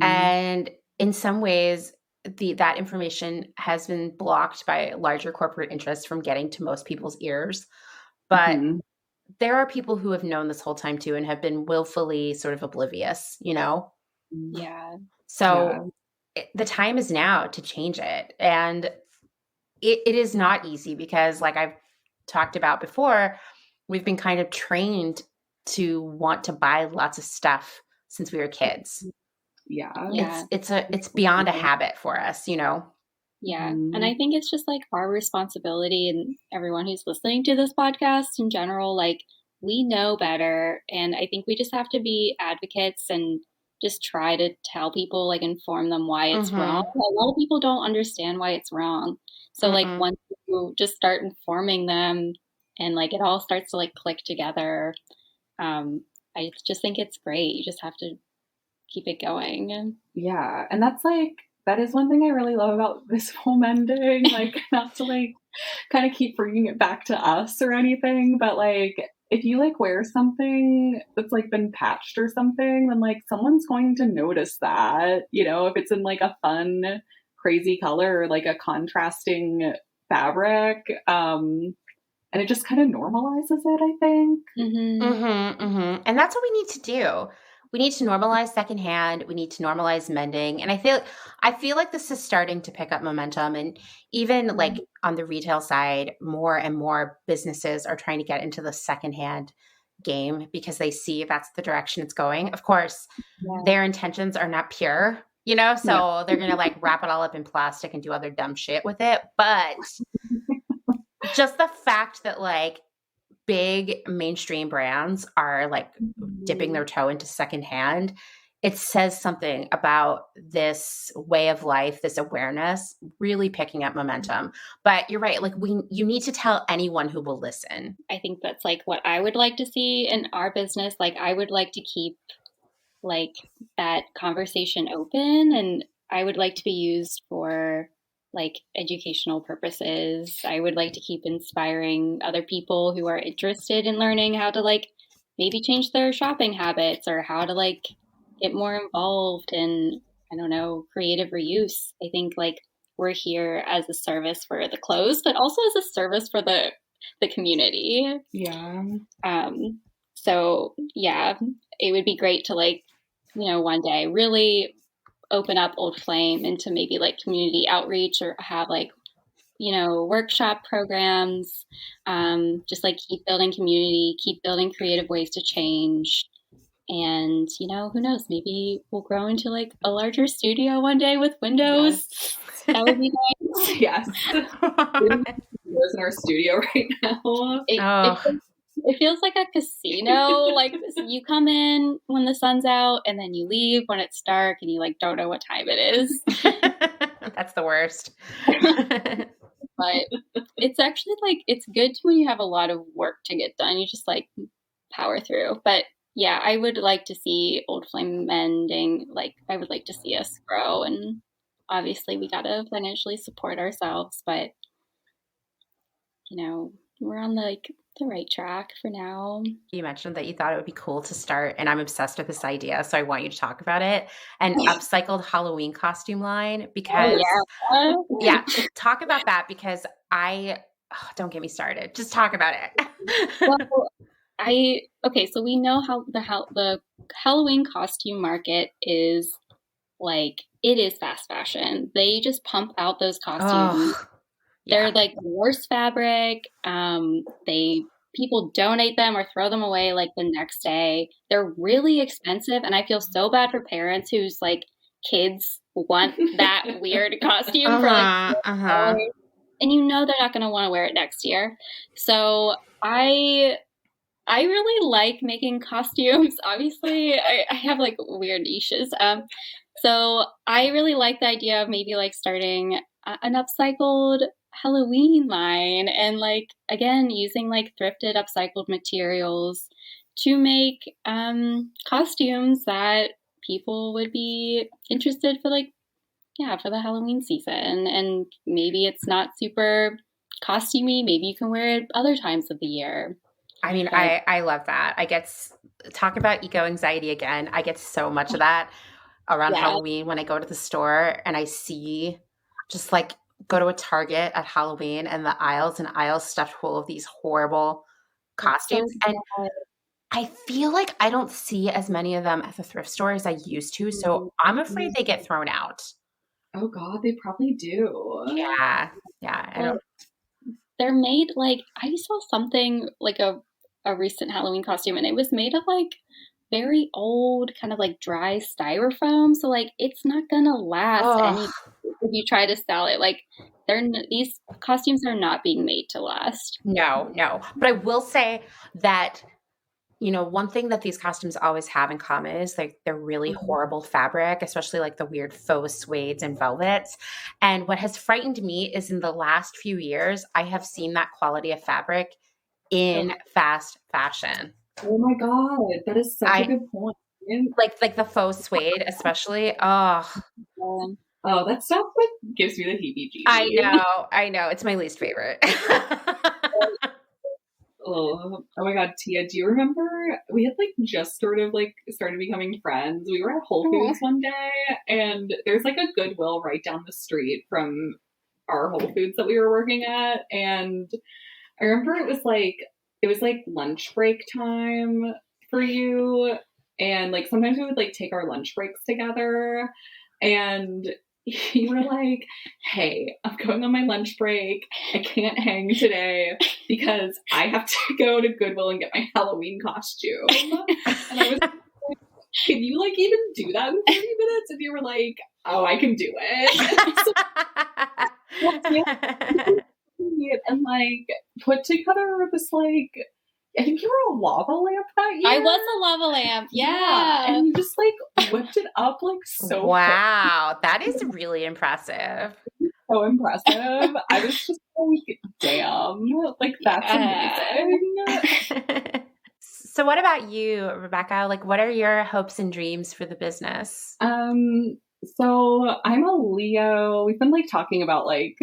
[SPEAKER 1] And in some ways, that information has been blocked by larger corporate interests from getting to most people's ears. But there are people who have known this whole time too, and have been willfully sort of oblivious, you know?
[SPEAKER 7] Yeah.
[SPEAKER 1] So the time is now to change it. And it is not easy, because like I've talked about before, we've been kind of trained to want to buy lots of stuff since we were kids. It's beyond a habit for us, you know?
[SPEAKER 7] Yeah. And I think it's just like our responsibility, and everyone who's listening to this podcast in general, like we know better. And I think we just have to be advocates and just try to tell people, like inform them why it's wrong. A lot of people don't understand why it's wrong. So like once you just start informing them, and like it all starts to like click together, I just think it's great. You just have to keep it going.
[SPEAKER 6] Yeah. And that is one thing I really love about this whole mending, like not to like kind of keep bringing it back to us or anything, but like if you like wear something that's like been patched or something, then like someone's going to notice that, you know, if it's in like a fun, crazy color or like a contrasting fabric. And it just kind of normalizes it, I think.
[SPEAKER 1] And that's what we need to do. we need to normalize secondhand. We need to normalize mending. And I feel like this is starting to pick up momentum. And even like on the retail side, more and more businesses are trying to get into the secondhand game because they see that's the direction it's going. Of course, their intentions are not pure, you know, so they're going to like wrap it all up in plastic and do other dumb shit with it. But just the fact that like big mainstream brands are like dipping their toe into secondhand, it says something about this way of life, this awareness really picking up momentum. But you're right. Like you need to tell anyone who will listen.
[SPEAKER 7] I think that's like what I would like to see in our business. Like I would like to keep like that conversation open, and I would like to be used for like educational purposes. I would like to keep inspiring other people who are interested in learning how to like maybe change their shopping habits or how to like get more involved in, I don't know, creative reuse. I think like we're here as a service for the clothes, but also as a service for the community.
[SPEAKER 6] Yeah.
[SPEAKER 7] So yeah, it would be great to like, you know, one day really open up Old Flame into maybe like community outreach or have like, you know, workshop programs, just like keep building community, keep building creative ways to change. And, you know, who knows, maybe we'll grow into like a larger studio one day with windows. Yes. That would be nice.
[SPEAKER 6] Yes. There's in our studio right now.
[SPEAKER 7] It feels like a casino. Like you come in when the sun's out and then you leave when it's dark and you like don't know what time it is.
[SPEAKER 1] That's the worst.
[SPEAKER 7] But it's actually like, it's good when you have a lot of work to get done. You just like power through. But yeah, I would like to see Old Flame Mending. Like I would like to see us grow, and obviously we got to financially support ourselves, but you know, we're on the right track for now.
[SPEAKER 1] You mentioned that you thought it would be cool to start, and I'm obsessed with this idea, so I want you to talk about it, an upcycled Halloween costume line, because talk about that, because don't get me started. Just talk about it.
[SPEAKER 7] Well, so we know how the Halloween costume market is like, it is fast fashion. They just pump out those costumes. They're like the worst fabric. People donate them or throw them away like the next day. They're really expensive, and I feel so bad for parents whose like kids want that weird costume for like $4. And you know they're not going to want to wear it next year. So I really like making costumes. Obviously, I have like weird niches. So I really like the idea of maybe like starting an upcycled Halloween line, and like again using like thrifted upcycled materials to make costumes that people would be interested for, like for the Halloween season. And maybe it's not super costumey, maybe you can wear it other times of the year.
[SPEAKER 1] I mean, I love that. Talk about eco anxiety again. I get so much of that around Halloween when I go to the store and I see just like go to a Target at Halloween and the aisles and aisles stuffed full of these horrible costumes. And I feel like I don't see as many of them at the thrift store as I used to. So I'm afraid they get thrown out.
[SPEAKER 6] Oh God, they probably do.
[SPEAKER 1] Yeah.
[SPEAKER 7] They're made like, I saw something like a recent Halloween costume, and it was made of like very old kind of like dry styrofoam. So like it's not gonna last any if you try to sell it. Like these costumes are not being made to last.
[SPEAKER 1] No. But I will say that, you know, one thing that these costumes always have in common is like they're really horrible fabric, especially like the weird faux suedes and velvets. And what has frightened me is in the last few years, I have seen that quality of fabric in fast fashion.
[SPEAKER 6] Oh my God, that is such a good point.
[SPEAKER 1] Like the faux suede, especially. Oh,
[SPEAKER 6] that stuff like gives me the heebie-jeebies.
[SPEAKER 1] I know. It's my least favorite.
[SPEAKER 6] Oh my God, Tia, do you remember we had like just sort of like started becoming friends? We were at Whole Foods one day, and there's like a Goodwill right down the street from our Whole Foods that we were working at, and I remember it was like lunch break time for you, And like sometimes we would like take our lunch breaks together, and you were like, hey, I'm going on my lunch break. I can't hang today because I have to go to Goodwill and get my Halloween costume. And I was like, can you like even do that in 30 minutes? And you were like, oh, I can do it. And like put together this like, I think you were a lava lamp that year.
[SPEAKER 7] I was a lava lamp, yeah.
[SPEAKER 6] And you just like whipped it up like so
[SPEAKER 1] wow, that is really impressive.
[SPEAKER 6] So impressive. I was just like, damn, like that's amazing.
[SPEAKER 1] So what about you, Rebecca? Like, what are your hopes and dreams for the business?
[SPEAKER 6] So I'm a Leo. We've been like talking about like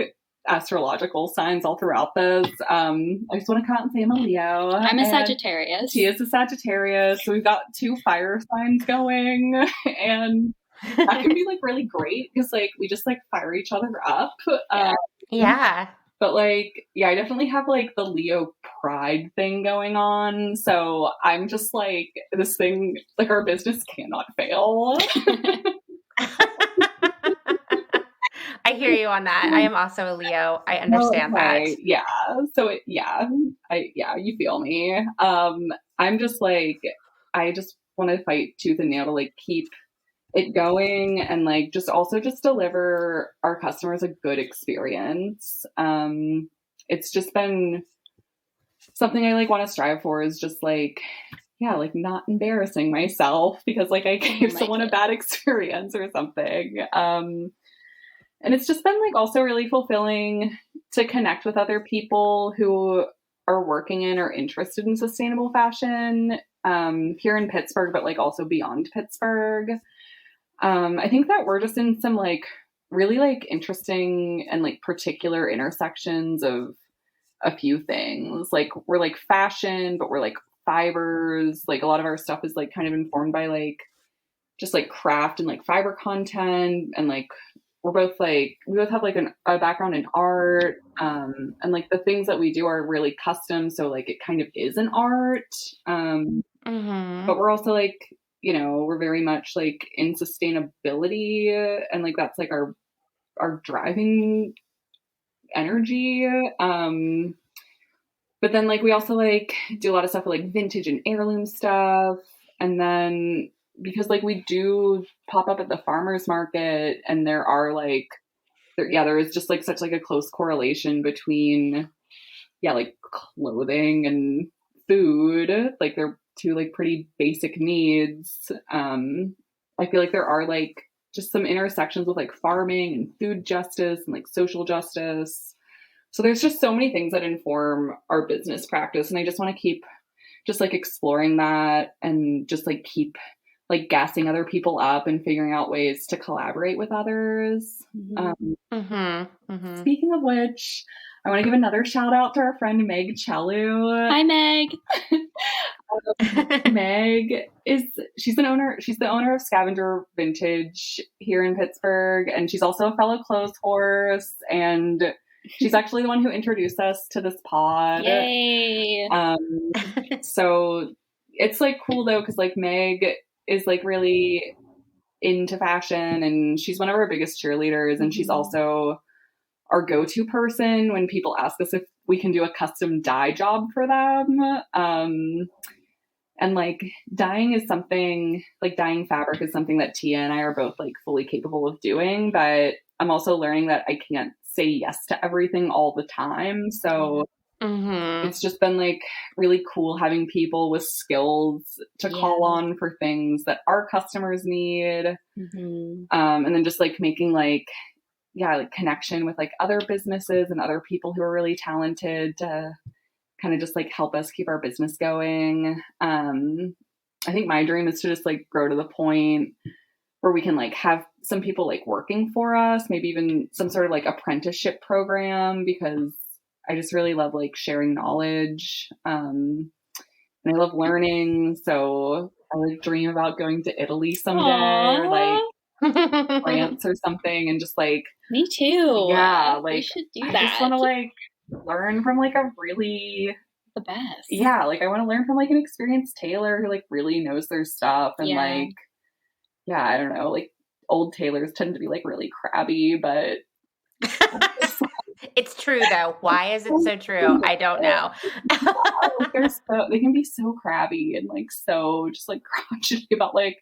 [SPEAKER 6] astrological signs all throughout this. I just want to come out and say I'm a Leo.
[SPEAKER 7] I'm a Sagittarius.
[SPEAKER 6] She is a Sagittarius. So we've got 2 fire signs going, and that can be like really great because like we just like fire each other up.
[SPEAKER 1] Yeah.
[SPEAKER 6] But like, yeah, I definitely have like the Leo pride thing going on. So I'm just like, this thing, like our business cannot fail.
[SPEAKER 1] I hear you on that. I am also a Leo. I understand that.
[SPEAKER 6] Yeah. So you feel me. I'm just like, I just want to fight tooth and nail to like keep it going and like just deliver our customers a good experience. It's just been something I like want to strive for, is just like, yeah, like not embarrassing myself because like I gave someone a bad experience or something. And it's just been like also really fulfilling to connect with other people who are working in or interested in sustainable fashion here in Pittsburgh, but like also beyond Pittsburgh. I think that we're just in some like really like interesting and like particular intersections of a few things. Like we're like fashion, but we're like fibers. Like a lot of our stuff is like kind of informed by like just like craft and like fiber content, and like we both have like a background in art, and like the things that we do are really custom, so like it kind of is an art. But we're also like, you know, we're very much like in sustainability, and like that's like our driving energy. But then like we also like do a lot of stuff with like vintage and heirloom stuff, and then because like we do pop up at the farmers market, and there is just like such like a close correlation between like clothing and food. Like they're 2 like pretty basic needs. I feel like there are like just some intersections with like farming and food justice and like social justice. So there's just so many things that inform our business practice, and I just want to keep just like exploring that and just like keep like gassing other people up and figuring out ways to collaborate with others. Speaking of which, I want to give another shout out to our friend Meg Chelu.
[SPEAKER 7] Hi, Meg.
[SPEAKER 6] Meg she's the owner of Scavenger Vintage here in Pittsburgh, and she's also a fellow Clotheshorse, and she's actually the one who introduced us to this pod.
[SPEAKER 7] Yay!
[SPEAKER 6] So it's like cool though, because like Meg is like really into fashion, and she's one of our biggest cheerleaders, and she's also our go-to person when people ask us if we can do a custom dye job for them. And like dyeing fabric is something that Tia and I are both like fully capable of doing, but I'm also learning that I can't say yes to everything all the time. So it's just been like really cool having people with skills to call on for things that our customers need. And then just like making like connection with like other businesses and other people who are really talented to kind of just like help us keep our business going. I think my dream is to just like grow to the point where we can like have some people like working for us, maybe even some sort of like apprenticeship program, because I just really love like sharing knowledge. And I love learning. So I like dream about going to Italy someday, or like France or something, and just like,
[SPEAKER 7] me too.
[SPEAKER 6] Yeah. Like
[SPEAKER 7] we should do
[SPEAKER 6] I
[SPEAKER 7] that.
[SPEAKER 6] just want to like learn from like a really
[SPEAKER 7] the best.
[SPEAKER 6] Yeah, like I want to learn from like an experienced tailor who like really knows their stuff and like, yeah, I don't know, like old tailors tend to be like really crabby, but
[SPEAKER 1] it's true though. Why is it so true? I don't know.
[SPEAKER 6] They can be so crabby and like so just like crotchety about like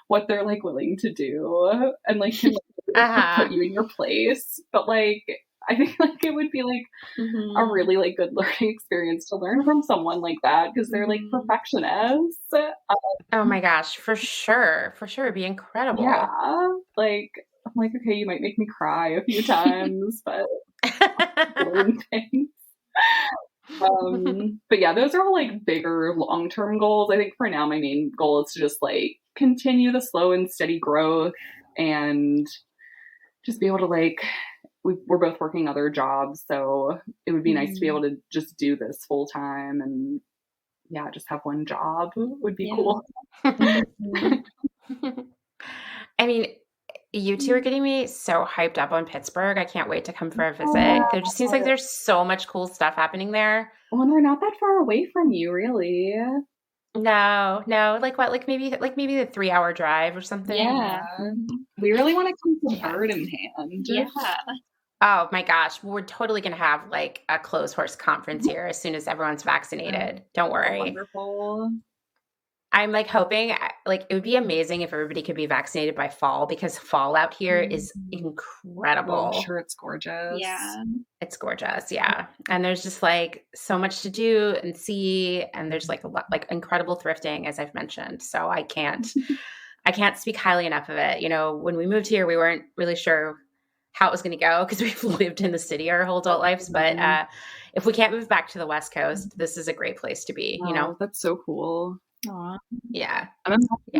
[SPEAKER 6] what they're like willing to do and like can put you in your place. But like I think like it would be like a really like good learning experience to learn from someone like that because they're like perfectionists.
[SPEAKER 1] Oh my gosh, for sure. It'd be incredible.
[SPEAKER 6] Yeah. Like I'm like, okay, you might make me cry a few times, but learn things. But yeah, those are all like bigger long-term goals. I think for now my main goal is to just like continue the slow and steady growth and just be able to like we're both working other jobs, so it would be nice to be able to just do this full time and yeah, just have one job would be cool.
[SPEAKER 1] I mean, you two are getting me so hyped up on Pittsburgh. I can't wait to come for a visit. There just seems like there's so much cool stuff happening there.
[SPEAKER 6] Well, and we're not that far away from you, really.
[SPEAKER 1] No. Like what? Like maybe the 3-hour drive or something.
[SPEAKER 7] Yeah.
[SPEAKER 6] We really want to come to bird in hand.
[SPEAKER 7] Yeah.
[SPEAKER 1] Oh my gosh, we're totally gonna have like a Clotheshorse conference here as soon as everyone's vaccinated. Don't worry.
[SPEAKER 6] Wonderful.
[SPEAKER 1] I'm like hoping like it would be amazing if everybody could be vaccinated by fall because fall out here is incredible.
[SPEAKER 6] Well, I'm sure it's gorgeous.
[SPEAKER 7] Yeah.
[SPEAKER 1] It's gorgeous, yeah. And there's just like so much to do and see, and there's like a lot like incredible thrifting, as I've mentioned. So I can't speak highly enough of it. You know, when we moved here, we weren't really sure how it was going to go because we've lived in the city our whole adult lives. But if we can't move back to the West Coast, this is a great place to be. You know,
[SPEAKER 6] that's so cool.
[SPEAKER 7] Aww.
[SPEAKER 1] Yeah, I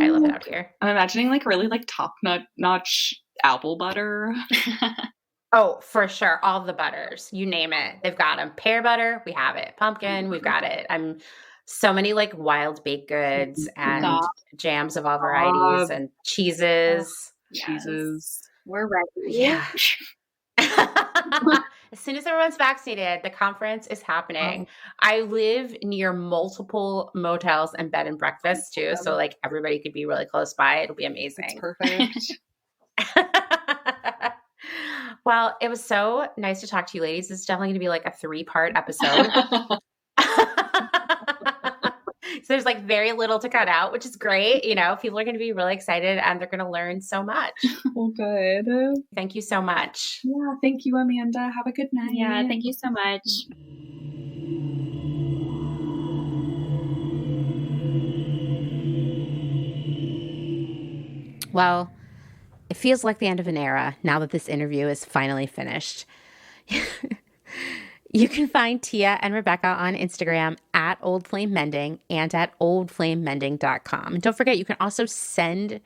[SPEAKER 1] love it out here.
[SPEAKER 6] I'm imagining like really like top notch apple butter.
[SPEAKER 1] Oh, for sure. All the butters, you name it. They've got them. Pear butter, we have it. Pumpkin, we've got it. I'm so many like wild baked goods and jams of all varieties and cheeses.
[SPEAKER 7] Cheeses. We're ready.
[SPEAKER 1] Yeah. As soon as everyone's vaccinated, the conference is happening. I live near multiple motels and bed and breakfasts too. So like everybody could be really close by. It'll be amazing.
[SPEAKER 6] It's perfect.
[SPEAKER 1] Well, it was so nice to talk to you ladies. This is definitely going to be like a 3-part episode. So there's like very little to cut out, which is great. You know, people are going to be really excited and they're going to learn so much.
[SPEAKER 6] Well, good.
[SPEAKER 1] Thank you so much.
[SPEAKER 6] Yeah. Thank you, Amanda. Have a good night.
[SPEAKER 7] Yeah. Thank you so much.
[SPEAKER 1] Well, it feels like the end of an era now that this interview is finally finished. You can find Tia and Rebecca on Instagram at Old Flame Mending and at oldflamemending.com. And don't forget, you can also send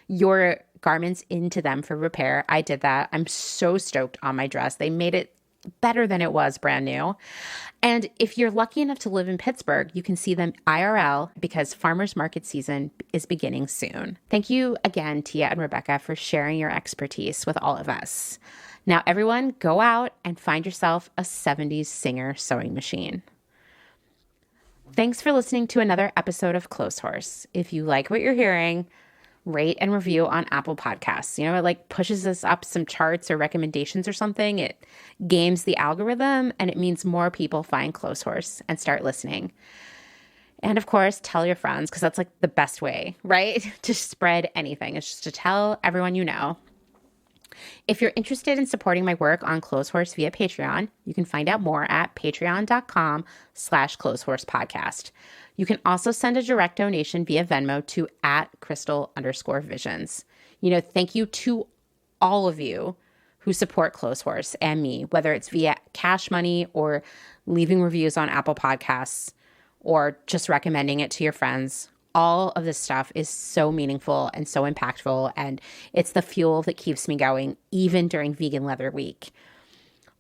[SPEAKER 1] your garments into them for repair. I did that. I'm so stoked on my dress. They made it better than it was brand new. And if you're lucky enough to live in Pittsburgh, you can see them IRL because farmers market season is beginning soon. Thank you again, Tia and Rebecca, for sharing your expertise with all of us. Now, everyone, go out and find yourself a 70s Singer sewing machine. Thanks for listening to another episode of Clotheshorse. If you like what you're hearing, rate and review on Apple Podcasts. You know, it like pushes us up some charts or recommendations or something. It games the algorithm and it means more people find Clotheshorse and start listening. And of course, tell your friends because that's like the best way, right? To spread anything. It's just to tell everyone you know. If you're interested in supporting my work on Clotheshorse via Patreon, you can find out more at patreon.com/clotheshorsepodcast. You can also send a direct donation via Venmo to @crystal_visions. You know, thank you to all of you who support Clotheshorse and me, whether it's via cash money or leaving reviews on Apple Podcasts or just recommending it to your friends. All of this stuff is so meaningful and so impactful, and it's the fuel that keeps me going, even during Vegan Leather Week.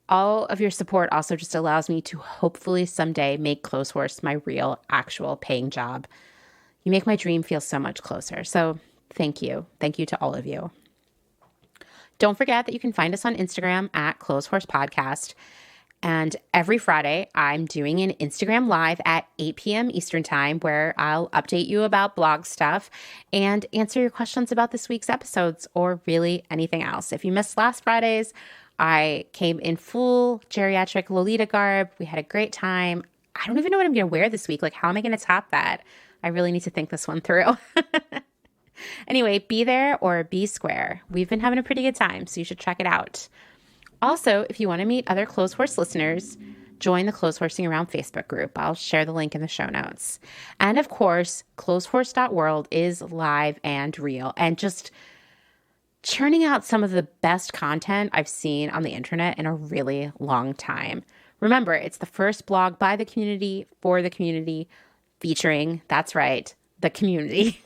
[SPEAKER 1] All of your support also just allows me to hopefully someday make Clotheshorse my real, actual paying job. You make my dream feel so much closer. So thank you. Thank you to all of you. Don't forget that you can find us on Instagram at Clotheshorse Podcast. And every Friday, I'm doing an Instagram Live at 8 p.m. Eastern Time where I'll update you about blog stuff and answer your questions about this week's episodes or really anything else. If you missed last Friday's, I came in full geriatric Lolita garb. We had a great time. I don't even know what I'm going to wear this week. Like, how am I going to top that? I really need to think this one through. Anyway, be there or be square. We've been having a pretty good time, so you should check it out. Also, if you want to meet other Clotheshorse listeners, join the Clotheshorsing Around Facebook group. I'll share the link in the show notes. And of course, clotheshorse.world is live and real and just churning out some of the best content I've seen on the internet in a really long time. Remember, it's the first blog by the community, for the community, featuring, that's right, the community.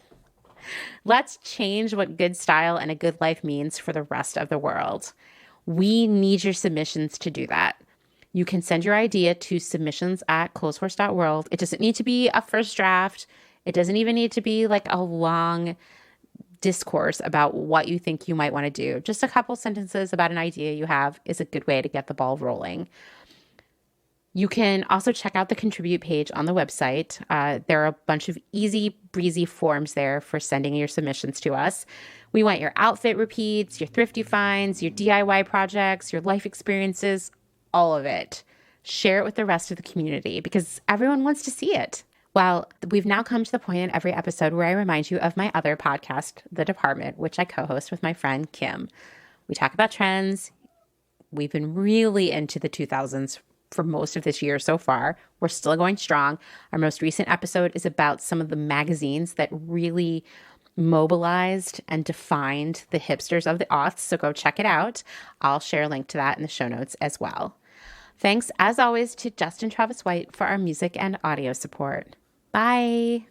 [SPEAKER 1] Let's change what good style and a good life means for the rest of the world. We need your submissions to do that. You can send your idea to submissions@clotheshorse.world. It doesn't need to be a first draft. It doesn't even need to be like a long discourse about what you think you might want to do. Just a couple sentences about an idea you have is a good way to get the ball rolling. You can also check out the contribute page on the website. There are a bunch of easy breezy forms there for sending your submissions to us. We want your outfit repeats, your thrifty finds, your DIY projects, your life experiences, all of it. Share it with the rest of the community because everyone wants to see it. Well, we've now come to the point in every episode where I remind you of my other podcast, The Department, which I co-host with my friend Kim. We talk about trends. We've been really into the 2000s for most of this year so far. We're still going strong. Our most recent episode is about some of the magazines that really mobilized and defined the hipsters of the aughts, so go check it out. I'll share a link to that in the show notes as well. Thanks, as always, to Justin Travis White for our music and audio support. Bye.